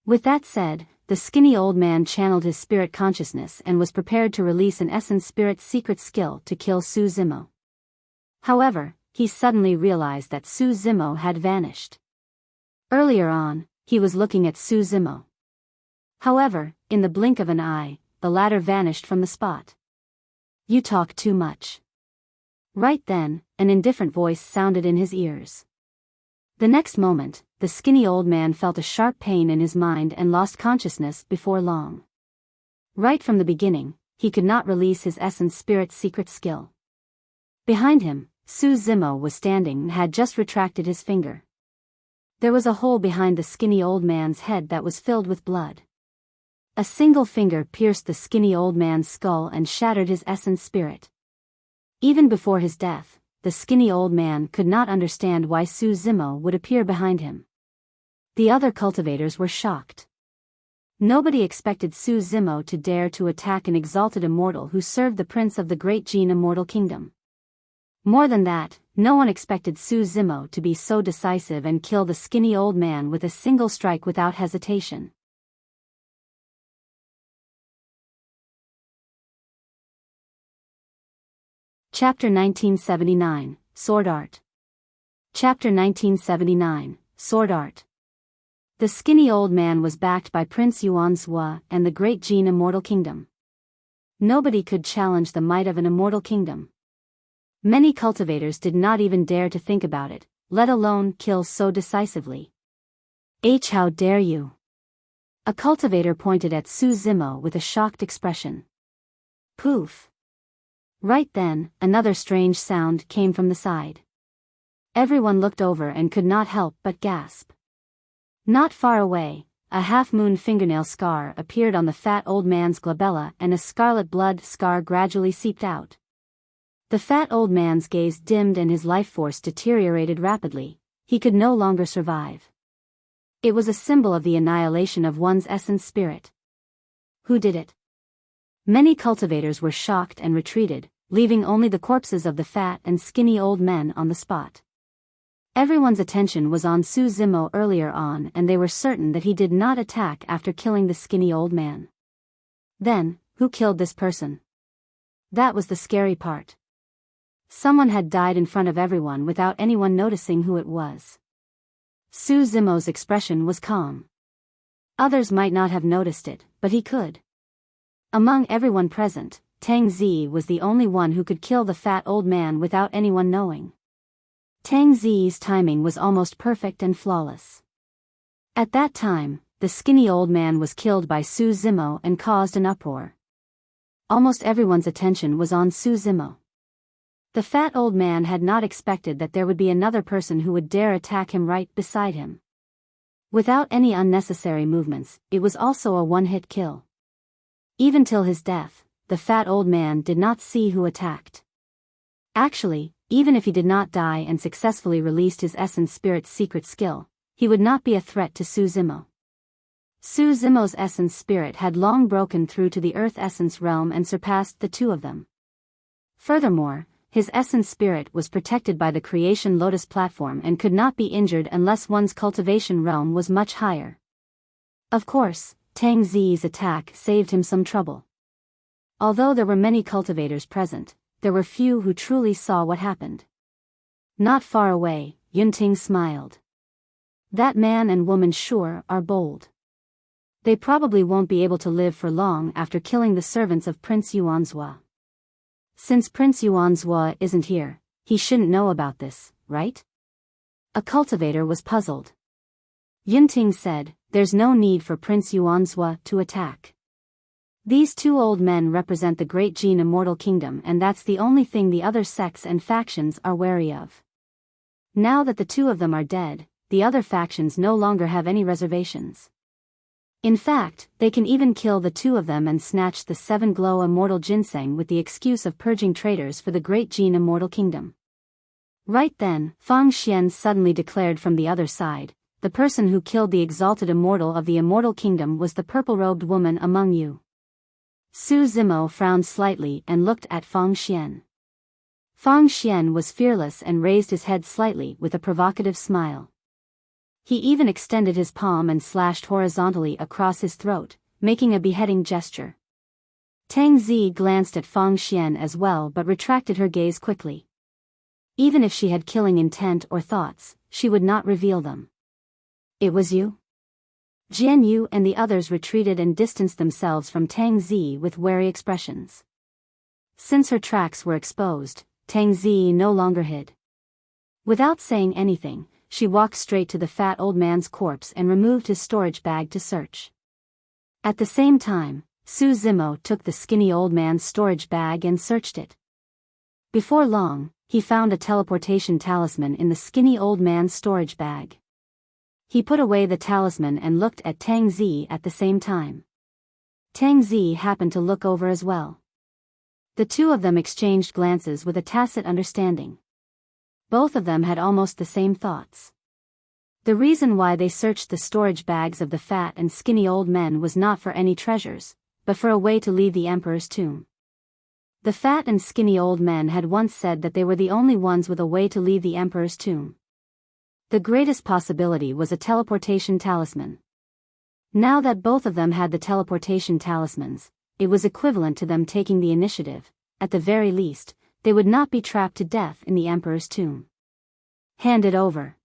With that said, the skinny old man channeled his spirit consciousness and was prepared to release an essence spirit secret skill to kill Su Zimo. However, he suddenly realized that Su Zimo had vanished. Earlier on, he was looking at Su Zimo. However, in the blink of an eye, the latter vanished from the spot. You talk too much. Right then, an indifferent voice sounded in his ears. The next moment, the skinny old man felt a sharp pain in his mind and lost consciousness before long. Right from the beginning, he could not release his essence spirit secret skill. Behind him, Su Zimo was standing and had just retracted his finger. There was a hole behind the skinny old man's head that was filled with blood. A single finger pierced the skinny old man's skull and shattered his essence spirit. Even before his death, the skinny old man could not understand why Su Zimo would appear behind him. The other cultivators were shocked. Nobody expected Su Zimo to dare to attack an exalted immortal who served the prince of the Great Jin Immortal Kingdom. More than that, no one expected Su Zimo to be so decisive and kill the skinny old man with a single strike without hesitation. Chapter 1979, Sword Art. Chapter 1979, Sword Art. The skinny old man was backed by Prince Yuan Zhua and the Great Jin Immortal Kingdom. Nobody could challenge the might of an immortal kingdom. Many cultivators did not even dare to think about it, let alone kill so decisively. How dare you? A cultivator pointed at Su Zimo with a shocked expression. Poof. Right then, another strange sound came from the side. Everyone looked over and could not help but gasp. Not far away, a half-moon fingernail scar appeared on the fat old man's glabella and a scarlet blood scar gradually seeped out. The fat old man's gaze dimmed and his life force deteriorated rapidly. He could no longer survive. It was a symbol of the annihilation of one's essence spirit. Who did it? Many cultivators were shocked and retreated, leaving only the corpses of the fat and skinny old men on the spot. Everyone's attention was on Su Zimo earlier on and they were certain that he did not attack after killing the skinny old man. Then, who killed this person? That was the scary part. Someone had died in front of everyone without anyone noticing who it was. Su Zimo's expression was calm. Others might not have noticed it, but he could. Among everyone present, Tang Zi was the only one who could kill the fat old man without anyone knowing. Tang Zi's timing was almost perfect and flawless. At that time, the skinny old man was killed by Su Zimo and caused an uproar. Almost everyone's attention was on Su Zimo. The fat old man had not expected that there would be another person who would dare attack him right beside him. Without any unnecessary movements, it was also a one-hit kill. Even till his death, the fat old man did not see who attacked. Actually, even if he did not die and successfully released his essence spirit's secret skill, he would not be a threat to Su Zimo. Su Zimo's essence spirit had long broken through to the earth essence realm and surpassed the two of them. Furthermore, his essence spirit was protected by the creation lotus platform and could not be injured unless one's cultivation realm was much higher. Of course, Tang Zi's attack saved him some trouble. Although there were many cultivators present, there were few who truly saw what happened. Not far away, Yunting smiled. That man and woman sure are bold. They probably won't be able to live for long after killing the servants of Prince Yuanzhua. Since Prince Yuanzhua isn't here, he shouldn't know about this, right? A cultivator was puzzled. Yunting said, "There's no need for Prince Yuanzhua to attack. These two old men represent the great Jin immortal kingdom, and that's the only thing the other sects and factions are wary of. Now that the two of them are dead, the other factions no longer have any reservations. In fact, they can even kill the two of them and snatch the 7 glow immortal ginseng with the excuse of purging traitors for the great Jin immortal kingdom." Right then, Fang Xian suddenly declared from the other side, "The person who killed the exalted immortal of the immortal kingdom was the purple-robed woman among you." Su Zimo frowned slightly and looked at Fang Xian. Fang Xian was fearless and raised his head slightly with a provocative smile. He even extended his palm and slashed horizontally across his throat, making a beheading gesture. Tang Zi glanced at Fang Xian as well but retracted her gaze quickly. Even if she had killing intent or thoughts, she would not reveal them. "It was you?" Jian Yu and the others retreated and distanced themselves from Tang Zi with wary expressions. Since her tracks were exposed, Tang Zi no longer hid. Without saying anything, she walked straight to the fat old man's corpse and removed his storage bag to search. At the same time, Su Zimo took the skinny old man's storage bag and searched it. Before long, he found a teleportation talisman in the skinny old man's storage bag. He put away the talisman and looked at Tang Zi at the same time. Tang Zi happened to look over as well. The two of them exchanged glances with a tacit understanding. Both of them had almost the same thoughts. The reason why they searched the storage bags of the fat and skinny old men was not for any treasures, but for a way to leave the emperor's tomb. The fat and skinny old men had once said that they were the only ones with a way to leave the emperor's tomb. The greatest possibility was a teleportation talisman. Now that both of them had the teleportation talismans, it was equivalent to them taking the initiative. At the very least, they would not be trapped to death in the emperor's tomb. "Hand it over."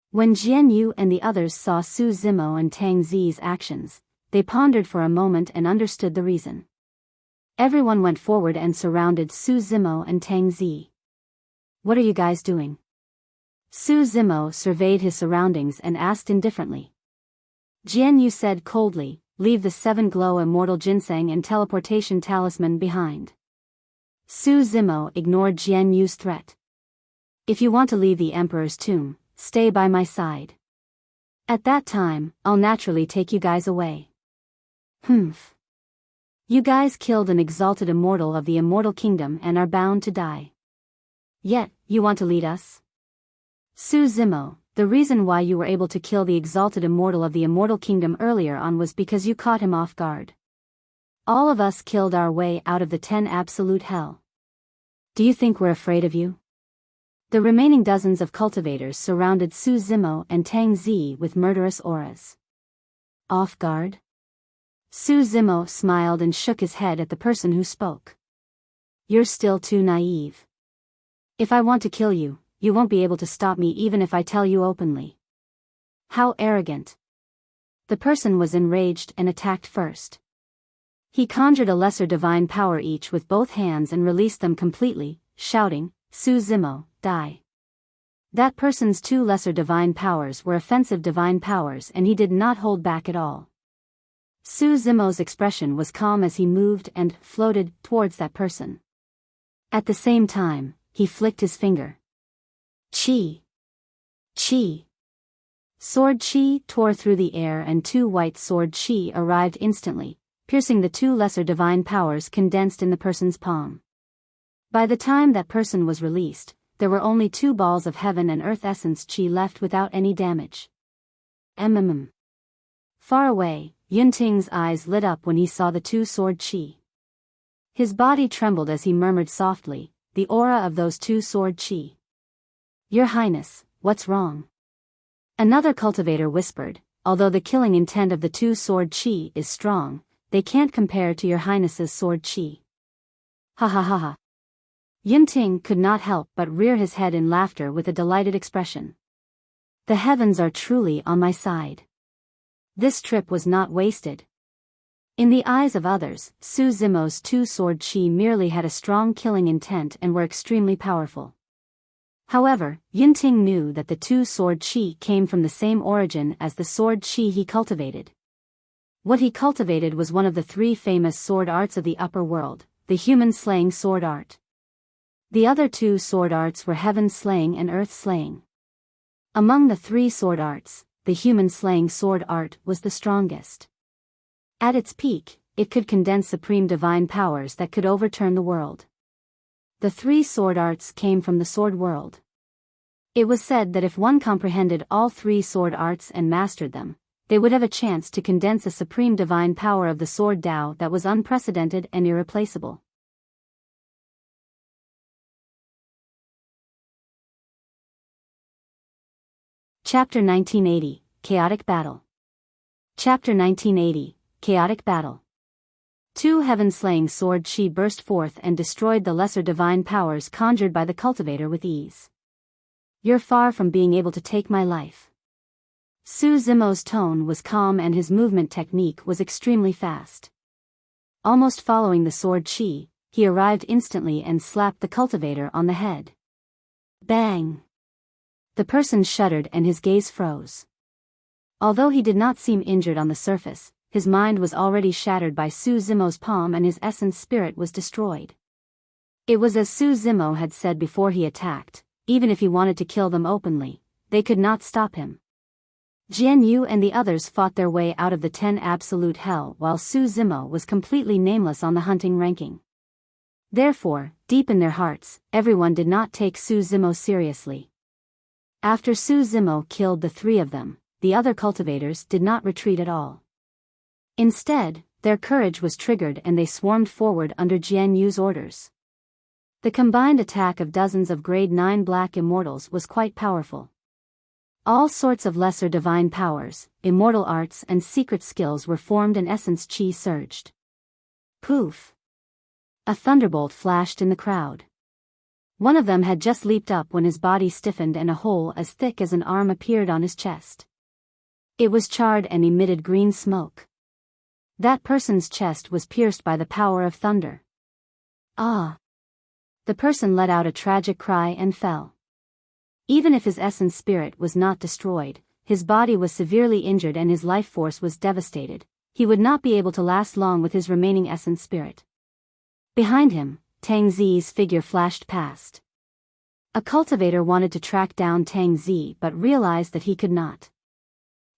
When Jian Yu and the others saw Su Zimo and Tang Zi's actions, they pondered for a moment and understood the reason. Everyone went forward and surrounded Su Zimo and Tang Zi. "What are you guys doing?" Su Zimo surveyed his surroundings and asked indifferently. Jian Yu said coldly, "Leave the 7 glow immortal ginseng and teleportation talisman behind." Su Zimo ignored Jian Yu's threat. "If you want to leave the emperor's tomb, stay by my side. At that time, I'll naturally take you guys away." "Humph. You guys killed an exalted immortal of the immortal kingdom and are bound to die. Yet, you want to lead us?" "Su Zimo, the reason why you were able to kill the exalted immortal of the immortal kingdom earlier on was because you caught him off guard. All of us killed our way out of the 10 absolute hell. Do you think we're afraid of you?" The remaining dozens of cultivators surrounded Su Zimo and Tang Zi with murderous auras. "Off guard?" Su Zimo smiled and shook his head at the person who spoke. "You're still too naive. If I want to kill you, you won't be able to stop me even if I tell you openly." "How arrogant." The person was enraged and attacked first. He conjured a lesser divine power each with both hands and released them completely, shouting, "Su Zimo, die." That person's two lesser divine powers were offensive divine powers, and he did not hold back at all. Su Zimo's expression was calm as he moved and floated towards that person. At the same time, he flicked his finger. Chi! Chi! Sword chi tore through the air and two white sword chi arrived instantly, piercing the two lesser divine powers condensed in the person's palm. By the time that person was released, there were only two balls of heaven and earth essence chi left without any damage. Far away, Yunting's eyes lit up when he saw the two sword chi. His body trembled as he murmured softly, the aura of those two sword chi. Your Highness, what's wrong? Another cultivator whispered, although the killing intent of the two sword chi is strong, they can't compare to your Highness's sword chi. Ha ha ha ha. Yunting could not help but rear his head in laughter with a delighted expression. The heavens are truly on my side. This trip was not wasted. In the eyes of others, Su Zimo's two sword chi merely had a strong killing intent and were extremely powerful. However, Yunting knew that the two sword chi came from the same origin as the sword chi he cultivated. What he cultivated was one of the three famous sword arts of the upper world, the human-slaying sword art. The other two sword arts were heaven-slaying and earth-slaying. Among the three sword arts, the human-slaying sword art was the strongest. At its peak, it could condense supreme divine powers that could overturn the world. The three sword arts came from the sword world. It was said that if one comprehended all three sword arts and mastered them, they would have a chance to condense a supreme divine power of the sword Tao that was unprecedented and irreplaceable. Chapter 1980, Chaotic Battle. Chapter 1980, Chaotic Battle. Two heaven-slaying sword chi burst forth and destroyed the lesser divine powers conjured by the cultivator with ease. You're far from being able to take my life. Su Zimo's tone was calm and his movement technique was extremely fast. Almost following the sword chi, he arrived instantly and slapped the cultivator on the head. Bang! The person shuddered and his gaze froze. Although he did not seem injured on the surface, his mind was already shattered by Su Zimo's palm and his essence spirit was destroyed. It was as Su Zimo had said before he attacked, even if he wanted to kill them openly, they could not stop him. Jian Yu and the others fought their way out of the 10 absolute hell while Su Zimo was completely nameless on the hunting ranking. Therefore, deep in their hearts, everyone did not take Su Zimo seriously. After Su Zimo killed the three of them, the other cultivators did not retreat at all. Instead, their courage was triggered and they swarmed forward under Jian Yu's orders. The combined attack of dozens of grade 9 black immortals was quite powerful. All sorts of lesser divine powers, immortal arts and secret skills were formed and essence chi surged. Poof! A thunderbolt flashed in the crowd. One of them had just leaped up when his body stiffened and a hole as thick as an arm appeared on his chest. It was charred and emitted green smoke. That person's chest was pierced by the power of thunder. Ah! The person let out a tragic cry and fell. Even if his essence spirit was not destroyed, his body was severely injured and his life force was devastated. He would not be able to last long with his remaining essence spirit. Behind him, Tang Zi's figure flashed past. A cultivator wanted to track down Tang Zi but realized that he could not.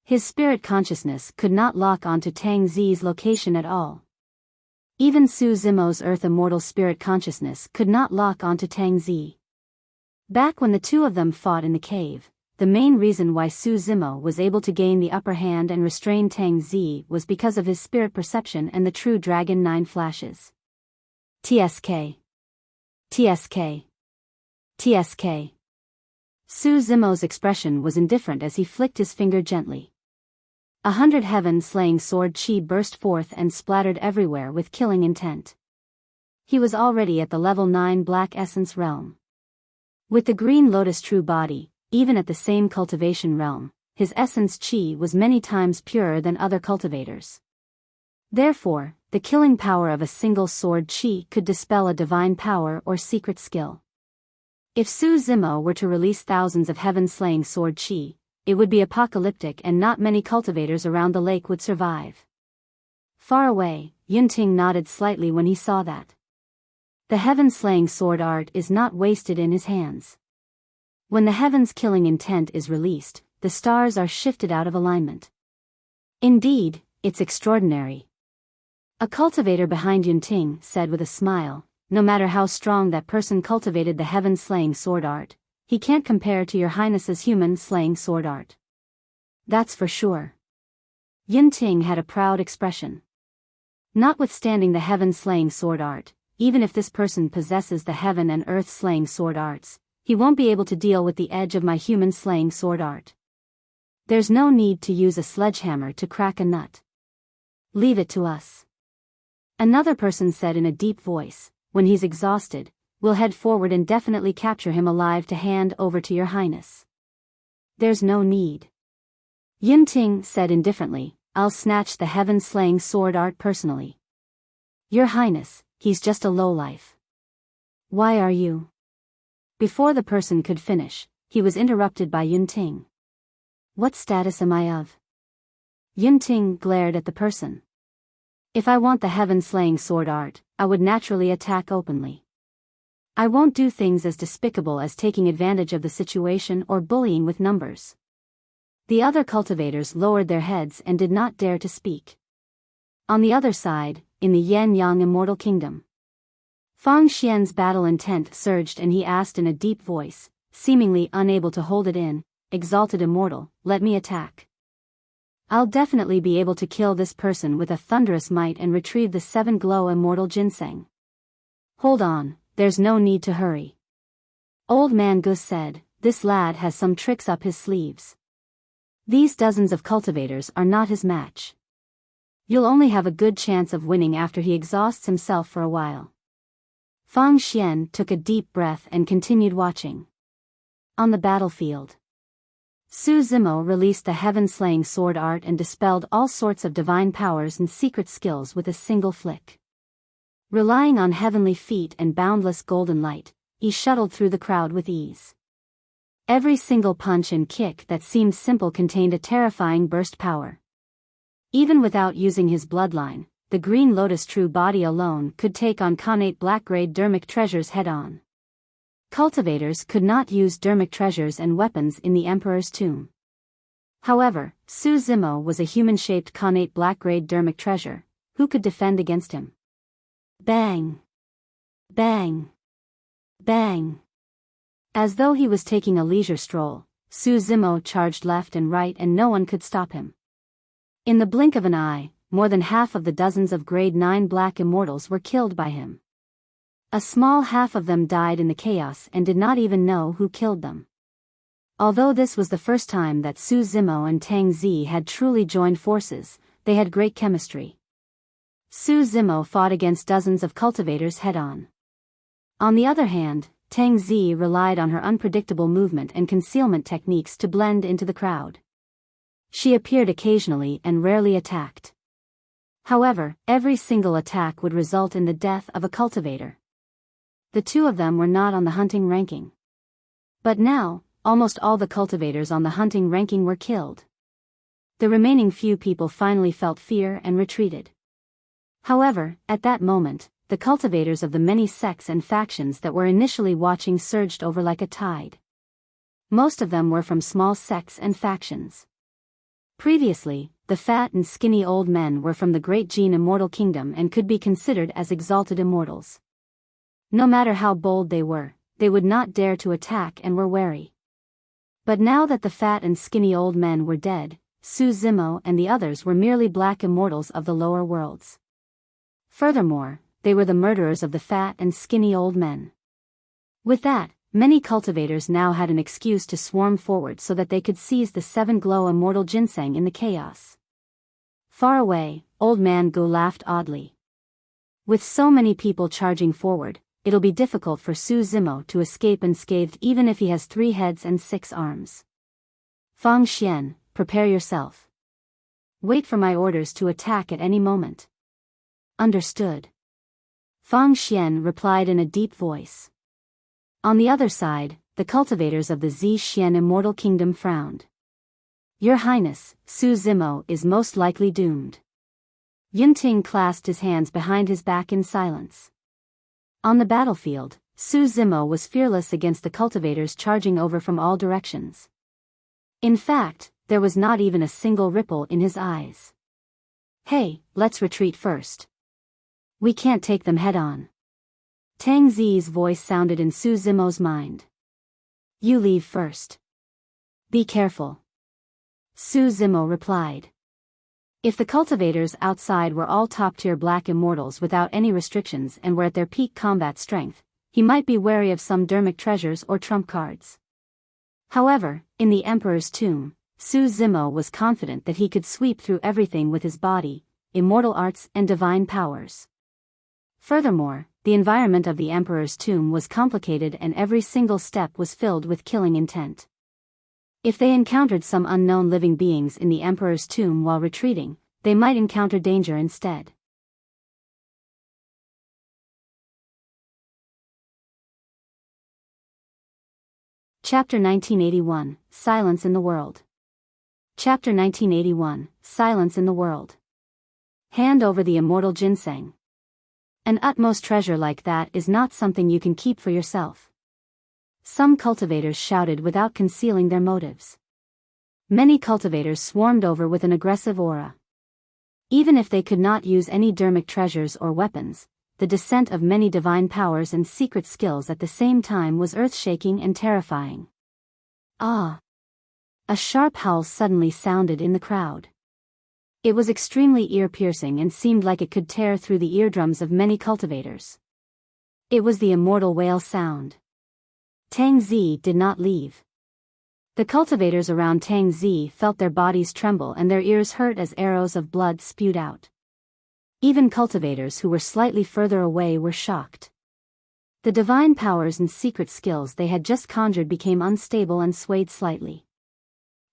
His spirit consciousness could not lock onto Tang Zi's location at all. Even Su Zimo's earth immortal spirit consciousness could not lock onto Tang Zi. Back when the two of them fought in the cave, the main reason why Su Zimo was able to gain the upper hand and restrain Tang Zi was because of his spirit perception and the true Dragon 9 flashes. TSK. TSK. TSK. Su Zimo's expression was indifferent as he flicked his finger gently. 100 heaven-slaying sword chi burst forth and splattered everywhere with killing intent. He was already at the level 9 Black Essence realm. With the Green Lotus true body, even at the same cultivation realm, his essence chi was many times purer than other cultivators. Therefore, the killing power of a single sword chi could dispel a divine power or secret skill. If Su Zimo were to release thousands of heaven-slaying sword chi, it would be apocalyptic and not many cultivators around the lake would survive. Far away, Yunting nodded slightly when he saw that. The heaven-slaying sword art is not wasted in his hands. When the heaven's killing intent is released, the stars are shifted out of alignment. Indeed, it's extraordinary. A cultivator behind Yunting said with a smile, no matter how strong that person cultivated the heaven-slaying sword art, he can't compare to your highness's human-slaying sword art. That's for sure. Yunting had a proud expression. Notwithstanding the heaven-slaying sword art, even if this person possesses the heaven and earth-slaying sword arts, he won't be able to deal with the edge of my human-slaying sword art. There's no need to use a sledgehammer to crack a nut. Leave it to us. Another person said in a deep voice, when he's exhausted, we'll head forward and definitely capture him alive to hand over to your highness. There's no need. Yunting said indifferently, I'll snatch the heaven-slaying sword art personally. Your highness, he's just a lowlife. Why are you? Before the person could finish, he was interrupted by Yunting. What status am I of? Yunting glared at the person. If I want the heaven-slaying sword art, I would naturally attack openly. I won't do things as despicable as taking advantage of the situation or bullying with numbers. The other cultivators lowered their heads and did not dare to speak. On the other side, in the Yan-Yang Immortal Kingdom, Fang Xian's battle intent surged and he asked in a deep voice, seemingly unable to hold it in, Exalted Immortal, let me attack. I'll definitely be able to kill this person with a thunderous might and retrieve the 7 glow immortal ginseng. Hold on, there's no need to hurry. Old Man Gus said, this lad has some tricks up his sleeves. These dozens of cultivators are not his match. You'll only have a good chance of winning after he exhausts himself for a while. Fang Xian took a deep breath and continued watching. On the battlefield, Su Zimo released the heaven-slaying sword art and dispelled all sorts of divine powers and secret skills with a single flick. Relying on heavenly feet and boundless golden light, he shuttled through the crowd with ease. Every single punch and kick that seemed simple contained a terrifying burst power. Even without using his bloodline, the Green Lotus True Body alone could take on connate black-grade dermic treasures head-on. Cultivators could not use dermic treasures and weapons in the Emperor's tomb. However, Su Zimo was a human-shaped connate black-grade dermic treasure, who could defend against him? Bang! Bang! Bang! As though he was taking a leisure stroll, Su Zimo charged left and right and no one could stop him. In the blink of an eye, more than half of the dozens of grade 9 black immortals were killed by him. A small half of them died in the chaos and did not even know who killed them. Although this was the first time that Su Zimo and Tang Zi had truly joined forces, they had great chemistry. Su Zimo fought against dozens of cultivators head-on. On the other hand, Tang Zi relied on her unpredictable movement and concealment techniques to blend into the crowd. She appeared occasionally and rarely attacked. However, every single attack would result in the death of a cultivator. The two of them were not on the hunting ranking. But now, almost all the cultivators on the hunting ranking were killed. The remaining few people finally felt fear and retreated. However, at that moment, the cultivators of the many sects and factions that were initially watching surged over like a tide. Most of them were from small sects and factions. Previously, the fat and skinny old men were from the Great Gene Immortal Kingdom and could be considered as exalted immortals. No matter how bold they would not dare to attack and were wary. But now that the fat and skinny old men were dead, Su Zimo and the others were merely black immortals of the lower worlds. Furthermore, they were the murderers of the fat and skinny old men. With that, many cultivators now had an excuse to swarm forward so that they could seize the 7 glow immortal ginseng in the chaos. Far away, Old Man Gu laughed oddly. With so many people charging forward, it'll be difficult for Su Zimo to escape unscathed even if he has 3 heads and 6 arms. Fang Xian, prepare yourself. Wait for my orders to attack at any moment. Understood. Fang Xian replied in a deep voice. On the other side, the cultivators of the Zhixian Immortal Kingdom frowned. Your Highness, Su Zimo is most likely doomed. Yunting clasped his hands behind his back in silence. On the battlefield, Su Zimo was fearless against the cultivators charging over from all directions. In fact, there was not even a single ripple in his eyes. Hey, let's retreat first. We can't take them head-on. Tang Zi's voice sounded in Su Zimo's mind. You leave first. Be careful. Su Zimo replied. If the cultivators outside were all top-tier black immortals without any restrictions and were at their peak combat strength, he might be wary of some dermic treasures or trump cards. However, in the Emperor's tomb, Su Zimo was confident that he could sweep through everything with his body, immortal arts and divine powers. Furthermore, the environment of the Emperor's tomb was complicated and every single step was filled with killing intent. If they encountered some unknown living beings in the Emperor's tomb while retreating, they might encounter danger instead. Chapter 1981, Silence in the World. Chapter 1981, Silence in the World. Hand over the immortal ginseng. An utmost treasure like that is not something you can keep for yourself. Some cultivators shouted without concealing their motives. Many cultivators swarmed over with an aggressive aura. Even if they could not use any dermic treasures or weapons, the descent of many divine powers and secret skills at the same time was earth-shaking and terrifying. Ah! A sharp howl suddenly sounded in the crowd. It was extremely ear-piercing and seemed like it could tear through the eardrums of many cultivators. It was the immortal whale sound. Tang Zi did not leave. The cultivators around Tang Zi felt their bodies tremble and their ears hurt as arrows of blood spewed out. Even cultivators who were slightly further away were shocked. The divine powers and secret skills they had just conjured became unstable and swayed slightly.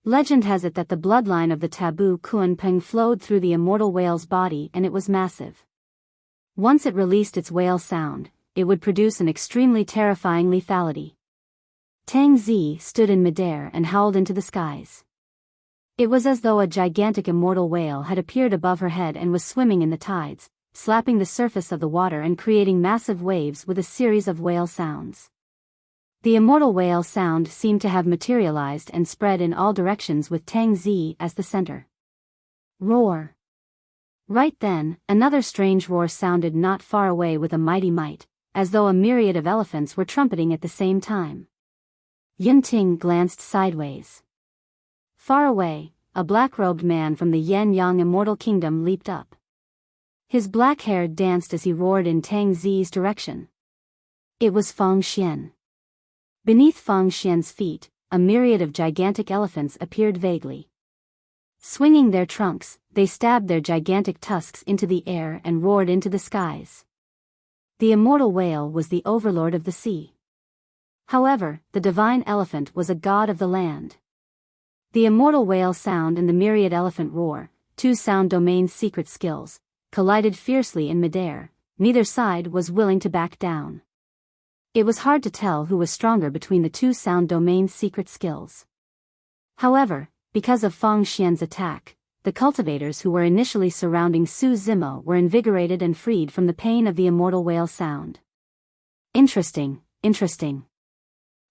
Legend has it that the bloodline of the taboo Kuan Peng flowed through the immortal whale's body and it was massive. Once it released its whale sound, it would produce an extremely terrifying lethality. Tang Zi stood in midair and howled into the skies. It was as though a gigantic immortal whale had appeared above her head and was swimming in the tides, slapping the surface of the water and creating massive waves with a series of whale sounds. The immortal whale sound seemed to have materialized and spread in all directions with Tang Zi as the center. Roar! Right then, another strange roar sounded not far away with a mighty might, as though a myriad of elephants were trumpeting at the same time. Yunting glanced sideways. Far away, a black-robed man from the Yan-Yang Immortal Kingdom leaped up. His black hair danced as he roared in Tang Zi's direction. It was Fang Xian. Beneath Fang Xian's feet, a myriad of gigantic elephants appeared vaguely. Swinging their trunks, they stabbed their gigantic tusks into the air and roared into the skies. The immortal whale was the overlord of the sea. However, the divine elephant was a god of the land. The immortal whale sound and the myriad elephant roar, two sound domain secret skills, collided fiercely in midair. Neither side was willing to back down. It was hard to tell who was stronger between the two sound domain secret skills. However, because of Fang Xian's attack, the cultivators who were initially surrounding Su Zimo were invigorated and freed from the pain of the immortal whale sound. Interesting.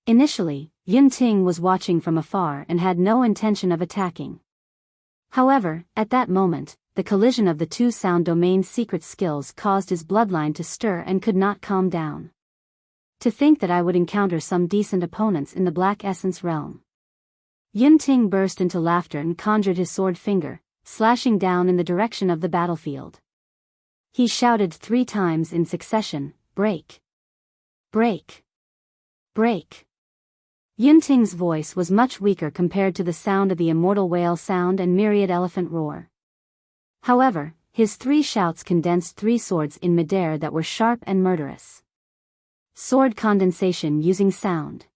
Initially, Yunting was watching from afar and had no intention of attacking. However, at that moment, the collision of the two sound domain secret skills caused his bloodline to stir and could not calm down. To think that I would encounter some decent opponents in the Black Essence realm. Yunting burst into laughter and conjured his sword finger, slashing down in the direction of the battlefield. He shouted 3 times in succession, "Break! Break! Break!" Yunting's voice was much weaker compared to the sound of the immortal whale sound and myriad elephant roar. However, his 3 shouts condensed 3 swords in midair that were sharp and murderous. Sword condensation using sound.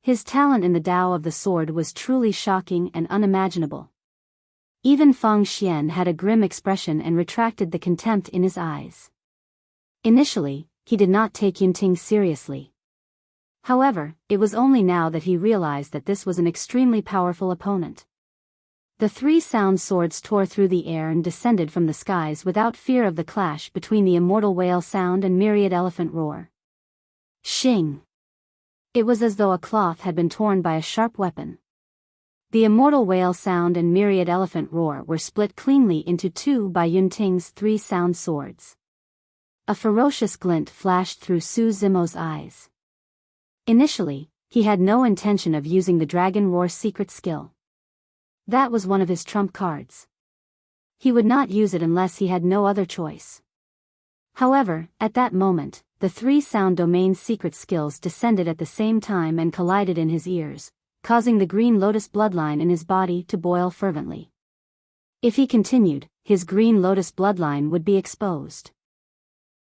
His talent in the Tao of the sword was truly shocking and unimaginable. Even Fang Xian had a grim expression and retracted the contempt in his eyes. Initially, he did not take Yunting seriously. However, it was only now that he realized that this was an extremely powerful opponent. The three sound swords tore through the air and descended from the skies without fear of the clash between the immortal whale sound and myriad elephant roar. Shing! It was as though a cloth had been torn by a sharp weapon. The immortal whale sound and myriad elephant roar were split cleanly into two by Yunting's three sound swords. A ferocious glint flashed through Su Zimo's eyes. Initially, he had no intention of using the Dragon Roar's secret skill. That was one of his trump cards. He would not use it unless he had no other choice. However, at that moment, the three sound domain's secret skills descended at the same time and collided in his ears, causing the green lotus bloodline in his body to boil fervently. If he continued, his green lotus bloodline would be exposed.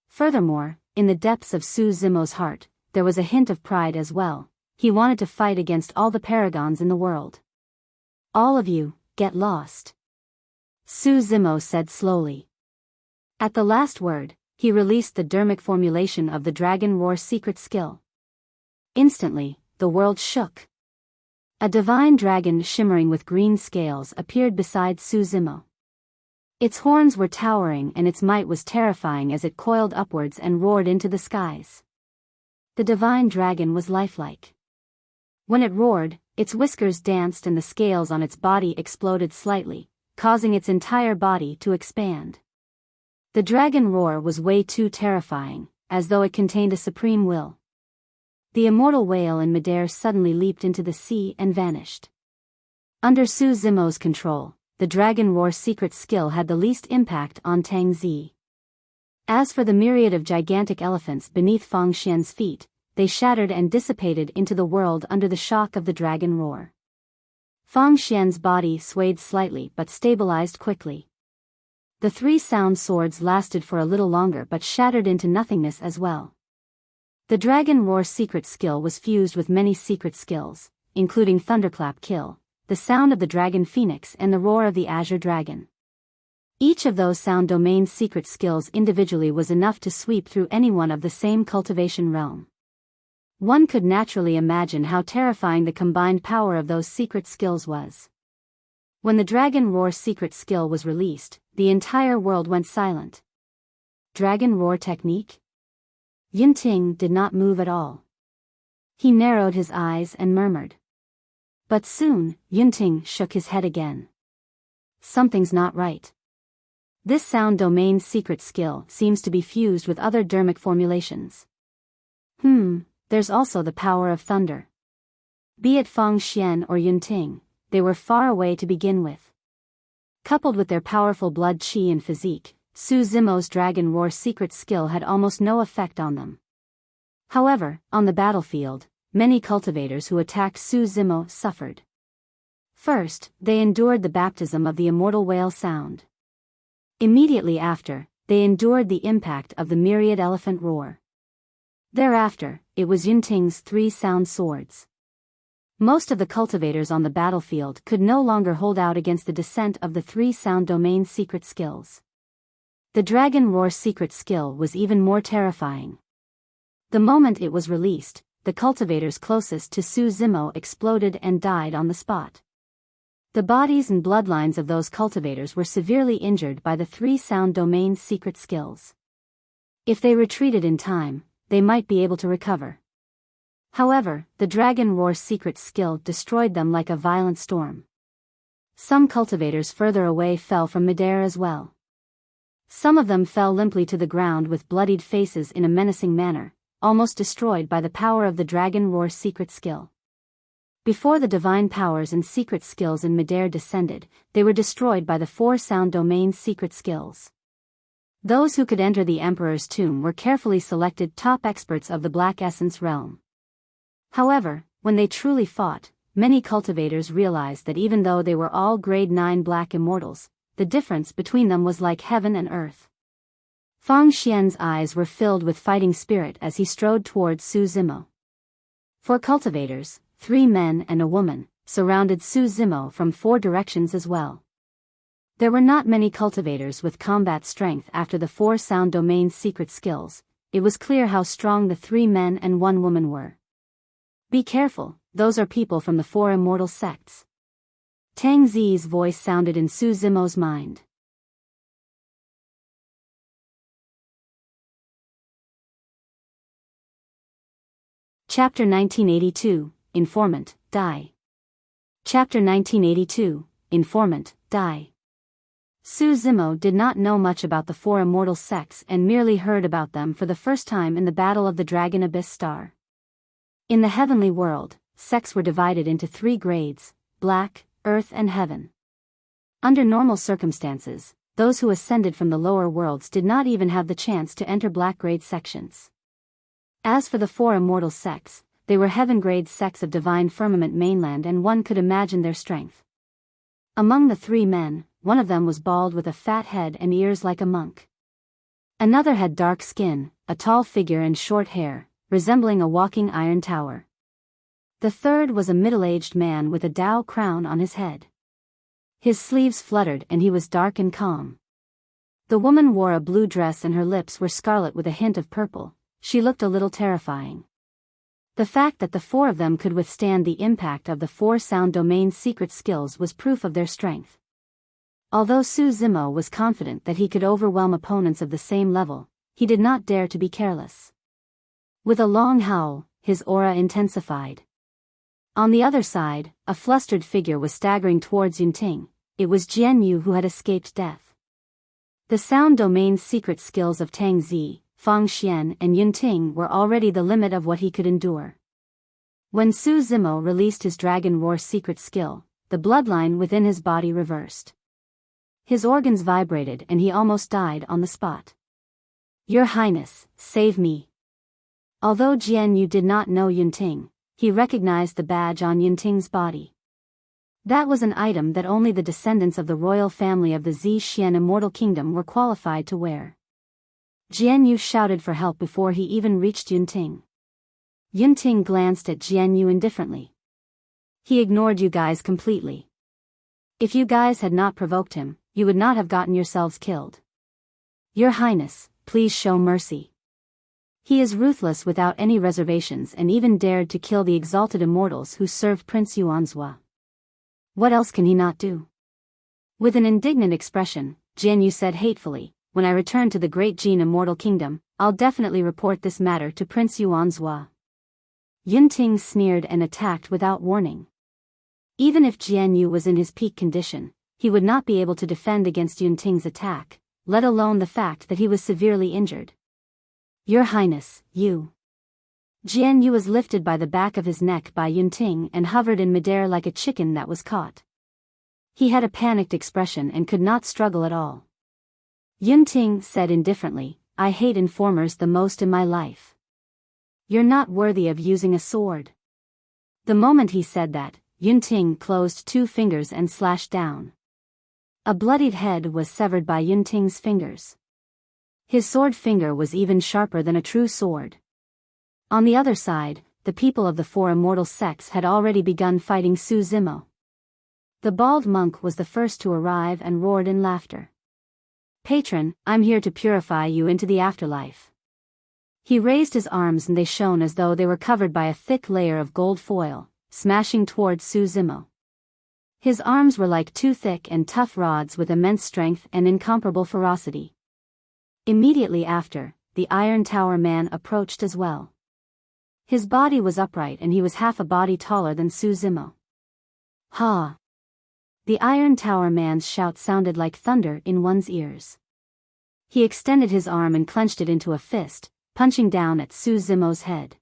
Furthermore, in the depths of Su Zimo's heart, there was a hint of pride as well. He wanted to fight against all the paragons in the world. All of you, get lost. Su Zimo said slowly. At the last word, he released the dermic formulation of the Dragon Roar secret skill. Instantly, the world shook. A divine dragon shimmering with green scales appeared beside Su Zimo. Its horns were towering and its might was terrifying as it coiled upwards and roared into the skies. The divine dragon was lifelike. When it roared, its whiskers danced and the scales on its body exploded slightly, causing its entire body to expand. The dragon roar was way too terrifying, as though it contained a supreme will. The immortal whale in midair suddenly leaped into the sea and vanished. Under Su Zimo's control, the Dragon Roar secret skill had the least impact on Tang Zi. As for the myriad of gigantic elephants beneath Fang Xian's feet, they shattered and dissipated into the world under the shock of the dragon roar. Fang Xian's body swayed slightly but stabilized quickly. The three sound swords lasted for a little longer but shattered into nothingness as well. The Dragon Roar secret skill was fused with many secret skills, including Thunderclap Kill, the sound of the Dragon Phoenix and the roar of the Azure Dragon. Each of those sound domain's secret skills individually was enough to sweep through anyone of the same cultivation realm. One could naturally imagine how terrifying the combined power of those secret skills was. When the Dragon Roar secret skill was released, the entire world went silent. Dragon Roar technique? Yunting did not move at all. He narrowed his eyes and murmured. But soon, Yunting shook his head again. Something's not right. This sound domain's secret skill seems to be fused with other dermic formulations. There's also the power of thunder. Be it Fang Xian or Yunting, they were far away to begin with. Coupled with their powerful blood qi and physique, Su Zimo's Dragon Roar secret skill had almost no effect on them. However, on the battlefield, many cultivators who attacked Su Zimo suffered. First, they endured the baptism of the immortal whale sound. Immediately after, they endured the impact of the myriad elephant roar. Thereafter, it was Yunting's three sound swords. Most of the cultivators on the battlefield could no longer hold out against the descent of the three sound domain secret skills. The Dragon Roar secret skill was even more terrifying. The moment it was released, the cultivators closest to Su Zimo exploded and died on the spot. The bodies and bloodlines of those cultivators were severely injured by the three sound domain secret skills. If they retreated in time, they might be able to recover. However, the Dragon Roar secret skill destroyed them like a violent storm. Some cultivators further away fell from midair as well. Some of them fell limply to the ground with bloodied faces in a menacing manner, almost destroyed by the power of the Dragon Roar secret skill. Before the divine powers and secret skills in midair descended, they were destroyed by the four sound domain secret skills. Those who could enter the Emperor's tomb were carefully selected top experts of the Black Essence realm. However, when they truly fought, many cultivators realized that even though they were all grade 9 black immortals, the difference between them was like heaven and earth. Fang Xian's eyes were filled with fighting spirit as he strode towards Su Zimo. For cultivators, 3 men and a woman surrounded Su Zimo from 4 directions as well. There were not many cultivators with combat strength after the 4 sound domain secret skills. It was clear how strong the 3 men and 1 woman were. Be careful, those are people from the four immortal sects. Tang Zi's voice sounded in Su Zimo's mind. Chapter 1982, Informant, Die. Chapter 1982, Informant, Die. Su Zimo did not know much about the four immortal sects and merely heard about them for the first time in the Battle of the Dragon Abyss Star. In the heavenly world, sects were divided into three grades: black, earth and heaven. Under normal circumstances, those who ascended from the lower worlds did not even have the chance to enter black grade sections. As for the four immortal sects, they were heaven grade sects of divine firmament mainland, and one could imagine their strength. Among the three men, one of them was bald with a fat head and ears like a monk. Another had dark skin, a tall figure and short hair, resembling a walking iron tower. The third was a middle-aged man with a Dao crown on his head. His sleeves fluttered and he was dark and calm. The woman wore a blue dress and her lips were scarlet with a hint of purple. She looked a little terrifying. The fact that the four of them could withstand the impact of the four sound domain's secret skills was proof of their strength. Although Su Zimo was confident that he could overwhelm opponents of the same level, he did not dare to be careless. With a long howl, his aura intensified. On the other side, a flustered figure was staggering towards Yunting. It was Jian Yu who had escaped death. The sound domain's secret skills of Tang Zi, Fang Xian and Yunting were already the limit of what he could endure. When Su Zimo released his Dragon Roar secret skill, the bloodline within his body reversed. His organs vibrated and he almost died on the spot. "Your Highness, save me." Although Jian Yu did not know Yunting, he recognized the badge on Yunting's body. That was an item that only the descendants of the royal family of the Zhixian Immortal Kingdom were qualified to wear. Jian Yu shouted for help before he even reached Yunting. Yunting glanced at Jian Yu indifferently. "He ignored you guys completely. If you guys had not provoked him, you would not have gotten yourselves killed. Your Highness, please show mercy. He is ruthless without any reservations and even dared to kill the exalted immortals who served Prince Yuanzhua. What else can he not do?" With an indignant expression, Jian Yu said hatefully, "When I return to the Great Jin Immortal Kingdom, I'll definitely report this matter to Prince Yuanzhua." Yunting sneered and attacked without warning. Even if Jian Yu was in his peak condition, he would not be able to defend against Yunting's attack, let alone the fact that he was severely injured. "Your Highness, you." Jian Yu was lifted by the back of his neck by Yunting and hovered in midair like a chicken that was caught. He had a panicked expression and could not struggle at all. Yunting said indifferently, "I hate informers the most in my life. You're not worthy of using a sword." The moment he said that, Yunting closed two fingers and slashed down. A bloodied head was severed by Yunting's fingers. His sword finger was even sharper than a true sword. On the other side, the people of the four immortal sects had already begun fighting Su Zimo. The bald monk was the first to arrive and roared in laughter. "Patron, I'm here to purify you into the afterlife." He raised his arms and they shone as though they were covered by a thick layer of gold foil, smashing towards Su Zimo. His arms were like two thick and tough rods with immense strength and incomparable ferocity. Immediately after, the Iron Tower man approached as well. His body was upright and he was half a body taller than Su Zimo. "Ha!" The Iron Tower man's shout sounded like thunder in one's ears. He extended his arm and clenched it into a fist, punching down at Su Zimo's head.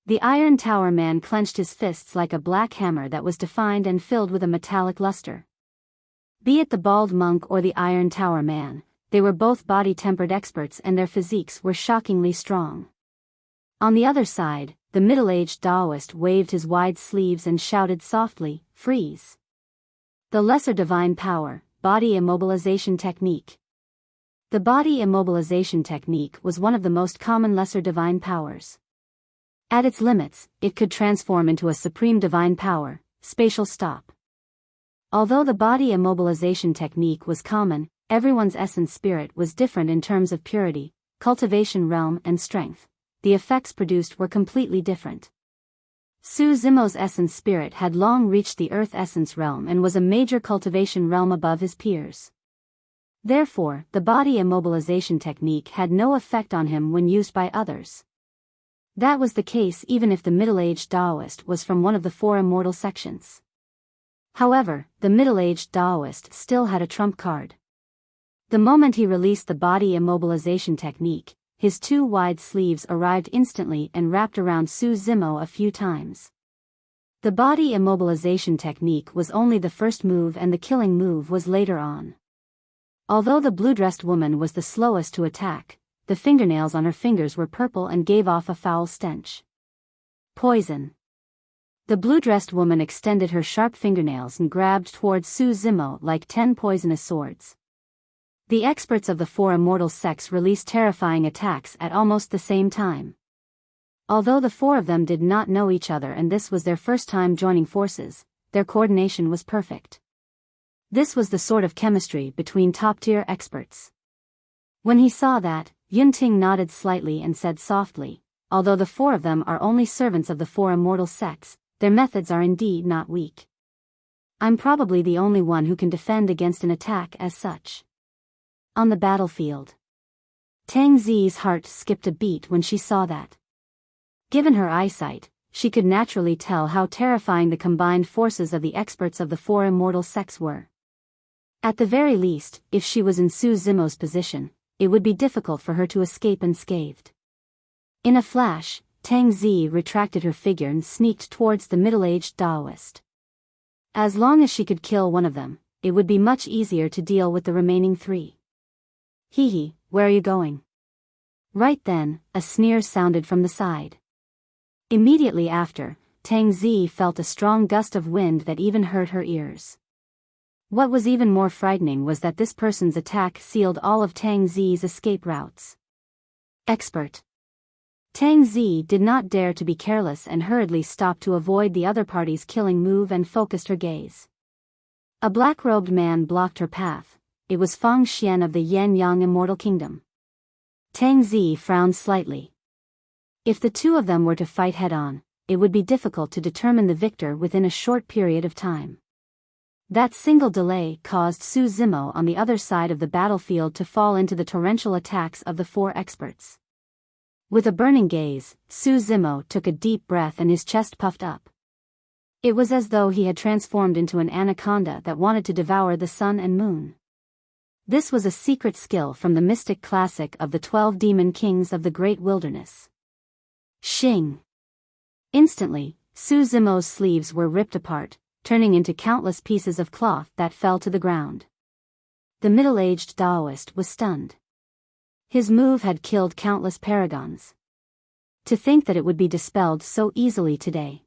The Iron Tower man clenched his fists like a black hammer that was defined and filled with a metallic luster. Be it the bald monk or the Iron Tower man, they were both body-tempered experts and their physiques were shockingly strong. On the other side, the middle-aged Taoist waved his wide sleeves and shouted softly, "Freeze!" The Lesser Divine Power, Body Immobilization Technique. The body immobilization technique was one of the most common Lesser Divine Powers. At its limits, it could transform into a Supreme Divine Power, Spatial Stop. Although the body immobilization technique was common, everyone's essence spirit was different in terms of purity, cultivation realm and strength. The effects produced were completely different. Su Zimo's essence spirit had long reached the earth essence realm and was a major cultivation realm above his peers. Therefore, the body immobilization technique had no effect on him when used by others. That was the case even if the middle-aged Taoist was from one of the four immortal sections. However, the middle-aged Taoist still had a trump card. The moment he released the body immobilization technique, his two wide sleeves arrived instantly and wrapped around Su Zimo a few times. The body immobilization technique was only the first move and the killing move was later on. Although the blue-dressed woman was the slowest to attack, the fingernails on her fingers were purple and gave off a foul stench. Poison. The blue-dressed woman extended her sharp fingernails and grabbed towards Su Zimo like 10 poisonous swords. The experts of the four immortal sects released terrifying attacks at almost the same time. Although the four of them did not know each other and this was their first time joining forces, their coordination was perfect. This was the sort of chemistry between top-tier experts. When he saw that, Yunting nodded slightly and said softly, although the four of them are only servants of the four immortal sects, their methods are indeed not weak. I'm probably the only one who can defend against an attack as such. On the battlefield. Tang Zi's heart skipped a beat when she saw that. Given her eyesight, she could naturally tell how terrifying the combined forces of the experts of the four immortal sects were. At the very least, if she was in Su Zimo's position, it would be difficult for her to escape unscathed. In a flash, Tang Zi retracted her figure and sneaked towards the middle-aged Taoist. As long as she could kill one of them, it would be much easier to deal with the remaining three. Hee, where are you going? Right then, a sneer sounded from the side. Immediately after, Tang Zi felt a strong gust of wind that even hurt her ears. What was even more frightening was that this person's attack sealed all of Tang Zi's escape routes. Expert. Tang Zi did not dare to be careless and hurriedly stopped to avoid the other party's killing move and focused her gaze. A black-robed man blocked her path. It was Feng Xian of the Yan-Yang Immortal Kingdom. Tang Zi frowned slightly. If the two of them were to fight head-on, it would be difficult to determine the victor within a short period of time. That single delay caused Su Zimo on the other side of the battlefield to fall into the torrential attacks of the four experts. With a burning gaze, Su Zimo took a deep breath and his chest puffed up. It was as though he had transformed into an anaconda that wanted to devour the sun and moon. This was a secret skill from the mystic classic of the 12 demon kings of the great wilderness. Shing! Instantly, Su Zimo's sleeves were ripped apart, turning into countless pieces of cloth that fell to the ground. The middle-aged Taoist was stunned. His move had killed countless paragons. To think that it would be dispelled so easily today.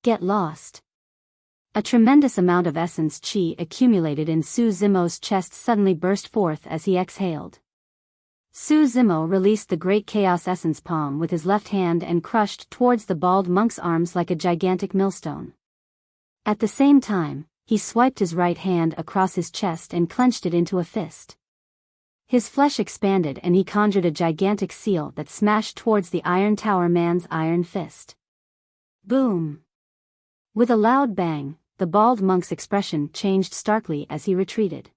Get lost. A tremendous amount of essence qi accumulated in Su Zimo's chest suddenly burst forth as he exhaled. Su Zimo released the great chaos essence palm with his left hand and crushed towards the bald monk's arms like a gigantic millstone. At the same time, he swiped his right hand across his chest and clenched it into a fist. His flesh expanded and he conjured a gigantic seal that smashed towards the Iron Tower man's iron fist. Boom! With a loud bang, the bald monk's expression changed starkly as he retreated.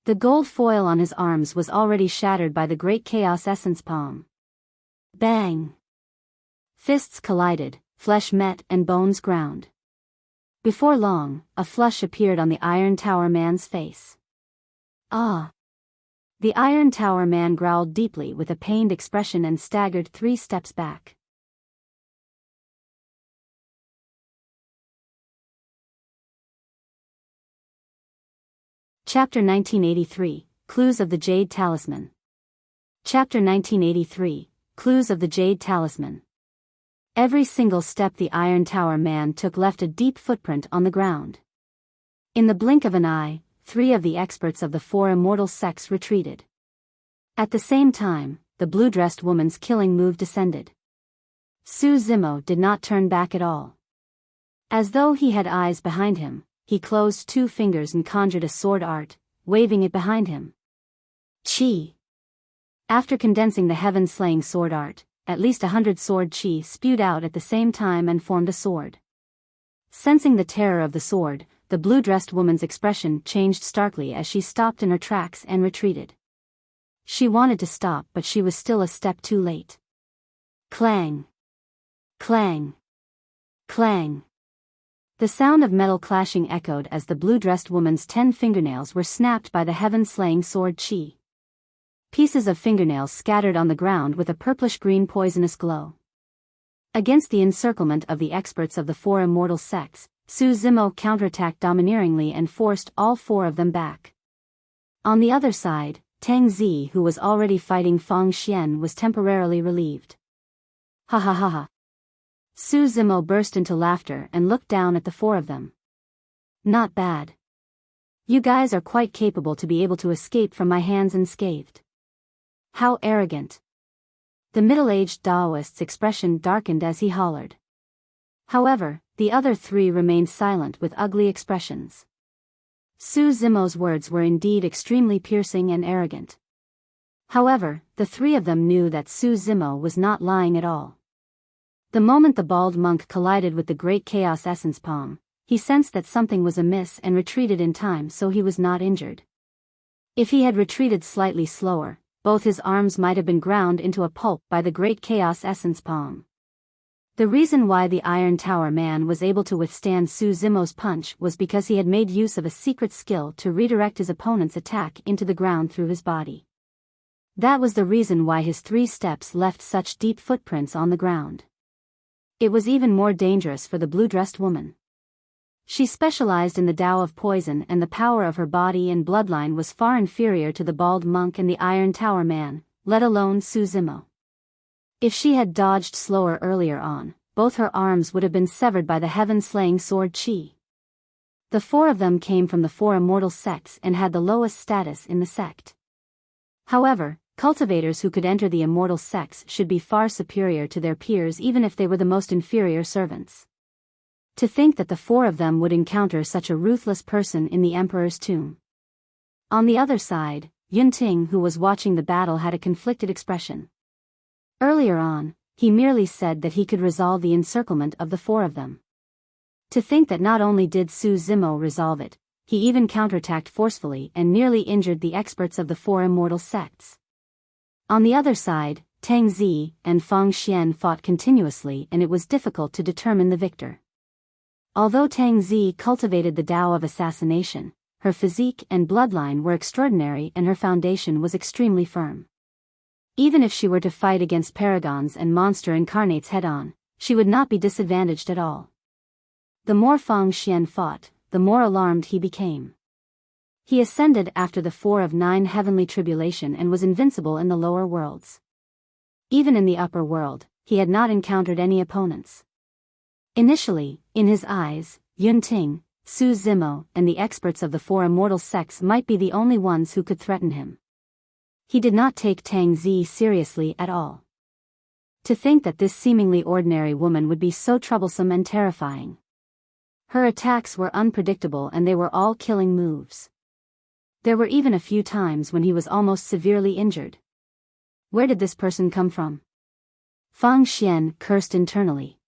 The gold foil on his arms was already shattered by the great chaos essence palm. Bang! Fists collided, flesh met and bones ground. Before long, a flush appeared on the Iron Tower man's face. Ah! The Iron Tower man growled deeply with a pained expression and staggered 3 steps back. Chapter 1983, Clues of the Jade Talisman. Chapter 1983, Clues of the Jade Talisman. Every single step the Iron Tower man took left a deep footprint on the ground. In the blink of an eye, 3 of the experts of the 4 immortal sects retreated. At the same time, the blue-dressed woman's killing move descended. Su Zimo did not turn back at all. As though he had eyes behind him, he closed 2 fingers and conjured a sword art, waving it behind him. Chi! After condensing the heaven-slaying sword art, at least 100 sword chi spewed out at the same time and formed a sword. Sensing the terror of the sword, the blue-dressed woman's expression changed starkly as she stopped in her tracks and retreated. She wanted to stop, but she was still a step too late. Clang! Clang! Clang! The sound of metal clashing echoed as the blue-dressed woman's 10 fingernails were snapped by the heaven-slaying sword chi. Pieces of fingernails scattered on the ground with a purplish-green poisonous glow. Against the encirclement of the experts of the 4 immortal sects, Su Zimo counterattacked domineeringly and forced all 4 of them back. On the other side, Tang Zi, who was already fighting Fang Xian, was temporarily relieved. Ha ha ha ha. Su Zimo burst into laughter and looked down at the 4 of them. Not bad. You guys are quite capable to be able to escape from my hands unscathed. How arrogant. The middle-aged Daoist's expression darkened as he hollered. However, the other 3 remained silent with ugly expressions. Su Zimo's words were indeed extremely piercing and arrogant. However, the 3 of them knew that Su Zimo was not lying at all. The moment the bald monk collided with the great chaos essence palm, he sensed that something was amiss and retreated in time, so he was not injured. If he had retreated slightly slower, both his arms might have been ground into a pulp by the great chaos essence palm. The reason why the Iron Tower man was able to withstand Su Zimo's punch was because he had made use of a secret skill to redirect his opponent's attack into the ground through his body. That was the reason why his 3 steps left such deep footprints on the ground. It was even more dangerous for the blue-dressed woman. She specialized in the Tao of poison, and the power of her body and bloodline was far inferior to the bald monk and the Iron Tower man, let alone Su Zimo. If she had dodged slower earlier on, both her arms would have been severed by the heaven-slaying sword chi. The 4 of them came from the 4 immortal sects and had the lowest status in the sect. However, cultivators who could enter the immortal sects should be far superior to their peers, even if they were the most inferior servants. To think that the 4 of them would encounter such a ruthless person in the Emperor's tomb. On the other side, Yunting, who was watching the battle, had a conflicted expression. Earlier on, he merely said that he could resolve the encirclement of the 4 of them. To think that not only did Su Zimo resolve it, he even counterattacked forcefully and nearly injured the experts of the 4 immortal sects. On the other side, Tang Zi and Fang Xian fought continuously, and it was difficult to determine the victor. Although Tang Zi cultivated the Tao of assassination, her physique and bloodline were extraordinary and her foundation was extremely firm. Even if she were to fight against paragons and monster incarnates head-on, she would not be disadvantaged at all. The more Fang Xian fought, the more alarmed he became. He ascended after the 4 of 9 heavenly tribulation and was invincible in the lower worlds. Even in the upper world, he had not encountered any opponents. Initially, in his eyes, Yunting, Su Zimo, and the experts of the 4 immortal sects might be the only ones who could threaten him. He did not take Tang Zi seriously at all. To think that this seemingly ordinary woman would be so troublesome and terrifying. Her attacks were unpredictable and they were all killing moves. There were even a few times when he was almost severely injured. Where did this person come from? Fang Xian cursed internally.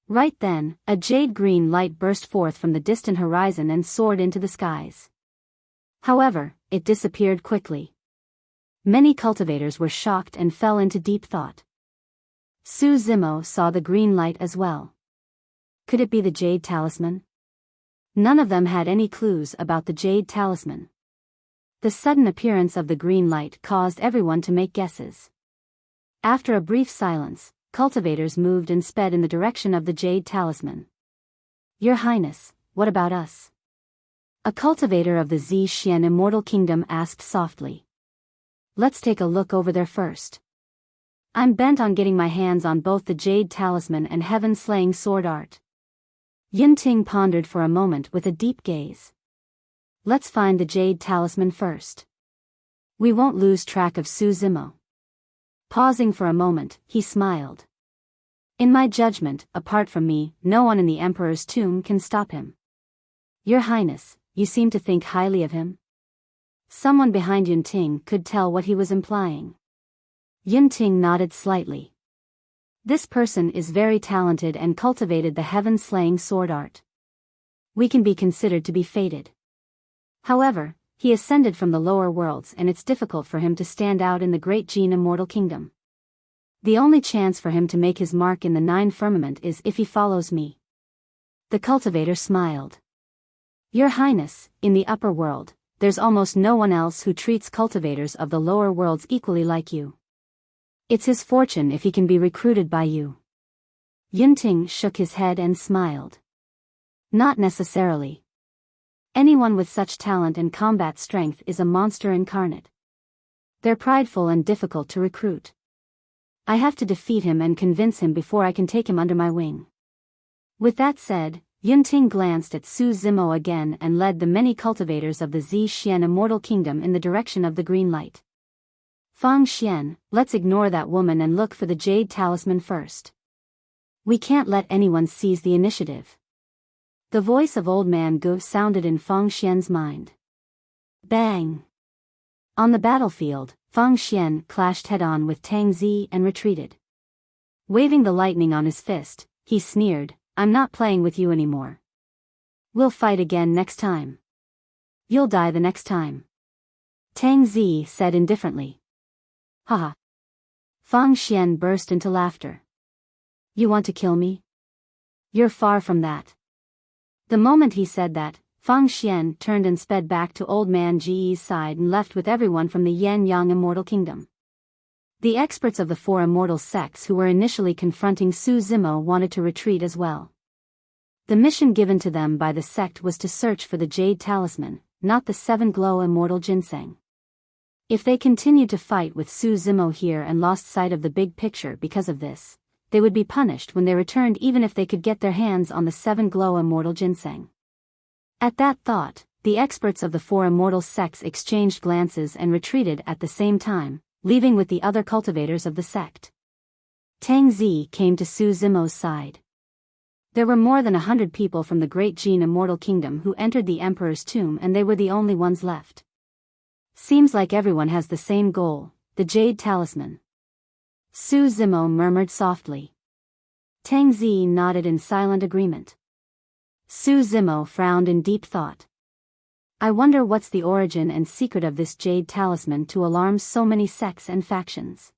Right then, a jade-green light burst forth from the distant horizon and soared into the skies. However, it disappeared quickly. Many cultivators were shocked and fell into deep thought. Su Zimo saw the green light as well. Could it be the jade talisman? None of them had any clues about the jade talisman. The sudden appearance of the green light caused everyone to make guesses. After a brief silence, cultivators moved and sped in the direction of the jade talisman. Your Highness, what about us? A cultivator of the Xian Immortal Kingdom asked softly. Let's take a look over there first. I'm bent on getting my hands on both the jade talisman and heaven-slaying sword art. Yunting pondered for a moment with a deep gaze. Let's find the jade talisman first. We won't lose track of Su Zimo. Pausing for a moment, he smiled. In my judgment, apart from me, no one in the Emperor's tomb can stop him. Your Highness, you seem to think highly of him? Someone behind Yunting could tell what he was implying. Yunting nodded slightly. This person is very talented and cultivated the heaven-slaying sword art. We can be considered to be fated. However, he ascended from the lower worlds and it's difficult for him to stand out in the great Jin immortal kingdom. The only chance for him to make his mark in the 9 firmament is if he follows me. The cultivator smiled. Your Highness, in the upper world, there's almost no one else who treats cultivators of the lower worlds equally like you. It's his fortune if he can be recruited by you. Yunting shook his head and smiled. Not necessarily. Anyone with such talent and combat strength is a monster incarnate. They're prideful and difficult to recruit. I have to defeat him and convince him before I can take him under my wing. With that said, Yunting glanced at Su Zimo again and led the many cultivators of the Xian immortal kingdom in the direction of the green light. Fang Xian, let's ignore that woman and look for the jade talisman first. We can't let anyone seize the initiative. The voice of Old Man Gu sounded in Fang Xian's mind. Bang! On the battlefield, Fang Xian clashed head-on with Tang Zi and retreated. Waving the lightning on his fist, he sneered, I'm not playing with you anymore. We'll fight again next time. You'll die the next time. Tang Zi said indifferently. Haha. Fang Xian burst into laughter. You want to kill me? You're far from that. The moment he said that, Fang Xian turned and sped back to Old Man Ji's side and left with everyone from the Yan-Yang Immortal Kingdom. The experts of the 4 immortal sects who were initially confronting Su Zimo wanted to retreat as well. The mission given to them by the sect was to search for the Jade Talisman, not the 7 glow immortal ginseng. If they continued to fight with Su Zimo here and lost sight of the big picture because of this, they would be punished when they returned even if they could get their hands on the 7 glow immortal ginseng. At that thought, the experts of the 4 immortal sects exchanged glances and retreated at the same time, leaving with the other cultivators of the sect. Tang Zi came to Su Zimo's side. There were more than 100 people from the Great Jin Immortal Kingdom who entered the Emperor's tomb and they were the only ones left. Seems like everyone has the same goal, the Jade Talisman. Su Zimo murmured softly. Tang Zi nodded in silent agreement. Su Zimo frowned in deep thought. I wonder what's the origin and secret of this Jade Talisman to alarm so many sects and factions.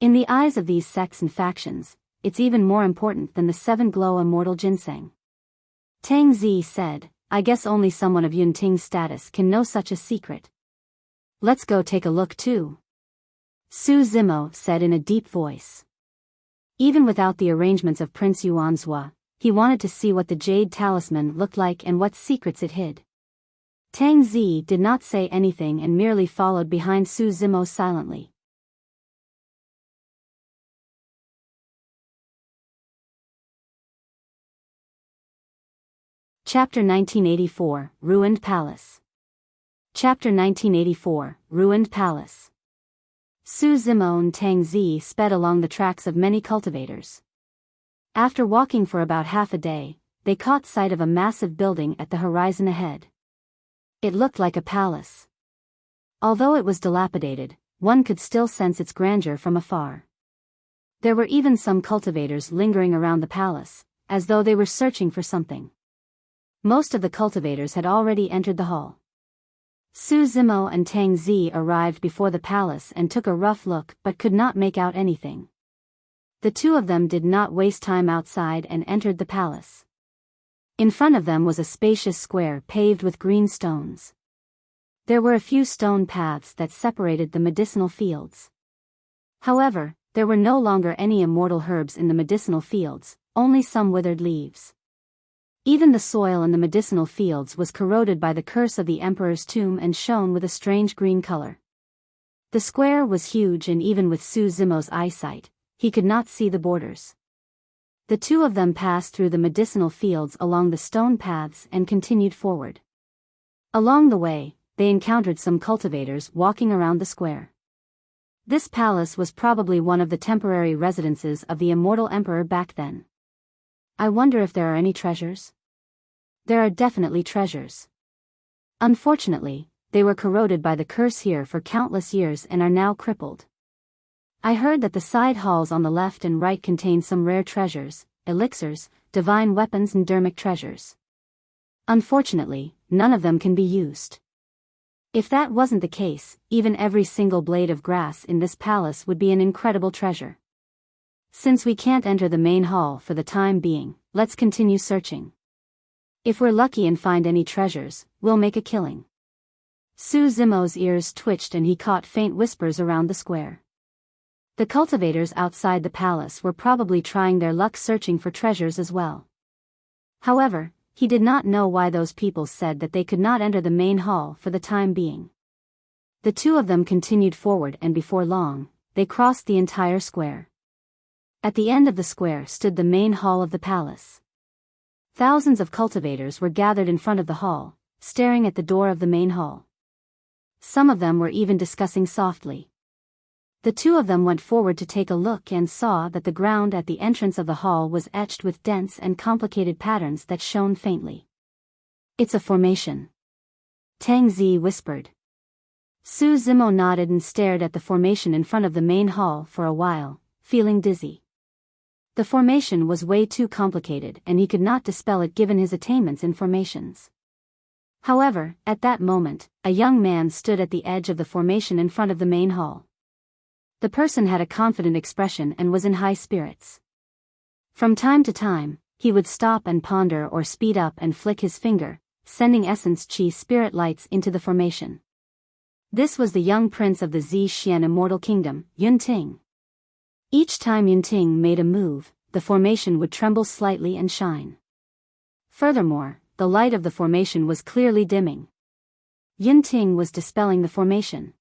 In the eyes of these sects and factions, it's even more important than the 7 glow immortal ginseng. Tang Zi said, I guess only someone of Yunting's status can know such a secret. Let's go take a look too. Su Zimo said in a deep voice. Even without the arrangements of Prince Yuanzhua, he wanted to see what the Jade Talisman looked like and what secrets it hid. Tang Zi did not say anything and merely followed behind Su Zimo silently. Chapter 1984, Ruined Palace. Chapter 1984, Ruined Palace. Su Zimo and Tang Zi sped along the tracks of many cultivators. After walking for about half a day, they caught sight of a massive building at the horizon ahead. It looked like a palace. Although it was dilapidated, one could still sense its grandeur from afar. There were even some cultivators lingering around the palace, as though they were searching for something. Most of the cultivators had already entered the hall. Su Zimo and Tang Zi arrived before the palace and took a rough look but could not make out anything. The two of them did not waste time outside and entered the palace. In front of them was a spacious square paved with green stones. There were a few stone paths that separated the medicinal fields. However, there were no longer any immortal herbs in the medicinal fields, only some withered leaves. Even the soil in the medicinal fields was corroded by the curse of the Emperor's tomb and shone with a strange green color. The square was huge and even with Su Zimo's eyesight, he could not see the borders. The two of them passed through the medicinal fields along the stone paths and continued forward. Along the way, they encountered some cultivators walking around the square. This palace was probably one of the temporary residences of the immortal emperor back then. I wonder if there are any treasures? There are definitely treasures. Unfortunately, they were corroded by the curse here for countless years and are now crippled. I heard that the side halls on the left and right contain some rare treasures, elixirs, divine weapons and dermic treasures. Unfortunately, none of them can be used. If that wasn't the case, even every single blade of grass in this palace would be an incredible treasure. Since we can't enter the main hall for the time being, let's continue searching. If we're lucky and find any treasures, we'll make a killing. Su Zimo's ears twitched and he caught faint whispers around the square. The cultivators outside the palace were probably trying their luck searching for treasures as well. However, he did not know why those people said that they could not enter the main hall for the time being. The two of them continued forward and before long, they crossed the entire square. At the end of the square stood the main hall of the palace. Thousands of cultivators were gathered in front of the hall, staring at the door of the main hall. Some of them were even discussing softly. The two of them went forward to take a look and saw that the ground at the entrance of the hall was etched with dense and complicated patterns that shone faintly. It's a formation. Tang Zi whispered. Su Zimo nodded and stared at the formation in front of the main hall for a while, feeling dizzy. The formation was way too complicated and he could not dispel it given his attainments in formations. However, at that moment, a young man stood at the edge of the formation in front of the main hall. The person had a confident expression and was in high spirits. From time to time, he would stop and ponder or speed up and flick his finger, sending essence chi spirit lights into the formation. This was the young prince of the Zhixian Immortal Kingdom, Yunting. Each time Yunting made a move, the formation would tremble slightly and shine. Furthermore, the light of the formation was clearly dimming. Yunting was dispelling the formation.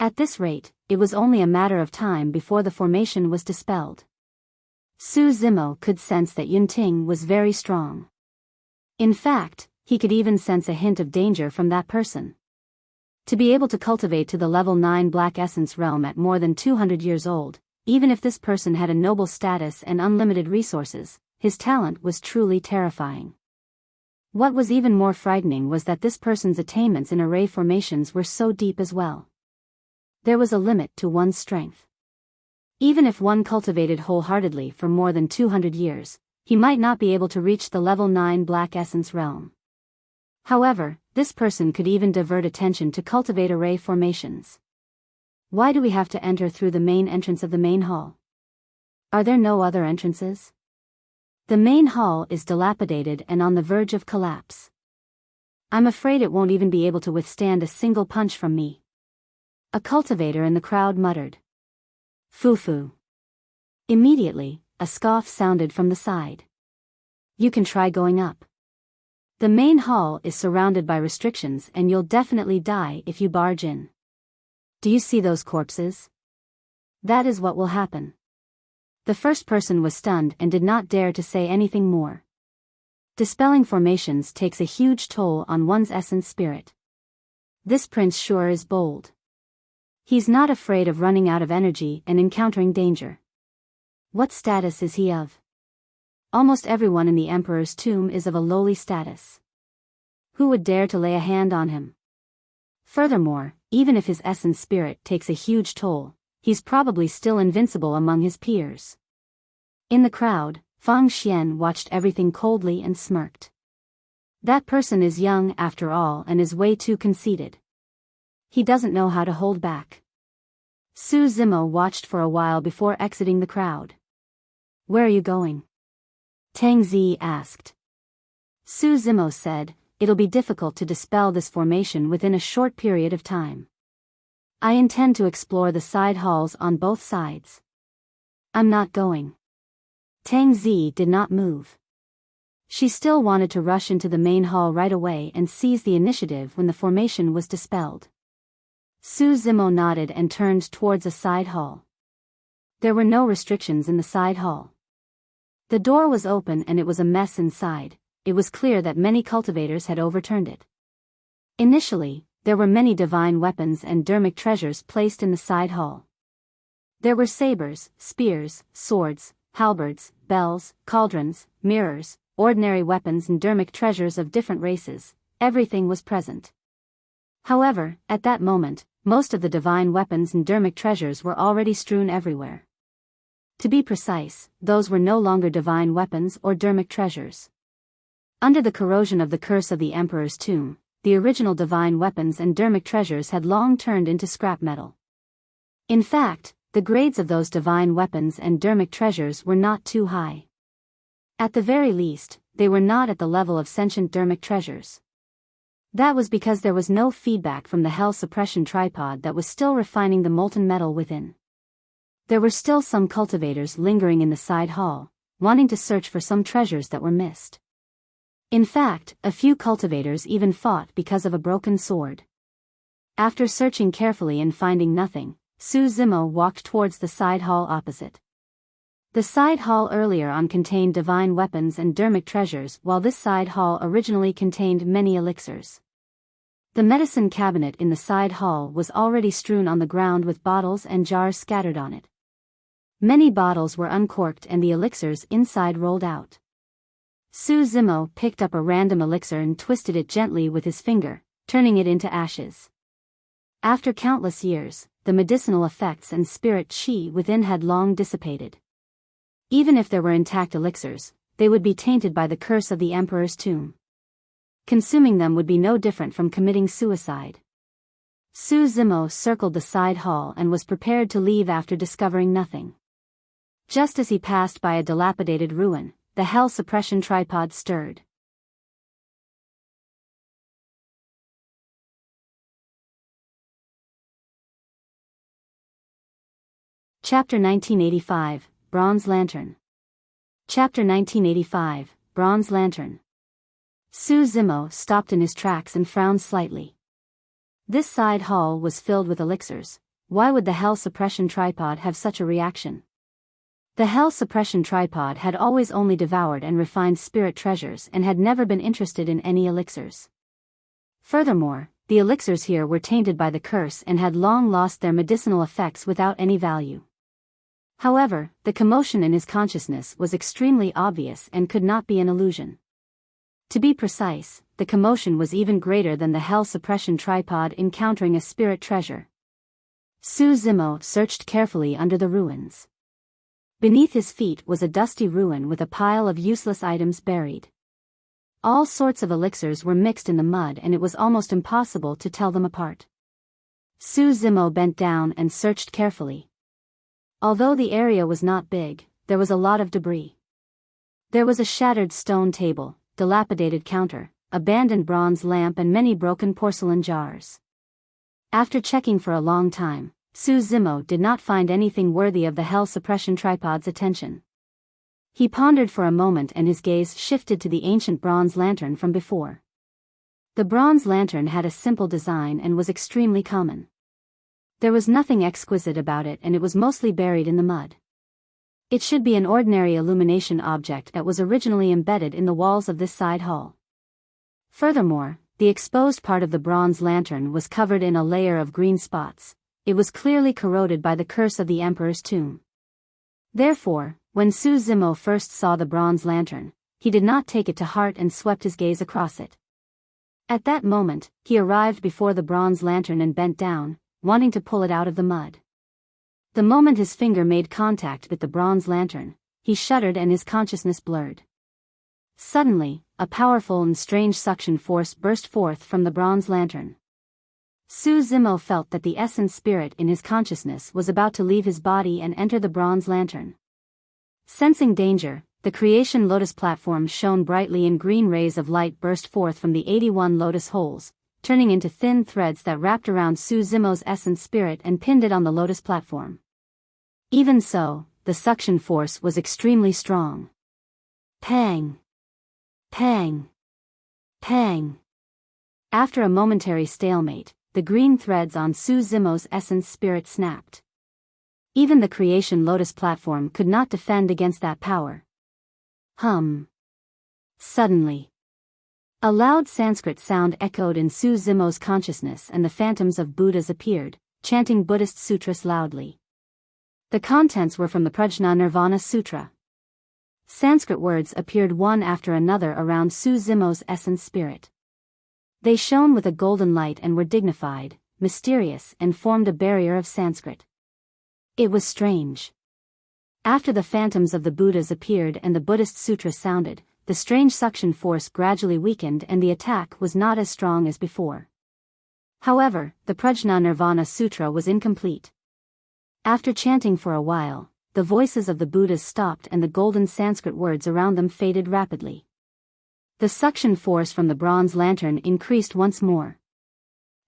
At this rate, it was only a matter of time before the formation was dispelled. Su Zimo could sense that Yunting was very strong. In fact, he could even sense a hint of danger from that person. To be able to cultivate to the level 9 Black Essence realm at more than 200 years old, even if this person had a noble status and unlimited resources, his talent was truly terrifying. What was even more frightening was that this person's attainments in array formations were so deep as well. There was a limit to one's strength. Even if one cultivated wholeheartedly for more than 200 years, he might not be able to reach the level 9 Black Essence realm. However, this person could even divert attention to cultivate array formations. Why do we have to enter through the main entrance of the main hall? Are there no other entrances? The main hall is dilapidated and on the verge of collapse. I'm afraid it won't even be able to withstand a single punch from me. A cultivator in the crowd muttered. Foo-foo. Immediately, a scoff sounded from the side. You can try going up. The main hall is surrounded by restrictions and you'll definitely die if you barge in. Do you see those corpses? That is what will happen. The first person was stunned and did not dare to say anything more. Dispelling formations takes a huge toll on one's essence spirit. This prince sure is bold. He's not afraid of running out of energy and encountering danger. What status is he of? Almost everyone in the Emperor's tomb is of a lowly status. Who would dare to lay a hand on him? Furthermore, even if his essence spirit takes a huge toll, he's probably still invincible among his peers. In the crowd, Fang Xian watched everything coldly and smirked. That person is young after all and is way too conceited. He doesn't know how to hold back. Su Zimo watched for a while before exiting the crowd. Where are you going? Tang Zi asked. Su Zimo said, it'll be difficult to dispel this formation within a short period of time. I intend to explore the side halls on both sides. I'm not going. Tang Zi did not move. She still wanted to rush into the main hall right away and seize the initiative when the formation was dispelled. Su Zimo nodded and turned towards a side hall. There were no restrictions in the side hall. The door was open and it was a mess inside. It was clear that many cultivators had overturned it. Initially, there were many divine weapons and dermic treasures placed in the side hall. There were sabers, spears, swords, halberds, bells, cauldrons, mirrors, ordinary weapons and dermic treasures of different races. Everything was present. However, at that moment, most of the divine weapons and dharmic treasures were already strewn everywhere. To be precise, those were no longer divine weapons or dharmic treasures. Under the corrosion of the curse of the emperor's tomb, the original divine weapons and dharmic treasures had long turned into scrap metal. In fact, the grades of those divine weapons and dharmic treasures were not too high. At the very least, they were not at the level of sentient dharmic treasures. That was because there was no feedback from the hell suppression tripod that was still refining the molten metal within. There were still some cultivators lingering in the side hall, wanting to search for some treasures that were missed. In fact, a few cultivators even fought because of a broken sword. After searching carefully and finding nothing, Su Zimo walked towards the side hall opposite. The side hall earlier on contained divine weapons and dharmic treasures, while this side hall originally contained many elixirs. The medicine cabinet in the side hall was already strewn on the ground with bottles and jars scattered on it. Many bottles were uncorked and the elixirs inside rolled out. Su Zimo picked up a random elixir and twisted it gently with his finger, turning it into ashes. After countless years, the medicinal effects and spirit qi within had long dissipated. Even if there were intact elixirs, they would be tainted by the curse of the emperor's tomb. Consuming them would be no different from committing suicide. Su Zimo circled the side hall and was prepared to leave after discovering nothing. Just as he passed by a dilapidated ruin, the hell suppression tripod stirred. Chapter 1985, Bronze Lantern. Chapter 1985, Bronze Lantern. Su Zimo stopped in his tracks and frowned slightly. This side hall was filled with elixirs. Why would the hell suppression tripod have such a reaction? The hell suppression tripod had always only devoured and refined spirit treasures and had never been interested in any elixirs. Furthermore, the elixirs here were tainted by the curse and had long lost their medicinal effects without any value. However, the commotion in his consciousness was extremely obvious and could not be an illusion. To be precise, the commotion was even greater than the hell suppression tripod encountering a spirit treasure. Su Zimo searched carefully under the ruins. Beneath his feet was a dusty ruin with a pile of useless items buried. All sorts of elixirs were mixed in the mud and it was almost impossible to tell them apart. Su Zimo bent down and searched carefully. Although the area was not big, there was a lot of debris. There was a shattered stone table, dilapidated counter, abandoned bronze lamp and many broken porcelain jars. After checking for a long time, Su Zimo did not find anything worthy of the hell suppression tripod's attention. He pondered for a moment and his gaze shifted to the ancient bronze lantern from before. The bronze lantern had a simple design and was extremely common. There was nothing exquisite about it and it was mostly buried in the mud. It should be an ordinary illumination object that was originally embedded in the walls of this side hall. Furthermore, the exposed part of the bronze lantern was covered in a layer of green spots. It was clearly corroded by the curse of the emperor's tomb. Therefore, when Su Zimo first saw the bronze lantern, he did not take it to heart and swept his gaze across it. At that moment, he arrived before the bronze lantern and bent down, wanting to pull it out of the mud. The moment his finger made contact with the bronze lantern, he shuddered and his consciousness blurred. Suddenly, a powerful and strange suction force burst forth from the bronze lantern. Su Zimo felt that the essence spirit in his consciousness was about to leave his body and enter the bronze lantern. Sensing danger, the creation lotus platform shone brightly and green rays of light burst forth from the 81 lotus holes, turning into thin threads that wrapped around Su Zimo's essence spirit and pinned it on the lotus platform. Even so, the suction force was extremely strong. Pang! Pang! Pang! After a momentary stalemate, the green threads on Su Zimo's essence spirit snapped. Even the creation lotus platform could not defend against that power. Suddenly, a loud Sanskrit sound echoed in Su Zimo's consciousness and the phantoms of Buddhas appeared, chanting Buddhist sutras loudly. The contents were from the Prajna Nirvana Sutra. Sanskrit words appeared one after another around Su Zimo's essence spirit. They shone with a golden light and were dignified, mysterious and formed a barrier of Sanskrit. It was strange. After the phantoms of the Buddhas appeared and the Buddhist sutra sounded, the strange suction force gradually weakened and the attack was not as strong as before. However, the Prajna Nirvana Sutra was incomplete. After chanting for a while, the voices of the Buddhas stopped and the golden Sanskrit words around them faded rapidly. The suction force from the bronze lantern increased once more.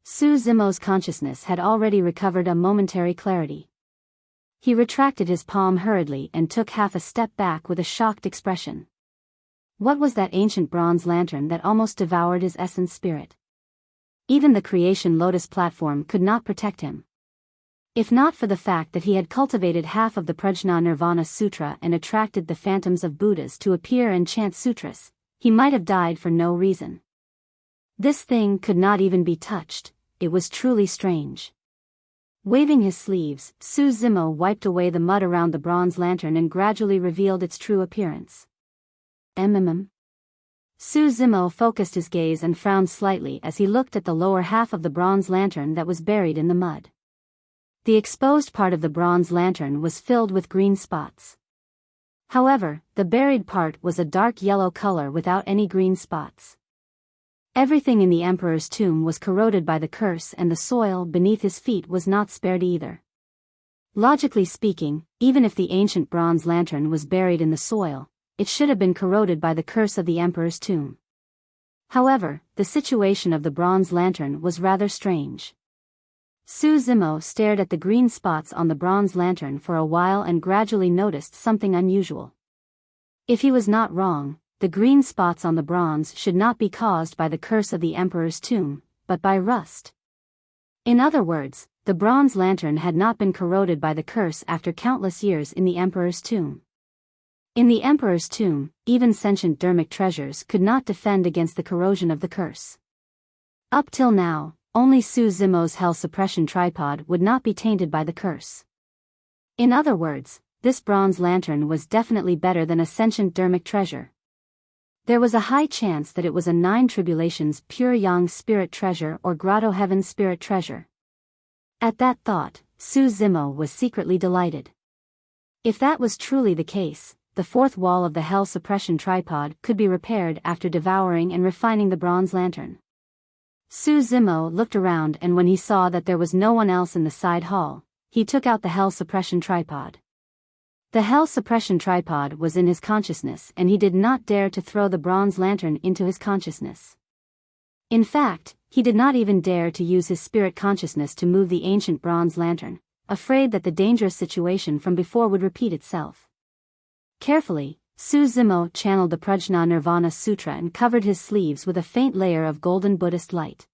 Su Zimo's consciousness had already recovered a momentary clarity. He retracted his palm hurriedly and took half a step back with a shocked expression. What was that ancient bronze lantern that almost devoured his essence spirit? Even the creation lotus platform could not protect him. If not for the fact that he had cultivated half of the Prajna Nirvana Sutra and attracted the phantoms of Buddhas to appear and chant sutras, he might have died for no reason. This thing could not even be touched. It was truly strange. Waving his sleeves, Su Zimo wiped away the mud around the bronze lantern and gradually revealed its true appearance. Su Zimo focused his gaze and frowned slightly as he looked at the lower half of the bronze lantern that was buried in the mud. The exposed part of the bronze lantern was filled with green spots. However, the buried part was a dark yellow color without any green spots. Everything in the emperor's tomb was corroded by the curse and the soil beneath his feet was not spared either. Logically speaking, even if the ancient bronze lantern was buried in the soil, it should have been corroded by the curse of the emperor's tomb. However, the situation of the bronze lantern was rather strange. Su Zimo stared at the green spots on the bronze lantern for a while and gradually noticed something unusual. If he was not wrong, the green spots on the bronze should not be caused by the curse of the emperor's tomb, but by rust. In other words, the bronze lantern had not been corroded by the curse after countless years in the emperor's tomb. In the emperor's tomb, even sentient dharmic treasures could not defend against the corrosion of the curse. Up till now, only Su Zimo's hell suppression tripod would not be tainted by the curse. In other words, this bronze lantern was definitely better than a sentient dharmic treasure. There was a high chance that it was a 9 tribulations pure yang spirit treasure or grotto heaven spirit treasure. At that thought, Su Zimo was secretly delighted. If that was truly the case, the fourth wall of the hell suppression tripod could be repaired after devouring and refining the bronze lantern. Su Zimo looked around and when he saw that there was no one else in the side hall, he took out the hell suppression tripod. The hell suppression tripod was in his consciousness and he did not dare to throw the bronze lantern into his consciousness. In fact, he did not even dare to use his spirit consciousness to move the ancient bronze lantern, afraid that the dangerous situation from before would repeat itself. Carefully, Su Zimo channeled the Prajna Nirvana Sutra and covered his sleeves with a faint layer of golden Buddhist light.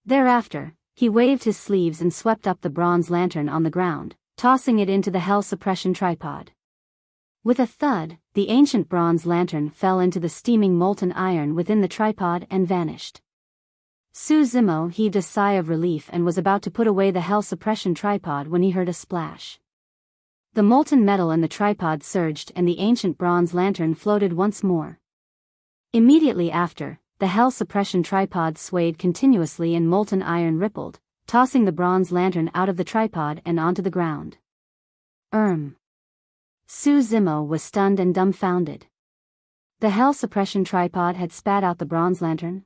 Thereafter, he waved his sleeves and swept up the bronze lantern on the ground, tossing it into the hell suppression tripod. With a thud, the ancient bronze lantern fell into the steaming molten iron within the tripod and vanished. Su Zimo heaved a sigh of relief and was about to put away the hell suppression tripod when he heard a splash. The molten metal in the tripod surged and the ancient bronze lantern floated once more. Immediately after, the hell suppression tripod swayed continuously and molten iron rippled, tossing the bronze lantern out of the tripod and onto the ground. Su Zimo was stunned and dumbfounded. The hell suppression tripod had spat out the bronze lantern.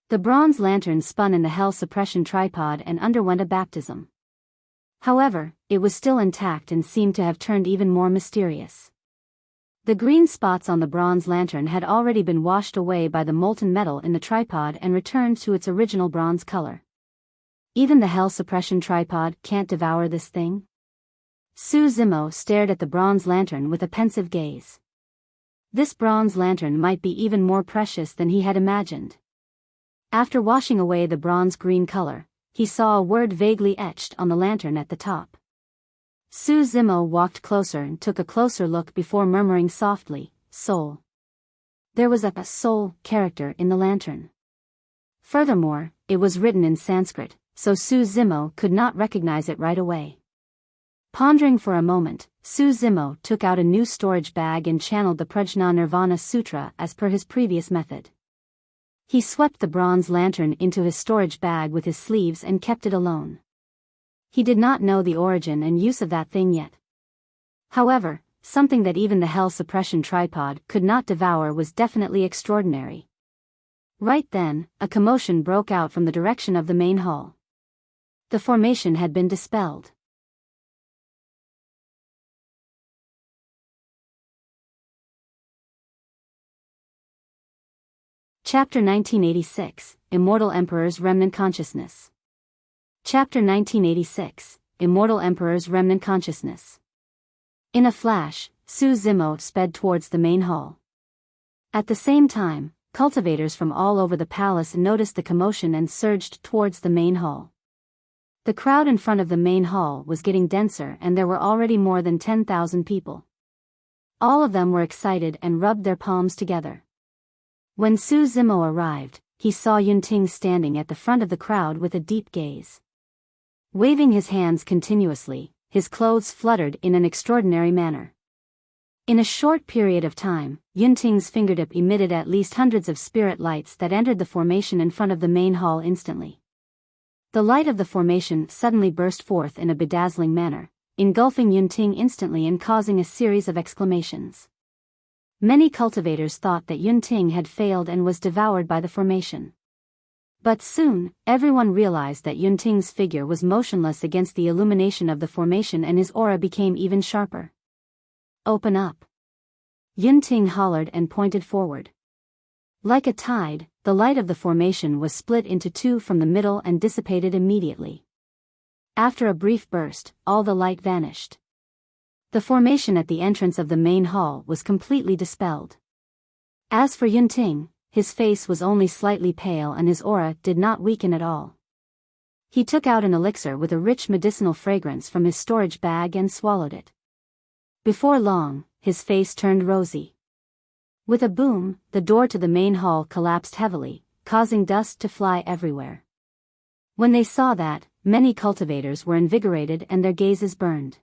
The bronze lantern spun in the hell suppression tripod and underwent a baptism. However, it was still intact and seemed to have turned even more mysterious. The green spots on the bronze lantern had already been washed away by the molten metal in the tripod and returned to its original bronze color. Even the hell suppression tripod can't devour this thing? Su Zimo stared at the bronze lantern with a pensive gaze. This bronze lantern might be even more precious than he had imagined. After washing away the bronze green color, he saw a word vaguely etched on the lantern at the top. Su Zimo walked closer and took a closer look before murmuring softly, "Soul." There was a soul character in the lantern. Furthermore, it was written in Sanskrit, so Su Zimo could not recognize it right away. Pondering for a moment, Su Zimo took out a new storage bag and channeled the Prajna Nirvana Sutra as per his previous method. He swept the bronze lantern into his storage bag with his sleeves and kept it alone. He did not know the origin and use of that thing yet. However, something that even the hell suppression tripod could not devour was definitely extraordinary. Right then, a commotion broke out from the direction of the main hall. The formation had been dispelled. Chapter 1986, Immortal Emperor's Remnant Consciousness. Chapter 1986, Immortal Emperor's Remnant Consciousness. In a flash, Su Zimo sped towards the main hall. At the same time, cultivators from all over the palace noticed the commotion and surged towards the main hall. The crowd in front of the main hall was getting denser and there were already more than 10,000 people. All of them were excited and rubbed their palms together. When Su Zimo arrived, he saw Yunting standing at the front of the crowd with a deep gaze. Waving his hands continuously, his clothes fluttered in an extraordinary manner. In a short period of time, Yunting's fingertip emitted at least hundreds of spirit lights that entered the formation in front of the main hall instantly. The light of the formation suddenly burst forth in a bedazzling manner, engulfing Yunting instantly and causing a series of exclamations. Many cultivators thought that Yunting had failed and was devoured by the formation. But soon, everyone realized that Yunting's figure was motionless against the illumination of the formation and his aura became even sharper. "Open up." Yunting hollered and pointed forward. Like a tide, the light of the formation was split into two from the middle and dissipated immediately. After a brief burst, all the light vanished. The formation at the entrance of the main hall was completely dispelled. As for Yunting, his face was only slightly pale and his aura did not weaken at all. He took out an elixir with a rich medicinal fragrance from his storage bag and swallowed it. Before long, his face turned rosy. With a boom, the door to the main hall collapsed heavily, causing dust to fly everywhere. When they saw that, many cultivators were invigorated and their gazes burned.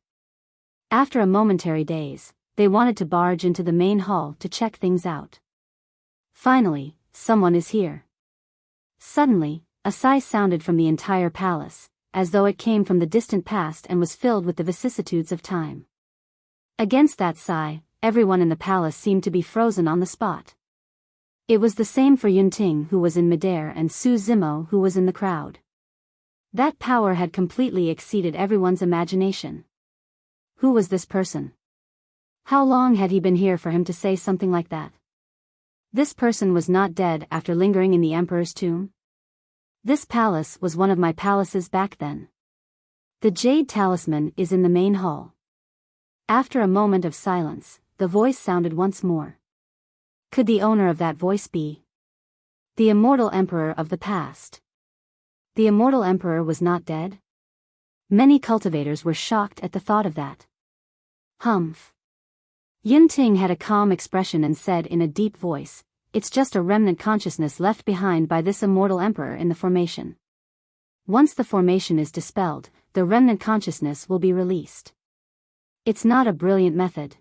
After a momentary daze, they wanted to barge into the main hall to check things out. Finally, someone is here. Suddenly, a sigh sounded from the entire palace, as though it came from the distant past and was filled with the vicissitudes of time. Against that sigh, everyone in the palace seemed to be frozen on the spot. It was the same for Yunting who was in midair and Su Zimo who was in the crowd. That power had completely exceeded everyone's imagination. Who was this person? How long had he been here for him to say something like that? This person was not dead after lingering in the emperor's tomb. This palace was one of my palaces back then. The jade talisman is in the main hall. After a moment of silence, the voice sounded once more. Could the owner of that voice be the immortal emperor of the past? The immortal emperor was not dead? Many cultivators were shocked at the thought of that. Humph. Yunting had a calm expression and said in a deep voice, "It's just a remnant consciousness left behind by this immortal emperor in the formation. Once the formation is dispelled, the remnant consciousness will be released. It's not a brilliant method.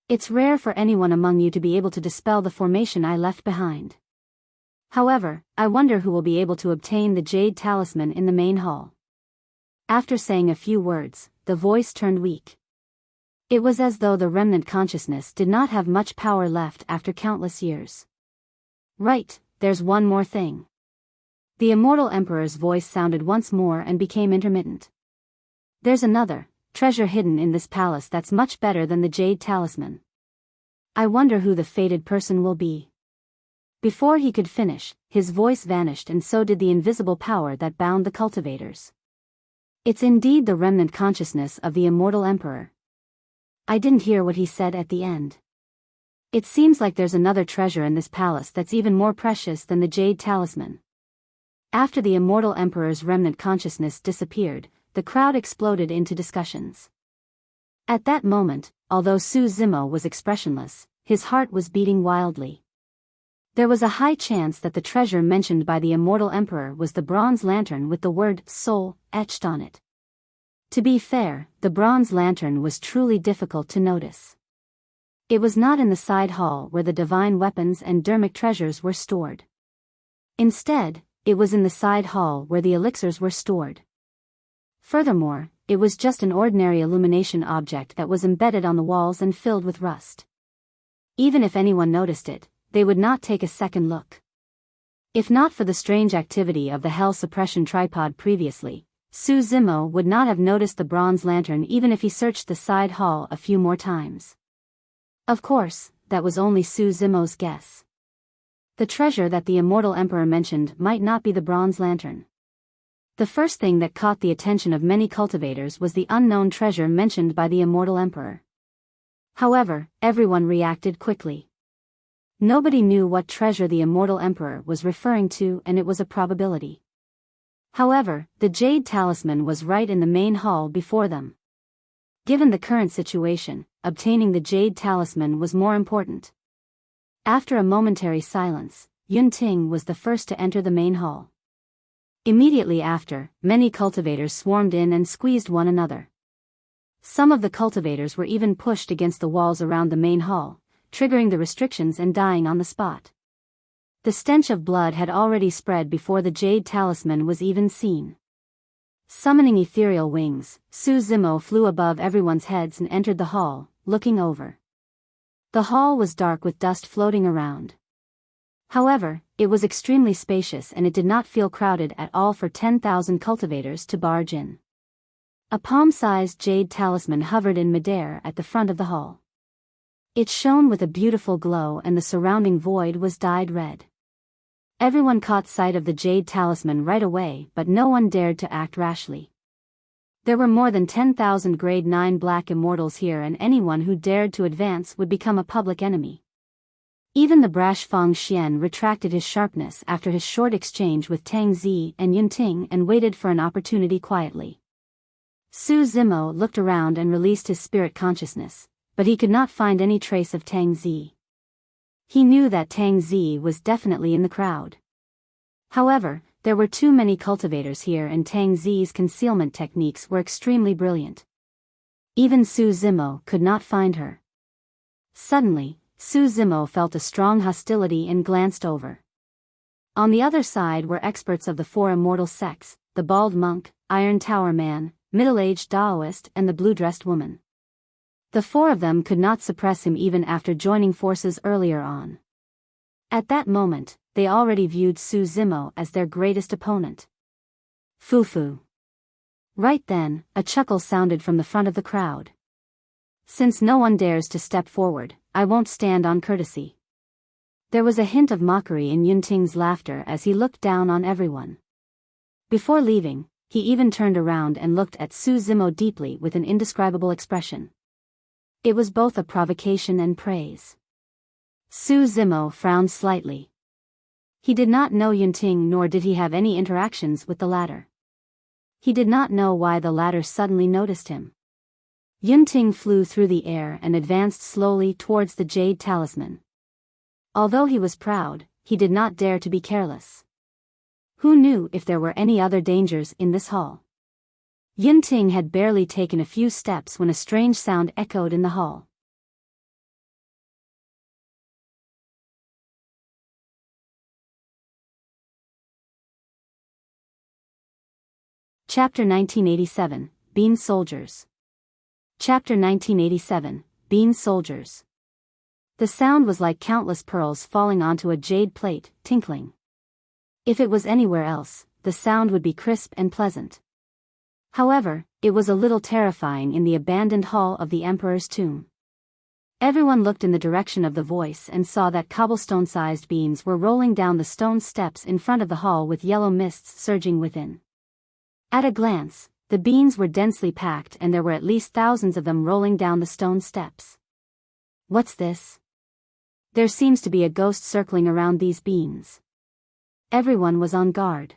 It's rare for anyone among you to be able to dispel the formation I left behind. However, I wonder who will be able to obtain the jade talisman in the main hall." After saying a few words, the voice turned weak. It was as though the remnant consciousness did not have much power left after countless years. "Right, there's one more thing." The immortal emperor's voice sounded once more and became intermittent. "There's another treasure hidden in this palace that's much better than the jade talisman. I wonder who the fated person will be." Before he could finish, his voice vanished and so did the invisible power that bound the cultivators. "It's indeed the remnant consciousness of the immortal emperor." I didn't hear what he said at the end. "It seems like there's another treasure in this palace that's even more precious than the jade talisman." After the immortal emperor's remnant consciousness disappeared, the crowd exploded into discussions. At that moment, although Su Zimo was expressionless, his heart was beating wildly. There was a high chance that the treasure mentioned by the immortal emperor was the bronze lantern with the word soul etched on it. To be fair, the bronze lantern was truly difficult to notice. It was not in the side hall where the divine weapons and dermic treasures were stored. Instead, it was in the side hall where the elixirs were stored. Furthermore, it was just an ordinary illumination object that was embedded on the walls and filled with rust. Even if anyone noticed it, they would not take a second look. If not for the strange activity of the hell suppression tripod previously, Su Zimo would not have noticed the bronze lantern even if he searched the side hall a few more times. Of course, that was only Su Zimo's guess. The treasure that the immortal emperor mentioned might not be the bronze lantern. The first thing that caught the attention of many cultivators was the unknown treasure mentioned by the immortal emperor. However, everyone reacted quickly. Nobody knew what treasure the immortal emperor was referring to, and it was a probability. However, the jade talisman was right in the main hall before them. Given the current situation, obtaining the jade talisman was more important. After a momentary silence, Yun Ting was the first to enter the main hall. Immediately after, many cultivators swarmed in and squeezed one another. Some of the cultivators were even pushed against the walls around the main hall, triggering the restrictions and dying on the spot. The stench of blood had already spread before the jade talisman was even seen. Summoning ethereal wings, Su Zimo flew above everyone's heads and entered the hall, looking over. The hall was dark with dust floating around. However, it was extremely spacious and it did not feel crowded at all for 10,000 cultivators to barge in. A palm-sized jade talisman hovered in midair at the front of the hall. It shone with a beautiful glow and the surrounding void was dyed red. Everyone caught sight of the jade talisman right away, but no one dared to act rashly. There were more than 10,000 grade 9 black immortals here, and anyone who dared to advance would become a public enemy. Even the brash Feng Xian retracted his sharpness after his short exchange with Tang Zi and Yun Ting and waited for an opportunity quietly. Su Zimo looked around and released his spirit consciousness, but he could not find any trace of Tang Zi. He knew that Tang Zi was definitely in the crowd. However, there were too many cultivators here and Tang Zi's concealment techniques were extremely brilliant. Even Su Zimo could not find her. Suddenly, Su Zimo felt a strong hostility and glanced over. On the other side were experts of the four immortal sects, the bald monk, Iron Tower Man, middle-aged Daoist and the blue-dressed woman. The four of them could not suppress him even after joining forces earlier on. At that moment, they already viewed Su Zimo as their greatest opponent. Fufu. Right then, a chuckle sounded from the front of the crowd. Since no one dares to step forward, I won't stand on courtesy. There was a hint of mockery in Yun Ting's laughter as he looked down on everyone. Before leaving, he even turned around and looked at Su Zimo deeply with an indescribable expression. It was both a provocation and praise. Su Zimo frowned slightly. He did not know Yun Ting nor did he have any interactions with the latter. He did not know why the latter suddenly noticed him. Yun Ting flew through the air and advanced slowly towards the jade talisman. Although he was proud, he did not dare to be careless. Who knew if there were any other dangers in this hall? Yun Ting had barely taken a few steps when a strange sound echoed in the hall. Chapter 1987, Bean Soldiers. Chapter 1987, Bean Soldiers. The sound was like countless pearls falling onto a jade plate, tinkling. If it was anywhere else, the sound would be crisp and pleasant. However, it was a little terrifying in the abandoned hall of the Emperor's tomb. Everyone looked in the direction of the voice and saw that cobblestone-sized beans were rolling down the stone steps in front of the hall with yellow mists surging within. At a glance, the beans were densely packed and there were at least thousands of them rolling down the stone steps. What's this? There seems to be a ghost circling around these beans. Everyone was on guard.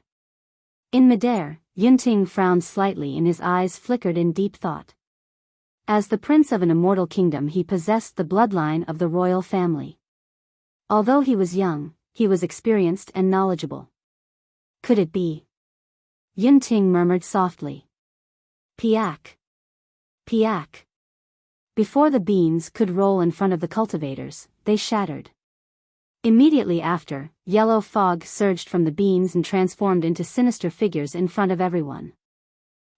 In midair, Yun Ting frowned slightly and his eyes flickered in deep thought. As the prince of an immortal kingdom, he possessed the bloodline of the royal family. Although he was young, he was experienced and knowledgeable. Could it be? Yun Ting murmured softly. Piak. Piak. Before the beans could roll in front of the cultivators, they shattered. Immediately after, yellow fog surged from the beams and transformed into sinister figures in front of everyone.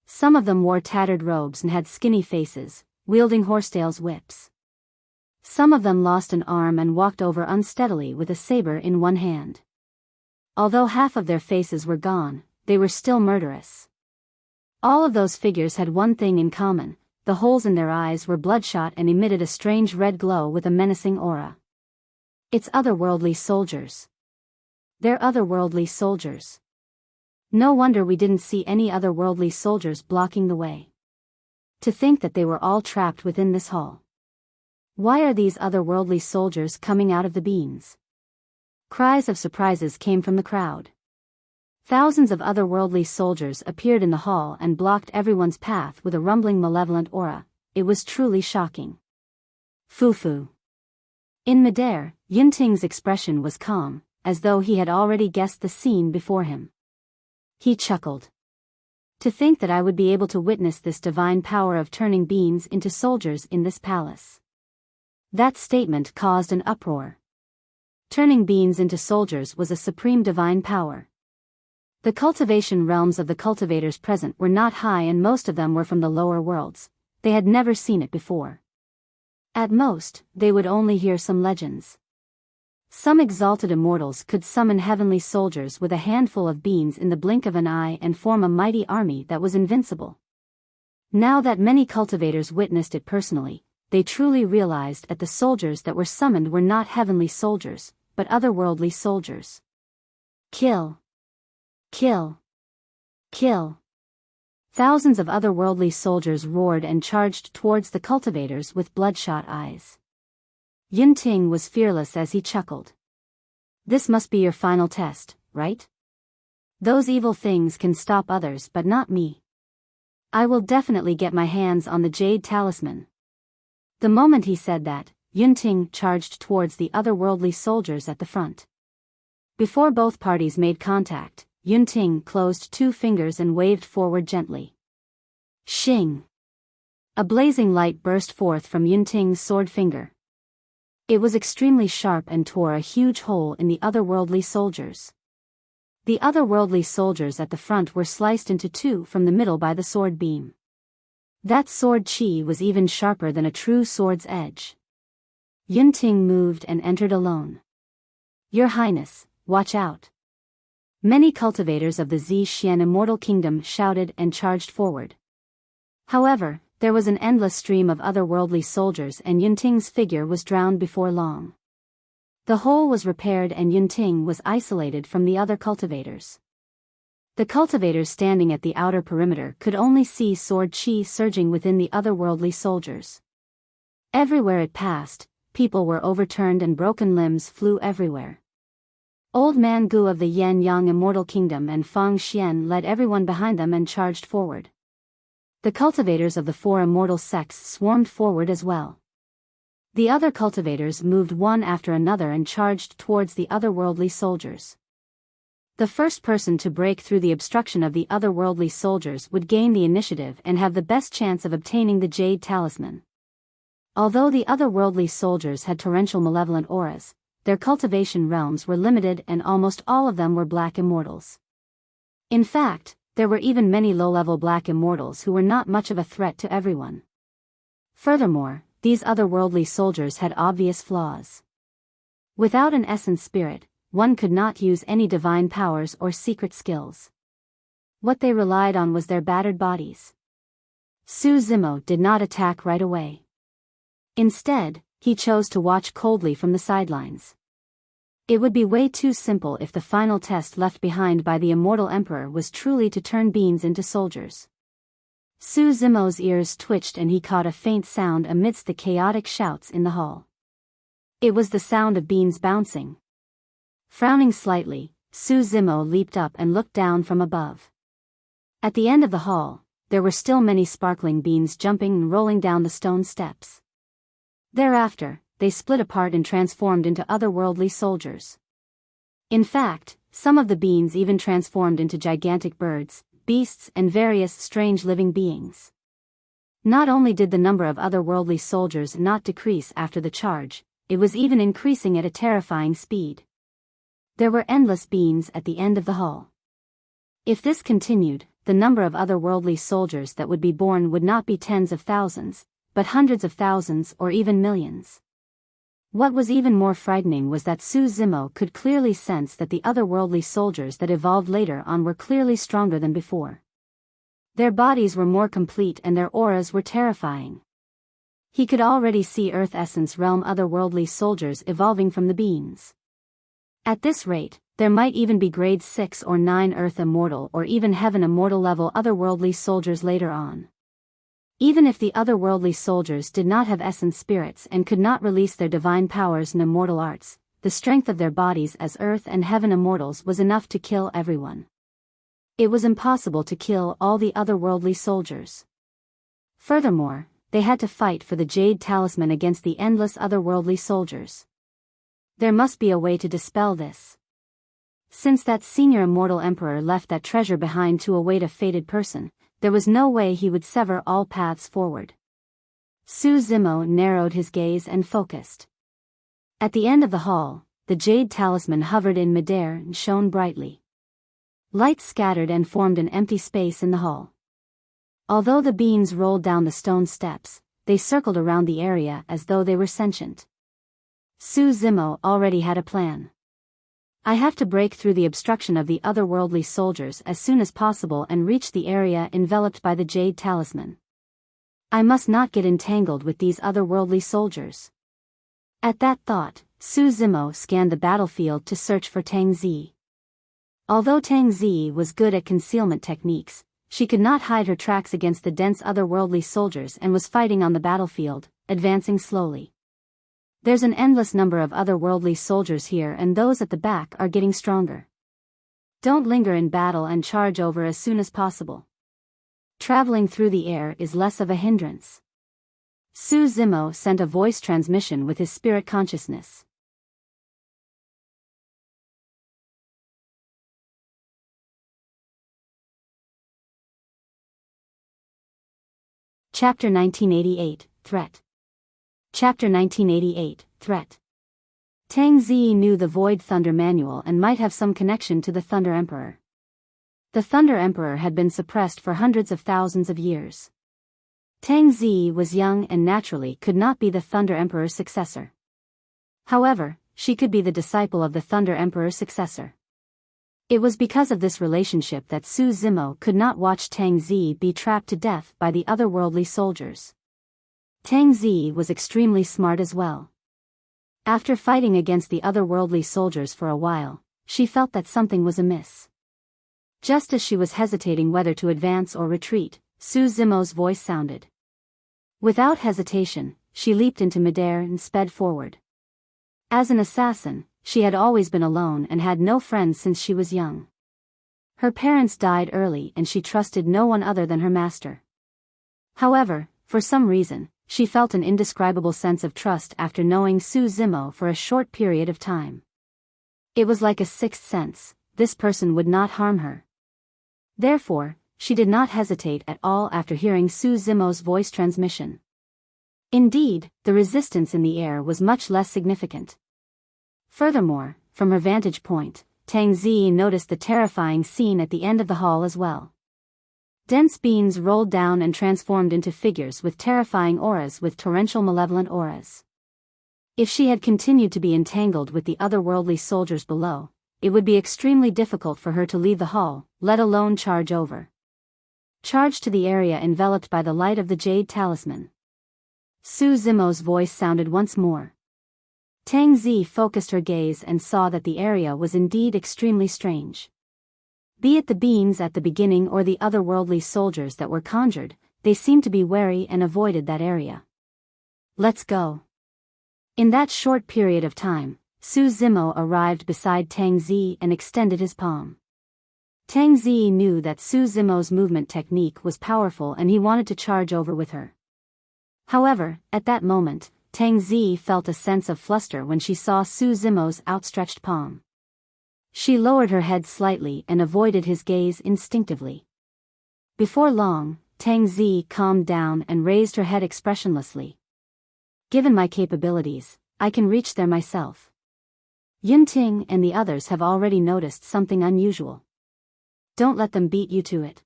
Some of them wore tattered robes and had skinny faces, wielding horsetails whips. Some of them lost an arm and walked over unsteadily with a saber in one hand. Although half of their faces were gone, they were still murderous. All of those figures had one thing in common: the holes in their eyes were bloodshot and emitted a strange red glow with a menacing aura. It's otherworldly soldiers. They're otherworldly soldiers. No wonder we didn't see any otherworldly soldiers blocking the way. To think that they were all trapped within this hall. Why are these otherworldly soldiers coming out of the beams? Cries of surprises came from the crowd. Thousands of otherworldly soldiers appeared in the hall and blocked everyone's path with a rumbling malevolent aura. It was truly shocking. Foo-foo. In midair, Yunting's expression was calm, as though he had already guessed the scene before him. He chuckled. To think that I would be able to witness this divine power of turning beings into soldiers in this palace. That statement caused an uproar. Turning beings into soldiers was a supreme divine power. The cultivation realms of the cultivators present were not high, and most of them were from the lower worlds. They had never seen it before. At most, they would only hear some legends. Some exalted immortals could summon heavenly soldiers with a handful of beings in the blink of an eye and form a mighty army that was invincible. Now that many cultivators witnessed it personally, they truly realized that the soldiers that were summoned were not heavenly soldiers, but otherworldly soldiers. Kill. Kill. Kill. Thousands of otherworldly soldiers roared and charged towards the cultivators with bloodshot eyes. Yunting was fearless as he chuckled. This must be your final test, right? Those evil things can stop others but not me. I will definitely get my hands on the Jade Talisman. The moment he said that, Yunting charged towards the otherworldly soldiers at the front. Before both parties made contact, Yunting closed two fingers and waved forward gently. Shing! A blazing light burst forth from Yunting's sword finger. It was extremely sharp and tore a huge hole in the otherworldly soldiers. The otherworldly soldiers at the front were sliced into two from the middle by the sword beam. That sword chi was even sharper than a true sword's edge. Yunting moved and entered alone. Your Highness, watch out. Many cultivators of the Zhixian Immortal Kingdom shouted and charged forward. However, there was an endless stream of otherworldly soldiers and Yunting's figure was drowned before long. The hole was repaired and Yunting was isolated from the other cultivators. The cultivators standing at the outer perimeter could only see sword chi surging within the otherworldly soldiers. Everywhere it passed, people were overturned and broken limbs flew everywhere. Old Man Gu of the Yan-Yang Immortal Kingdom and Fang Xian led everyone behind them and charged forward. The cultivators of the four immortal sects swarmed forward as well. The other cultivators moved one after another and charged towards the otherworldly soldiers. The first person to break through the obstruction of the otherworldly soldiers would gain the initiative and have the best chance of obtaining the Jade Talisman. Although the otherworldly soldiers had torrential malevolent auras, their cultivation realms were limited and almost all of them were black immortals. In fact, there were even many low-level black immortals who were not much of a threat to everyone. Furthermore, these otherworldly soldiers had obvious flaws. Without an essence spirit, one could not use any divine powers or secret skills. What they relied on was their battered bodies. Su Zimo did not attack right away. Instead, he chose to watch coldly from the sidelines. It would be way too simple if the final test left behind by the immortal emperor was truly to turn beings into soldiers. Su Zimo's ears twitched and he caught a faint sound amidst the chaotic shouts in the hall. It was the sound of beans bouncing. Frowning slightly, Su Zimo leaped up and looked down from above. At the end of the hall, there were still many sparkling beans jumping and rolling down the stone steps. Thereafter, they split apart and transformed into otherworldly soldiers. In fact, some of the beings even transformed into gigantic birds, beasts and various strange living beings. Not only did the number of otherworldly soldiers not decrease after the charge, it was even increasing at a terrifying speed. There were endless beams at the end of the hall. If this continued, the number of otherworldly soldiers that would be born would not be tens of thousands, but hundreds of thousands or even millions. What was even more frightening was that Su Zimo could clearly sense that the otherworldly soldiers that evolved later on were clearly stronger than before. Their bodies were more complete and their auras were terrifying. He could already see Earth Essence Realm otherworldly soldiers evolving from the beings. At this rate, there might even be grade 6 or 9 Earth Immortal or even Heaven Immortal level otherworldly soldiers later on. Even if the otherworldly soldiers did not have essence spirits and could not release their divine powers and immortal arts, the strength of their bodies as Earth and Heaven Immortals was enough to kill everyone. It was impossible to kill all the otherworldly soldiers. Furthermore, they had to fight for the Jade Talisman against the endless otherworldly soldiers. There must be a way to dispel this. Since that senior immortal emperor left that treasure behind to await a fated person, there was no way he would sever all paths forward. Su Zimo narrowed his gaze and focused. At the end of the hall, the Jade Talisman hovered in midair and shone brightly. Light scattered and formed an empty space in the hall. Although the beams rolled down the stone steps, they circled around the area as though they were sentient. Su Zimo already had a plan. I have to break through the obstruction of the otherworldly soldiers as soon as possible and reach the area enveloped by the Jade Talisman. I must not get entangled with these otherworldly soldiers. At that thought, Su Zimo scanned the battlefield to search for Tang Zi. Although Tang Zi was good at concealment techniques, she could not hide her tracks against the dense otherworldly soldiers and was fighting on the battlefield, advancing slowly. There's an endless number of otherworldly soldiers here and those at the back are getting stronger. Don't linger in battle and charge over as soon as possible. Traveling through the air is less of a hindrance. Su Zimo sent a voice transmission with his spirit consciousness. Chapter 1988, Threat. Chapter 1988, Threat. Tang Zi knew the Void Thunder Manual and might have some connection to the Thunder Emperor. The Thunder Emperor had been suppressed for hundreds of thousands of years. Tang Zi was young and naturally could not be the Thunder Emperor's successor. However, she could be the disciple of the Thunder Emperor's successor. It was because of this relationship that Su Zimo could not watch Tang Zi be trapped to death by the otherworldly soldiers. Tang Zi was extremely smart as well. After fighting against the otherworldly soldiers for a while, she felt that something was amiss. Just as she was hesitating whether to advance or retreat, Su Zimo's voice sounded. Without hesitation, she leaped into midair and sped forward. As an assassin, she had always been alone and had no friends since she was young. Her parents died early and she trusted no one other than her master. However, for some reason, she felt an indescribable sense of trust after knowing Su Zimo for a short period of time. It was like a sixth sense, this person would not harm her. Therefore, she did not hesitate at all after hearing Su Zimo's voice transmission. Indeed, the resistance in the air was much less significant. Furthermore, from her vantage point, Tang Zi noticed the terrifying scene at the end of the hall as well. Dense beams rolled down and transformed into figures with terrifying auras with torrential malevolent auras. If she had continued to be entangled with the otherworldly soldiers below, it would be extremely difficult for her to leave the hall, let alone charge over. Charge to the area enveloped by the light of the Jade Talisman. Su Zimo's voice sounded once more. Tang Zi focused her gaze and saw that the area was indeed extremely strange. Be it the beings at the beginning or the otherworldly soldiers that were conjured, they seemed to be wary and avoided that area. Let's go. In that short period of time, Su Zimo arrived beside Tang Zi and extended his palm. Tang Zi knew that Su Zimo's movement technique was powerful and he wanted to charge over with her. However, at that moment, Tang Zi felt a sense of fluster when she saw Su Zimo's outstretched palm. She lowered her head slightly and avoided his gaze instinctively. Before long, Tang Zi calmed down and raised her head expressionlessly. Given my capabilities, I can reach there myself. Yunting and the others have already noticed something unusual. Don't let them beat you to it.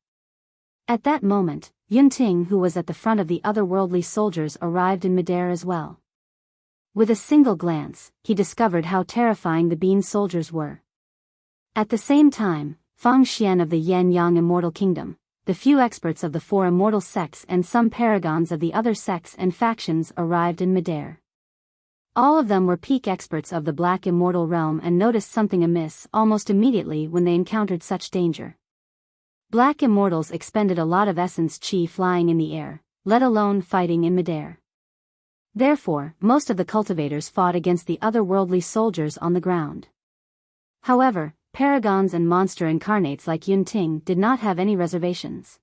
At that moment, Yunting, who was at the front of the otherworldly soldiers, arrived in midair as well. With a single glance, he discovered how terrifying the bean soldiers were. At the same time, Fang Xian of the Yan-Yang Immortal Kingdom, the few experts of the 4 immortal sects and some paragons of the other sects and factions arrived in midair. All of them were peak experts of the Black Immortal Realm and noticed something amiss almost immediately when they encountered such danger. Black Immortals expended a lot of essence chi flying in the air, let alone fighting in midair. Therefore, most of the cultivators fought against the otherworldly soldiers on the ground. However, paragons and monster incarnates like Yunting did not have any reservations.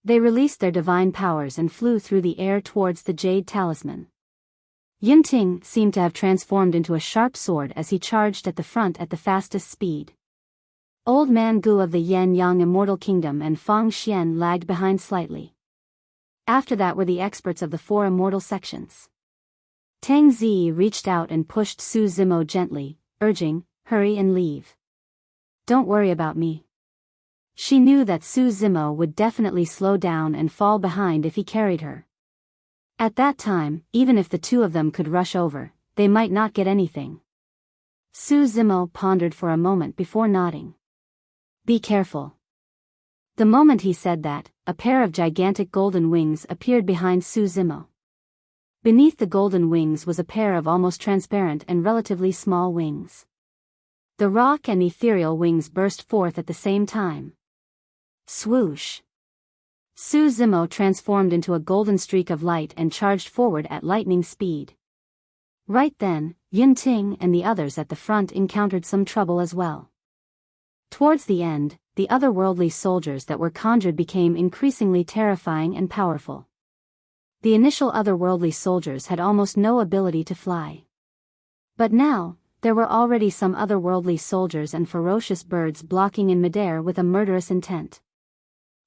They released their divine powers and flew through the air towards the Jade Talisman. Yunting seemed to have transformed into a sharp sword as he charged at the front at the fastest speed. Old Man Gu of the Yan-Yang Immortal Kingdom and Fang Xian lagged behind slightly. After that were the experts of the 4 immortal sections. Tang Zi reached out and pushed Su Zimo gently, urging, "Hurry and leave. Don't worry about me." She knew that Su Zimo would definitely slow down and fall behind if he carried her. At that time, even if the two of them could rush over, they might not get anything. Su Zimo pondered for a moment before nodding. "Be careful." The moment he said that, a pair of gigantic golden wings appeared behind Su Zimo. Beneath the golden wings was a pair of almost transparent and relatively small wings. The rock and ethereal wings burst forth at the same time. Swoosh! Su Zimo transformed into a golden streak of light and charged forward at lightning speed. Right then, Yunting and the others at the front encountered some trouble as well. Towards the end, the otherworldly soldiers that were conjured became increasingly terrifying and powerful. The initial otherworldly soldiers had almost no ability to fly. But now, there were already some otherworldly soldiers and ferocious birds blocking in midair with a murderous intent.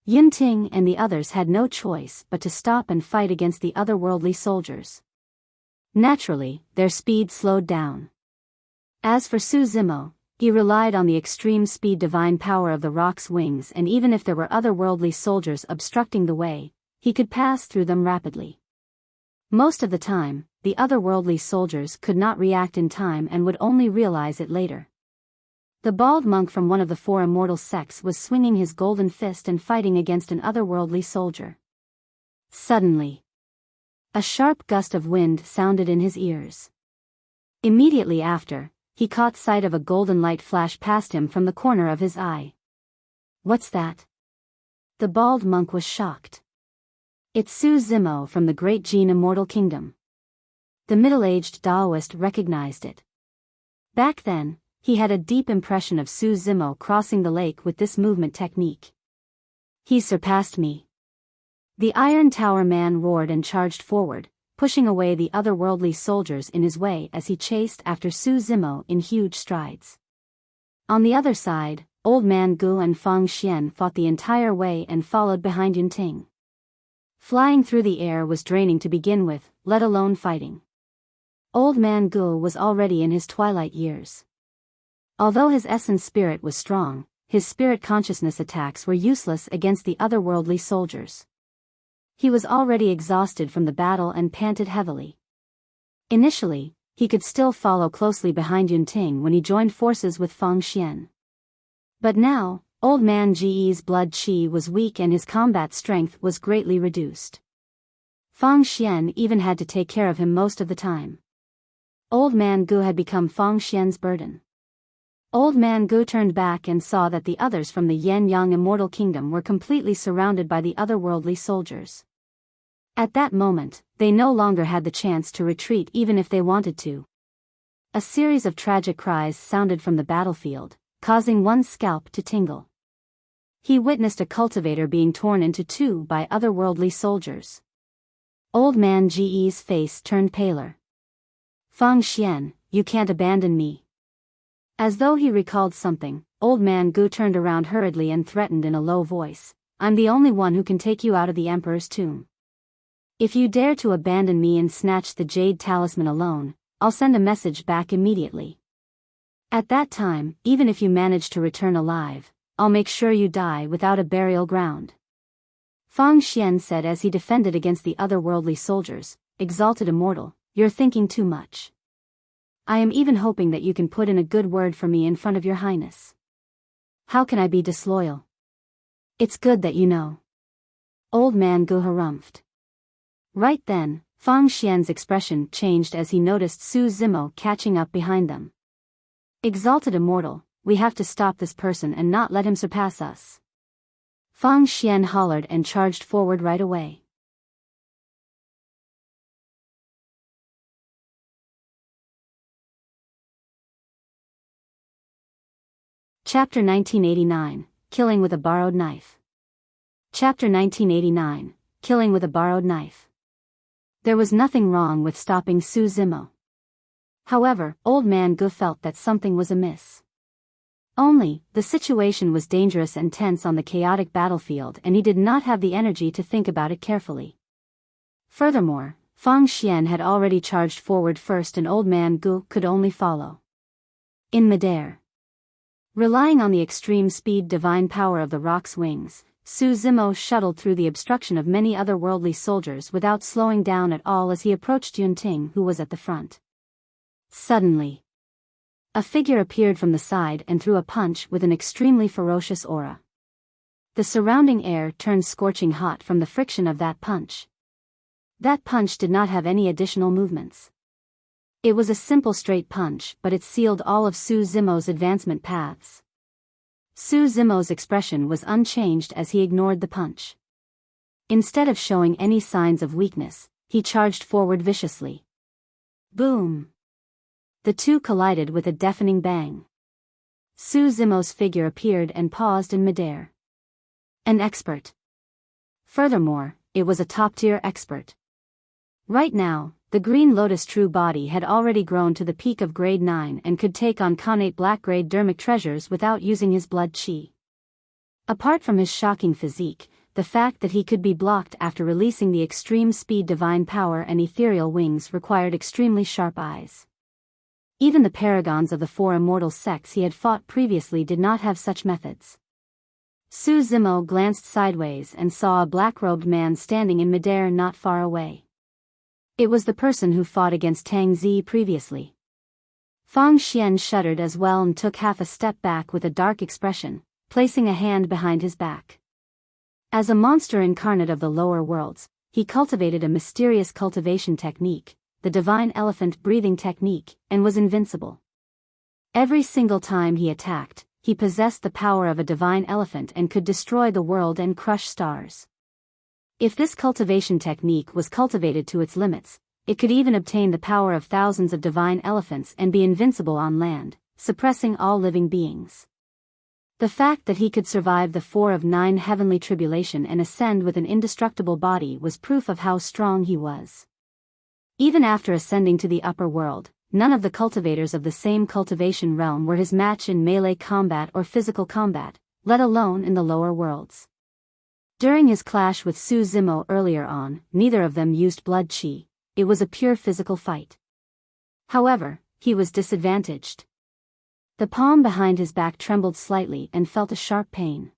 Yunting and the others had no choice but to stop and fight against the otherworldly soldiers. Naturally, their speed slowed down. As for Su Zimo, he relied on the extreme speed divine power of the rock's wings, and even if there were otherworldly soldiers obstructing the way, he could pass through them rapidly. Most of the time, the otherworldly soldiers could not react in time and would only realize it later. The bald monk from one of the 4 immortal sects was swinging his golden fist and fighting against an otherworldly soldier. Suddenly, a sharp gust of wind sounded in his ears. Immediately after, he caught sight of a golden light flash past him from the corner of his eye. "What's that?" The bald monk was shocked. "It's Su Zimo from the Great Jin Immortal Kingdom." The middle-aged Taoist recognized it. Back then, he had a deep impression of Su Zimo crossing the lake with this movement technique. "He surpassed me." The Iron Tower man roared and charged forward, pushing away the otherworldly soldiers in his way as he chased after Su Zimo in huge strides. On the other side, Old Man Gu and Fang Xian fought the entire way and followed behind Yunting. Flying through the air was draining to begin with, let alone fighting. Old Man Gu was already in his twilight years. Although his essence spirit was strong, his spirit consciousness attacks were useless against the otherworldly soldiers. He was already exhausted from the battle and panted heavily. Initially, he could still follow closely behind Yunting when he joined forces with Fang Xian. But now, Old Man Ge's blood qi was weak and his combat strength was greatly reduced. Fang Xian even had to take care of him most of the time. Old Man Gu had become Fang Xian's burden. Old Man Gu turned back and saw that the others from the Yan-Yang Immortal Kingdom were completely surrounded by the otherworldly soldiers. At that moment, they no longer had the chance to retreat even if they wanted to. A series of tragic cries sounded from the battlefield, causing one's scalp to tingle. He witnessed a cultivator being torn into 2 by otherworldly soldiers. Old Man Ge's face turned paler. "Fang Xian, you can't abandon me." As though he recalled something, Old Man Gu turned around hurriedly and threatened in a low voice, "I'm the only one who can take you out of the Emperor's tomb. If you dare to abandon me and snatch the Jade Talisman alone, I'll send a message back immediately. At that time, even if you manage to return alive, I'll make sure you die without a burial ground. Fang Xian said as he defended against the otherworldly soldiers. Exalted immortal, you're thinking too much. I am even hoping that you can put in a good word for me in front of your highness. How can I be disloyal? It's good that you know. Old man Gu harumphed. Right then, Fang Xian's expression changed as he noticed Su Zimo catching up behind them. Exalted immortal, we have to stop this person and not let him surpass us. Fang Xian hollered and charged forward right away. Chapter 1989, Killing with a Borrowed Knife. Chapter 1989, Killing with a Borrowed Knife. There was nothing wrong with stopping Su Zimo. However, Old Man Gu felt that something was amiss. Only, the situation was dangerous and tense on the chaotic battlefield and he did not have the energy to think about it carefully. Furthermore, Fang Xian had already charged forward first and Old Man Gu could only follow. In midair. Relying on the extreme speed divine power of the rock's wings, Su Zimo shuttled through the obstruction of many otherworldly soldiers without slowing down at all as he approached Yunting, who was at the front. Suddenly, a figure appeared from the side and threw a punch with an extremely ferocious aura. The surrounding air turned scorching hot from the friction of that punch. That punch did not have any additional movements. It was a simple straight punch, but it sealed all of Su Zimo's advancement paths. Su Zimo's expression was unchanged as he ignored the punch. Instead of showing any signs of weakness, he charged forward viciously. Boom! The two collided with a deafening bang. Su Zimo's figure appeared and paused in midair. An expert. Furthermore, it was a top-tier expert. Right now, the Green Lotus true body had already grown to the peak of grade 9 and could take on Khanate black-grade dermic treasures without using his blood chi. Apart from his shocking physique, the fact that he could be blocked after releasing the extreme speed divine power and ethereal wings required extremely sharp eyes. Even the paragons of the four immortal sects he had fought previously did not have such methods. Su Zimo glanced sideways and saw a black-robed man standing in midair not far away. It was the person who fought against Tang Zi previously. Fang Xian shuddered as well and took half a step back with a dark expression, placing a hand behind his back. As a monster incarnate of the lower worlds, he cultivated a mysterious cultivation technique, the divine elephant breathing technique, and was invincible. Every single time he attacked, he possessed the power of a divine elephant and could destroy the world and crush stars. If this cultivation technique was cultivated to its limits, it could even obtain the power of thousands of divine elephants and be invincible on land, suppressing all living beings. The fact that he could survive the 4 of 9 heavenly tribulation and ascend with an indestructible body was proof of how strong he was. Even after ascending to the upper world, none of the cultivators of the same cultivation realm were his match in melee combat or physical combat, let alone in the lower worlds. During his clash with Su Zimo earlier on, neither of them used blood chi. It was a pure physical fight. However, he was disadvantaged. The palm behind his back trembled slightly and felt a sharp pain.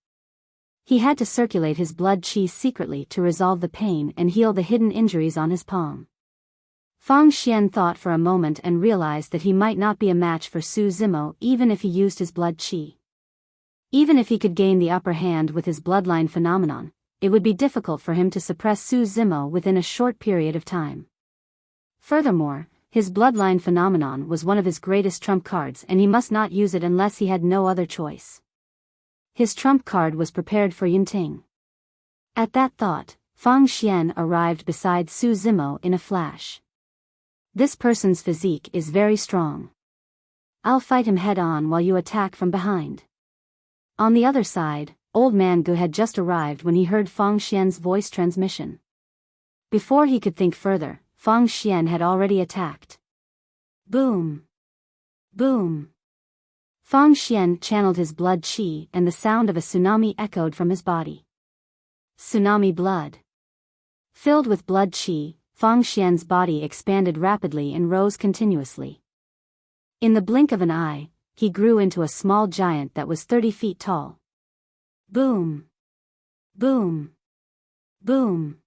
He had to circulate his blood chi secretly to resolve the pain and heal the hidden injuries on his palm. Fang Xian thought for a moment and realized that he might not be a match for Su Zimo even if he used his blood chi. Even if he could gain the upper hand with his bloodline phenomenon, it would be difficult for him to suppress Su Zimo within a short period of time. Furthermore, his bloodline phenomenon was one of his greatest trump cards and he must not use it unless he had no other choice. His trump card was prepared for Yunting. At that thought, Fang Xian arrived beside Su Zimo in a flash. This person's physique is very strong. I'll fight him head-on while you attack from behind. On the other side, Old Man Gu had just arrived when he heard Fang Xian's voice transmission. Before he could think further, Fang Xian had already attacked. Boom! Boom! Fang Xian channeled his blood chi and the sound of a tsunami echoed from his body. Tsunami blood. Filled with blood chi, Fang Xian's body expanded rapidly and rose continuously. In the blink of an eye, he grew into a small giant that was 30 feet tall. Boom! Boom! Boom!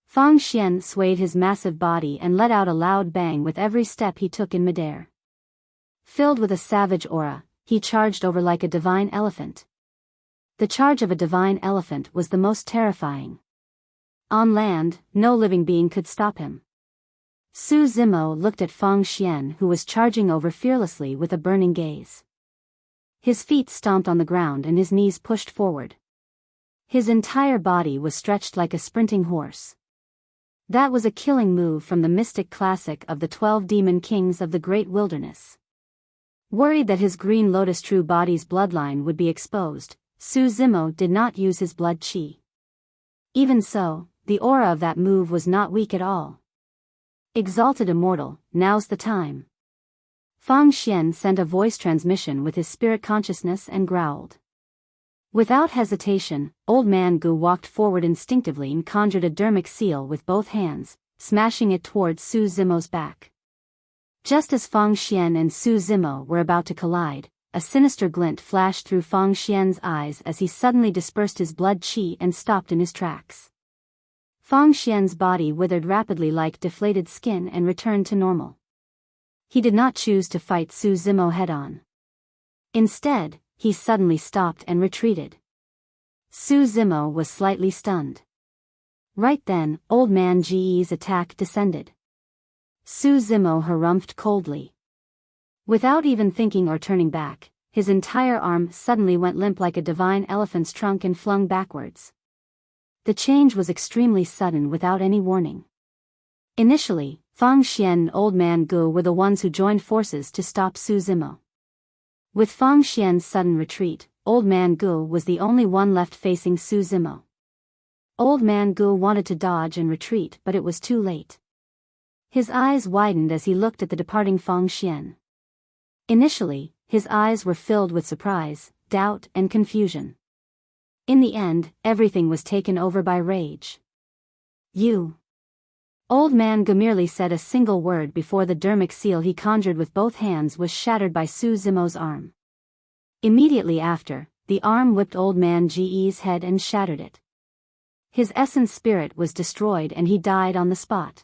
Fang Xian swayed his massive body and let out a loud bang with every step he took in midair. Filled with a savage aura, he charged over like a divine elephant. The charge of a divine elephant was the most terrifying. On land, no living being could stop him. Su Zimo looked at Fang Xian, who was charging over fearlessly with a burning gaze. His feet stomped on the ground and his knees pushed forward. His entire body was stretched like a sprinting horse. That was a killing move from the mystic classic of the 12 demon kings of the great wilderness. Worried that his green lotus true body's bloodline would be exposed, Su Zimo did not use his blood qi. Even so, the aura of that move was not weak at all. Exalted immortal, now's the time. Fang Xian sent a voice transmission with his spirit consciousness and growled. Without hesitation, Old Man Gu walked forward instinctively and conjured a dermic seal with both hands, smashing it towards Su Zimo's back. Just as Fang Xian and Su Zimo were about to collide, a sinister glint flashed through Fang Xian's eyes as he suddenly dispersed his blood qi and stopped in his tracks. Fang Xian's body withered rapidly like deflated skin and returned to normal. He did not choose to fight Su Zimo head-on. Instead, he suddenly stopped and retreated. Su Zimo was slightly stunned. Right then, Old Man Ge's attack descended. Su Zimo harumphed coldly. Without even thinking or turning back, his entire arm suddenly went limp like a divine elephant's trunk and flung backwards. The change was extremely sudden without any warning. Initially, Fang Xian and Old Man Gu were the ones who joined forces to stop Su Zimo. With Fang Xian's sudden retreat, Old Man Gu was the only one left facing Su Zimo. Old Man Gu wanted to dodge and retreat, but it was too late. His eyes widened as he looked at the departing Fang Xian. Initially, his eyes were filled with surprise, doubt, and confusion. In the end, everything was taken over by rage. You. Old Man Gu merely said a single word before the dermic seal he conjured with both hands was shattered by Su Zimo's arm. Immediately after, the arm whipped Old Man Ge's head and shattered it. His essence spirit was destroyed and he died on the spot.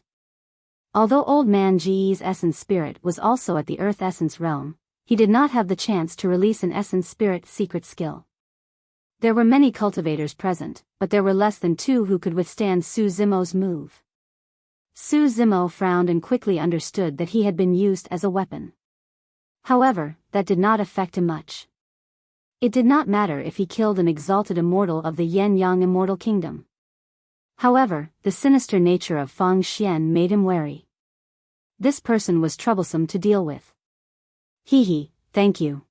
Although Old Man Ge's essence spirit was also at the Earth Essence realm, he did not have the chance to release an essence spirit secret skill. There were many cultivators present, but there were less than 2 who could withstand Su Zimo's move. Su Zimo frowned and quickly understood that he had been used as a weapon. However, that did not affect him much. It did not matter if he killed an exalted immortal of the Yen-Yang Immortal Kingdom. However, the sinister nature of Fang Xian made him wary. This person was troublesome to deal with. Thank you.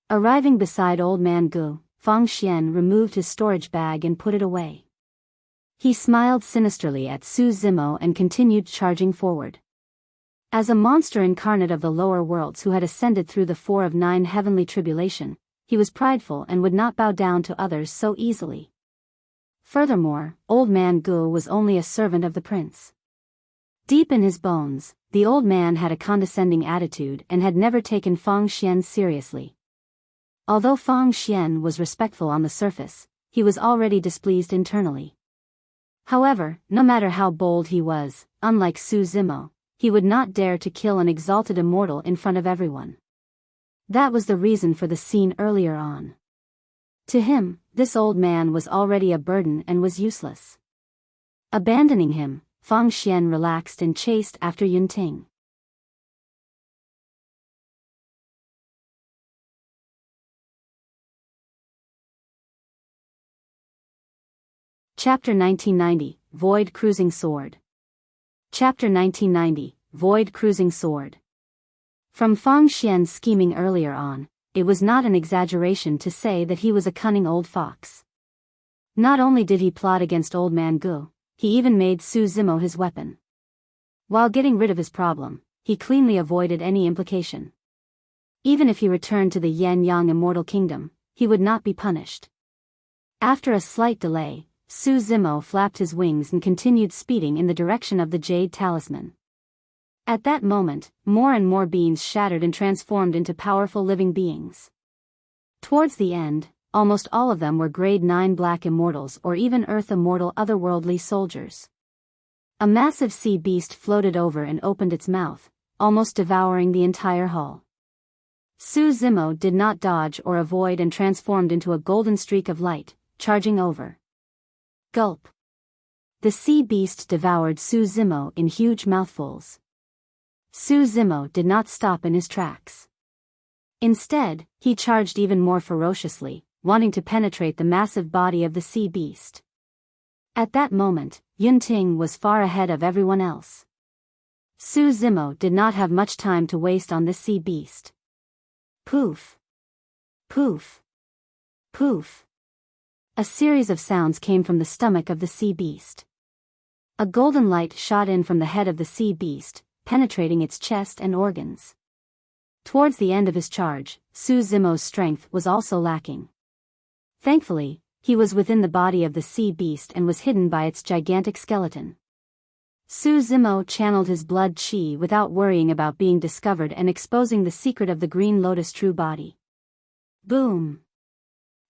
Arriving beside Old Man Gu, Fang Xian removed his storage bag and put it away. He smiled sinisterly at Su Zimo and continued charging forward. As a monster incarnate of the lower worlds who had ascended through the 4 of 9 heavenly tribulation, he was prideful and would not bow down to others so easily. Furthermore, Old Man Gu was only a servant of the prince. Deep in his bones, the old man had a condescending attitude and had never taken Fang Xian seriously. Although Fang Xian was respectful on the surface, he was already displeased internally. However, no matter how bold he was, unlike Su Zimo, he would not dare to kill an exalted immortal in front of everyone. That was the reason for the scene earlier on. To him, this old man was already a burden and was useless. Abandoning him, Fang Xian relaxed and chased after Yunting. Chapter 1990, Void Cruising Sword. Chapter 1990, Void Cruising Sword. From Fang Xian's scheming earlier on, it was not an exaggeration to say that he was a cunning old fox. Not only did he plot against Old Man Gu, he even made Su Zimo his weapon. While getting rid of his problem, he cleanly avoided any implication. Even if he returned to the Yen-Yang Immortal Kingdom, he would not be punished. After a slight delay, Su Zimo flapped his wings and continued speeding in the direction of the Jade Talisman. At that moment, more and more beings shattered and transformed into powerful living beings. Towards the end, almost all of them were grade 9 black immortals or even earth immortal otherworldly soldiers. A massive sea beast floated over and opened its mouth, almost devouring the entire hull. Su Zimo did not dodge or avoid and transformed into a golden streak of light, charging over. Gulp. The sea beast devoured Su Zimo in huge mouthfuls. Su Zimo did not stop in his tracks. Instead, he charged even more ferociously, wanting to penetrate the massive body of the sea beast. At that moment, Yunting was far ahead of everyone else. Su Zimo did not have much time to waste on this sea beast. Poof. Poof. Poof. A series of sounds came from the stomach of the sea beast. A golden light shot in from the head of the sea beast, penetrating its chest and organs. Towards the end of his charge, Su Zimo's strength was also lacking. Thankfully, he was within the body of the sea beast and was hidden by its gigantic skeleton. Su Zimo channeled his blood chi without worrying about being discovered and exposing the secret of the Green Lotus true body. Boom!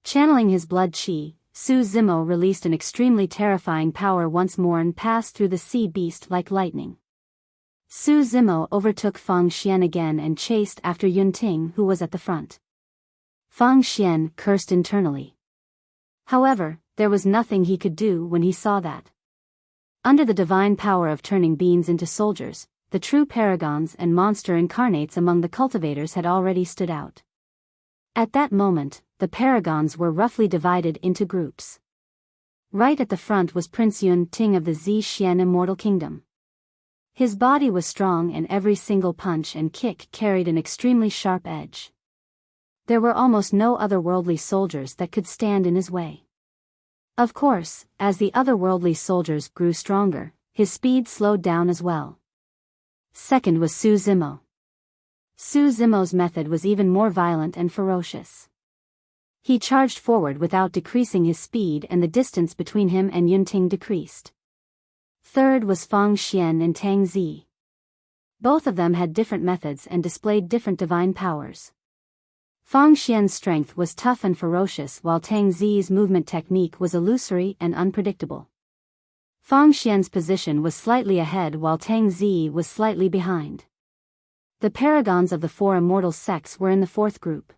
Channeling his blood chi, Su Zimo released an extremely terrifying power once more and passed through the sea beast like lightning. Su Zimo overtook Feng Xian again and chased after Yunting, who was at the front. Feng Xian cursed internally. However, there was nothing he could do when he saw that. Under the divine power of turning beings into soldiers, the true paragons and monster incarnates among the cultivators had already stood out. At that moment, the paragons were roughly divided into groups. Right at the front was Prince Yunting of the Zixian Immortal Kingdom. His body was strong and every single punch and kick carried an extremely sharp edge. There were almost no otherworldly soldiers that could stand in his way. Of course, as the otherworldly soldiers grew stronger, his speed slowed down as well. Second was Su Zimo. Su Zimo's method was even more violent and ferocious. He charged forward without decreasing his speed and the distance between him and Yunting decreased. Third was Feng Xian and Tang Zi. Both of them had different methods and displayed different divine powers. Feng Xian's strength was tough and ferocious while Tang Zi's movement technique was illusory and unpredictable. Feng Xian's position was slightly ahead while Tang Zi was slightly behind. The paragons of the four immortal sects were in the fourth group.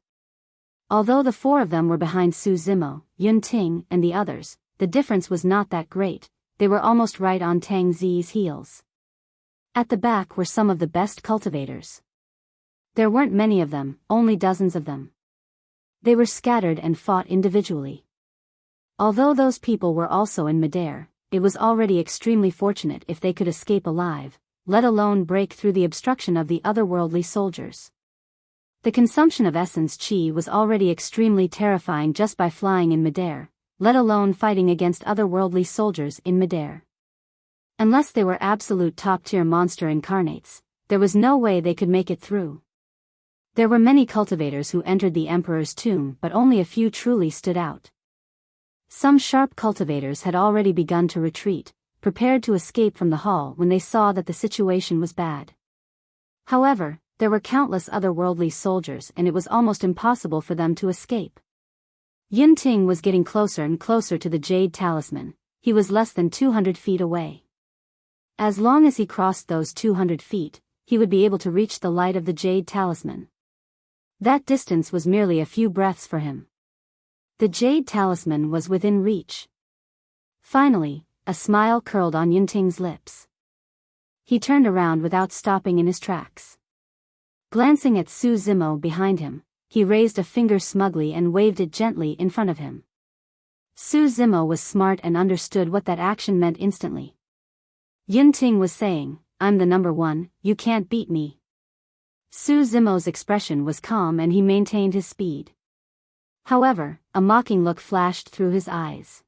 Although the four of them were behind Su Zimo, Yunting, and the others, the difference was not that great. They were almost right on Tang Zi's heels. At the back were some of the best cultivators. There weren't many of them, only dozens of them. They were scattered and fought individually. Although those people were also in midair, it was already extremely fortunate if they could escape alive, let alone break through the obstruction of the otherworldly soldiers. The consumption of essence chi was already extremely terrifying just by flying in midair, let alone fighting against otherworldly soldiers in midair. Unless they were absolute top-tier monster incarnates, there was no way they could make it through. There were many cultivators who entered the Emperor's tomb but only a few truly stood out. Some sharp cultivators had already begun to retreat, prepared to escape from the hall when they saw that the situation was bad. However, there were countless otherworldly soldiers and it was almost impossible for them to escape. Yunting was getting closer and closer to the Jade Talisman. He was less than 200 feet away. As long as he crossed those 200 feet, he would be able to reach the light of the Jade Talisman. That distance was merely a few breaths for him. The Jade Talisman was within reach. Finally, a smile curled on Yunting's lips. He turned around without stopping in his tracks. Glancing at Su Zimo behind him, he raised a finger smugly and waved it gently in front of him. Su Zimo was smart and understood what that action meant instantly. Yunting was saying, "I'm the number one, you can't beat me." Su Zimo's expression was calm and he maintained his speed. However, a mocking look flashed through his eyes.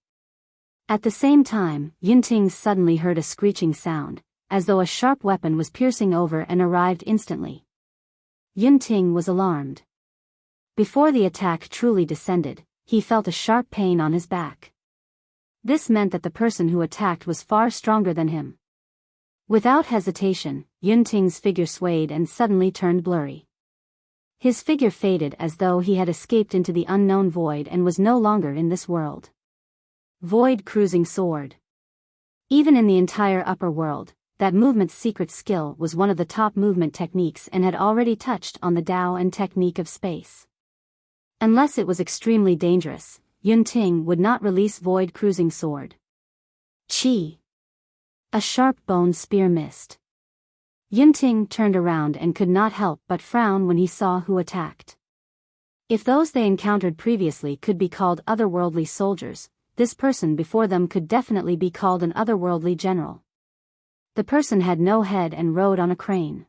At the same time, Yunting suddenly heard a screeching sound, as though a sharp weapon was piercing over and arrived instantly. Yunting was alarmed. Before the attack truly descended, he felt a sharp pain on his back. This meant that the person who attacked was far stronger than him. Without hesitation, Yunting's figure swayed and suddenly turned blurry. His figure faded as though he had escaped into the unknown void and was no longer in this world. Void cruising sword. Even in the entire upper world, that movement's secret skill was one of the top movement techniques and had already touched on the Tao and technique of space. Unless it was extremely dangerous, Yunting would not release void cruising sword. Chi. A sharp bone spear missed. Yunting turned around and could not help but frown when he saw who attacked. If those they encountered previously could be called otherworldly soldiers, this person before them could definitely be called an otherworldly general. The person had no head and rode on a crane.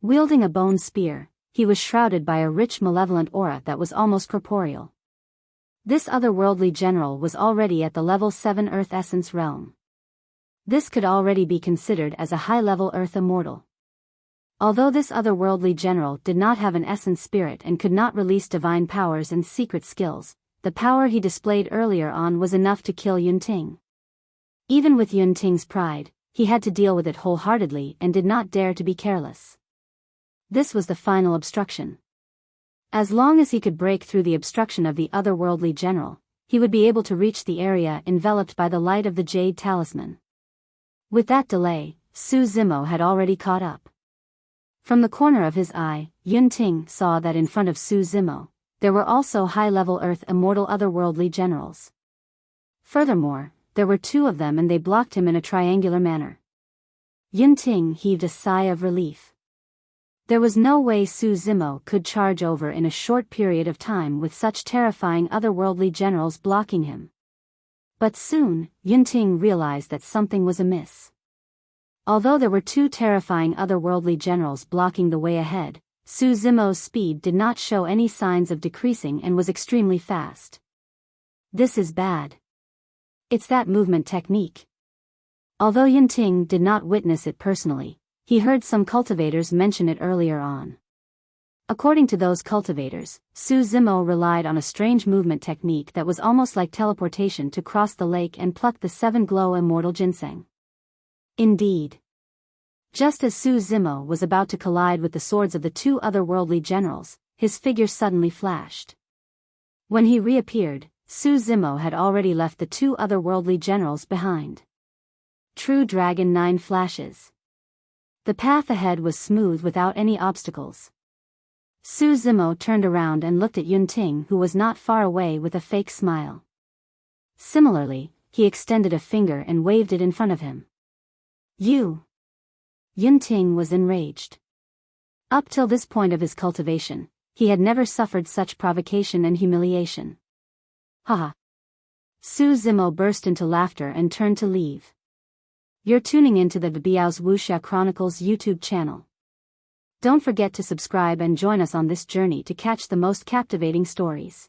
Wielding a bone spear, he was shrouded by a rich malevolent aura that was almost corporeal. This otherworldly general was already at the level 7 Earth Essence realm. This could already be considered as a high-level Earth immortal. Although this otherworldly general did not have an essence spirit and could not release divine powers and secret skills, the power he displayed earlier on was enough to kill Yunting. Even with Yunting's pride, he had to deal with it wholeheartedly and did not dare to be careless. This was the final obstruction. As long as he could break through the obstruction of the otherworldly general, he would be able to reach the area enveloped by the light of the Jade Talisman. With that delay, Su Zimo had already caught up. From the corner of his eye, Yunting saw that in front of Su Zimo, there were also high-level Earth immortal otherworldly generals. Furthermore, there were 2 of them and they blocked him in a triangular manner. Yunting heaved a sigh of relief. There was no way Su Zimo could charge over in a short period of time with such terrifying otherworldly generals blocking him. But soon, Yunting realized that something was amiss. Although there were 2 terrifying otherworldly generals blocking the way ahead, Su Zimo's speed did not show any signs of decreasing and was extremely fast. This is bad. It's that movement technique. Although Yunting did not witness it personally, he heard some cultivators mention it earlier on. According to those cultivators, Su Zimo relied on a strange movement technique that was almost like teleportation to cross the lake and pluck the 7 glow immortal ginseng. Indeed. Just as Su Zimo was about to collide with the swords of the 2 otherworldly generals, his figure suddenly flashed. When he reappeared, Su Zimo had already left the 2 otherworldly generals behind. True Dragon 9 flashes. The path ahead was smooth without any obstacles. Su Zimo turned around and looked at Yunting, who was not far away, with a fake smile. Similarly, he extended a finger and waved it in front of him. You! Yunting was enraged. Up till this point of his cultivation, he had never suffered such provocation and humiliation. Haha! Su Zimo burst into laughter and turned to leave. You're tuning into the Biyao's Wuxia Chronicles YouTube channel. Don't forget to subscribe and join us on this journey to catch the most captivating stories.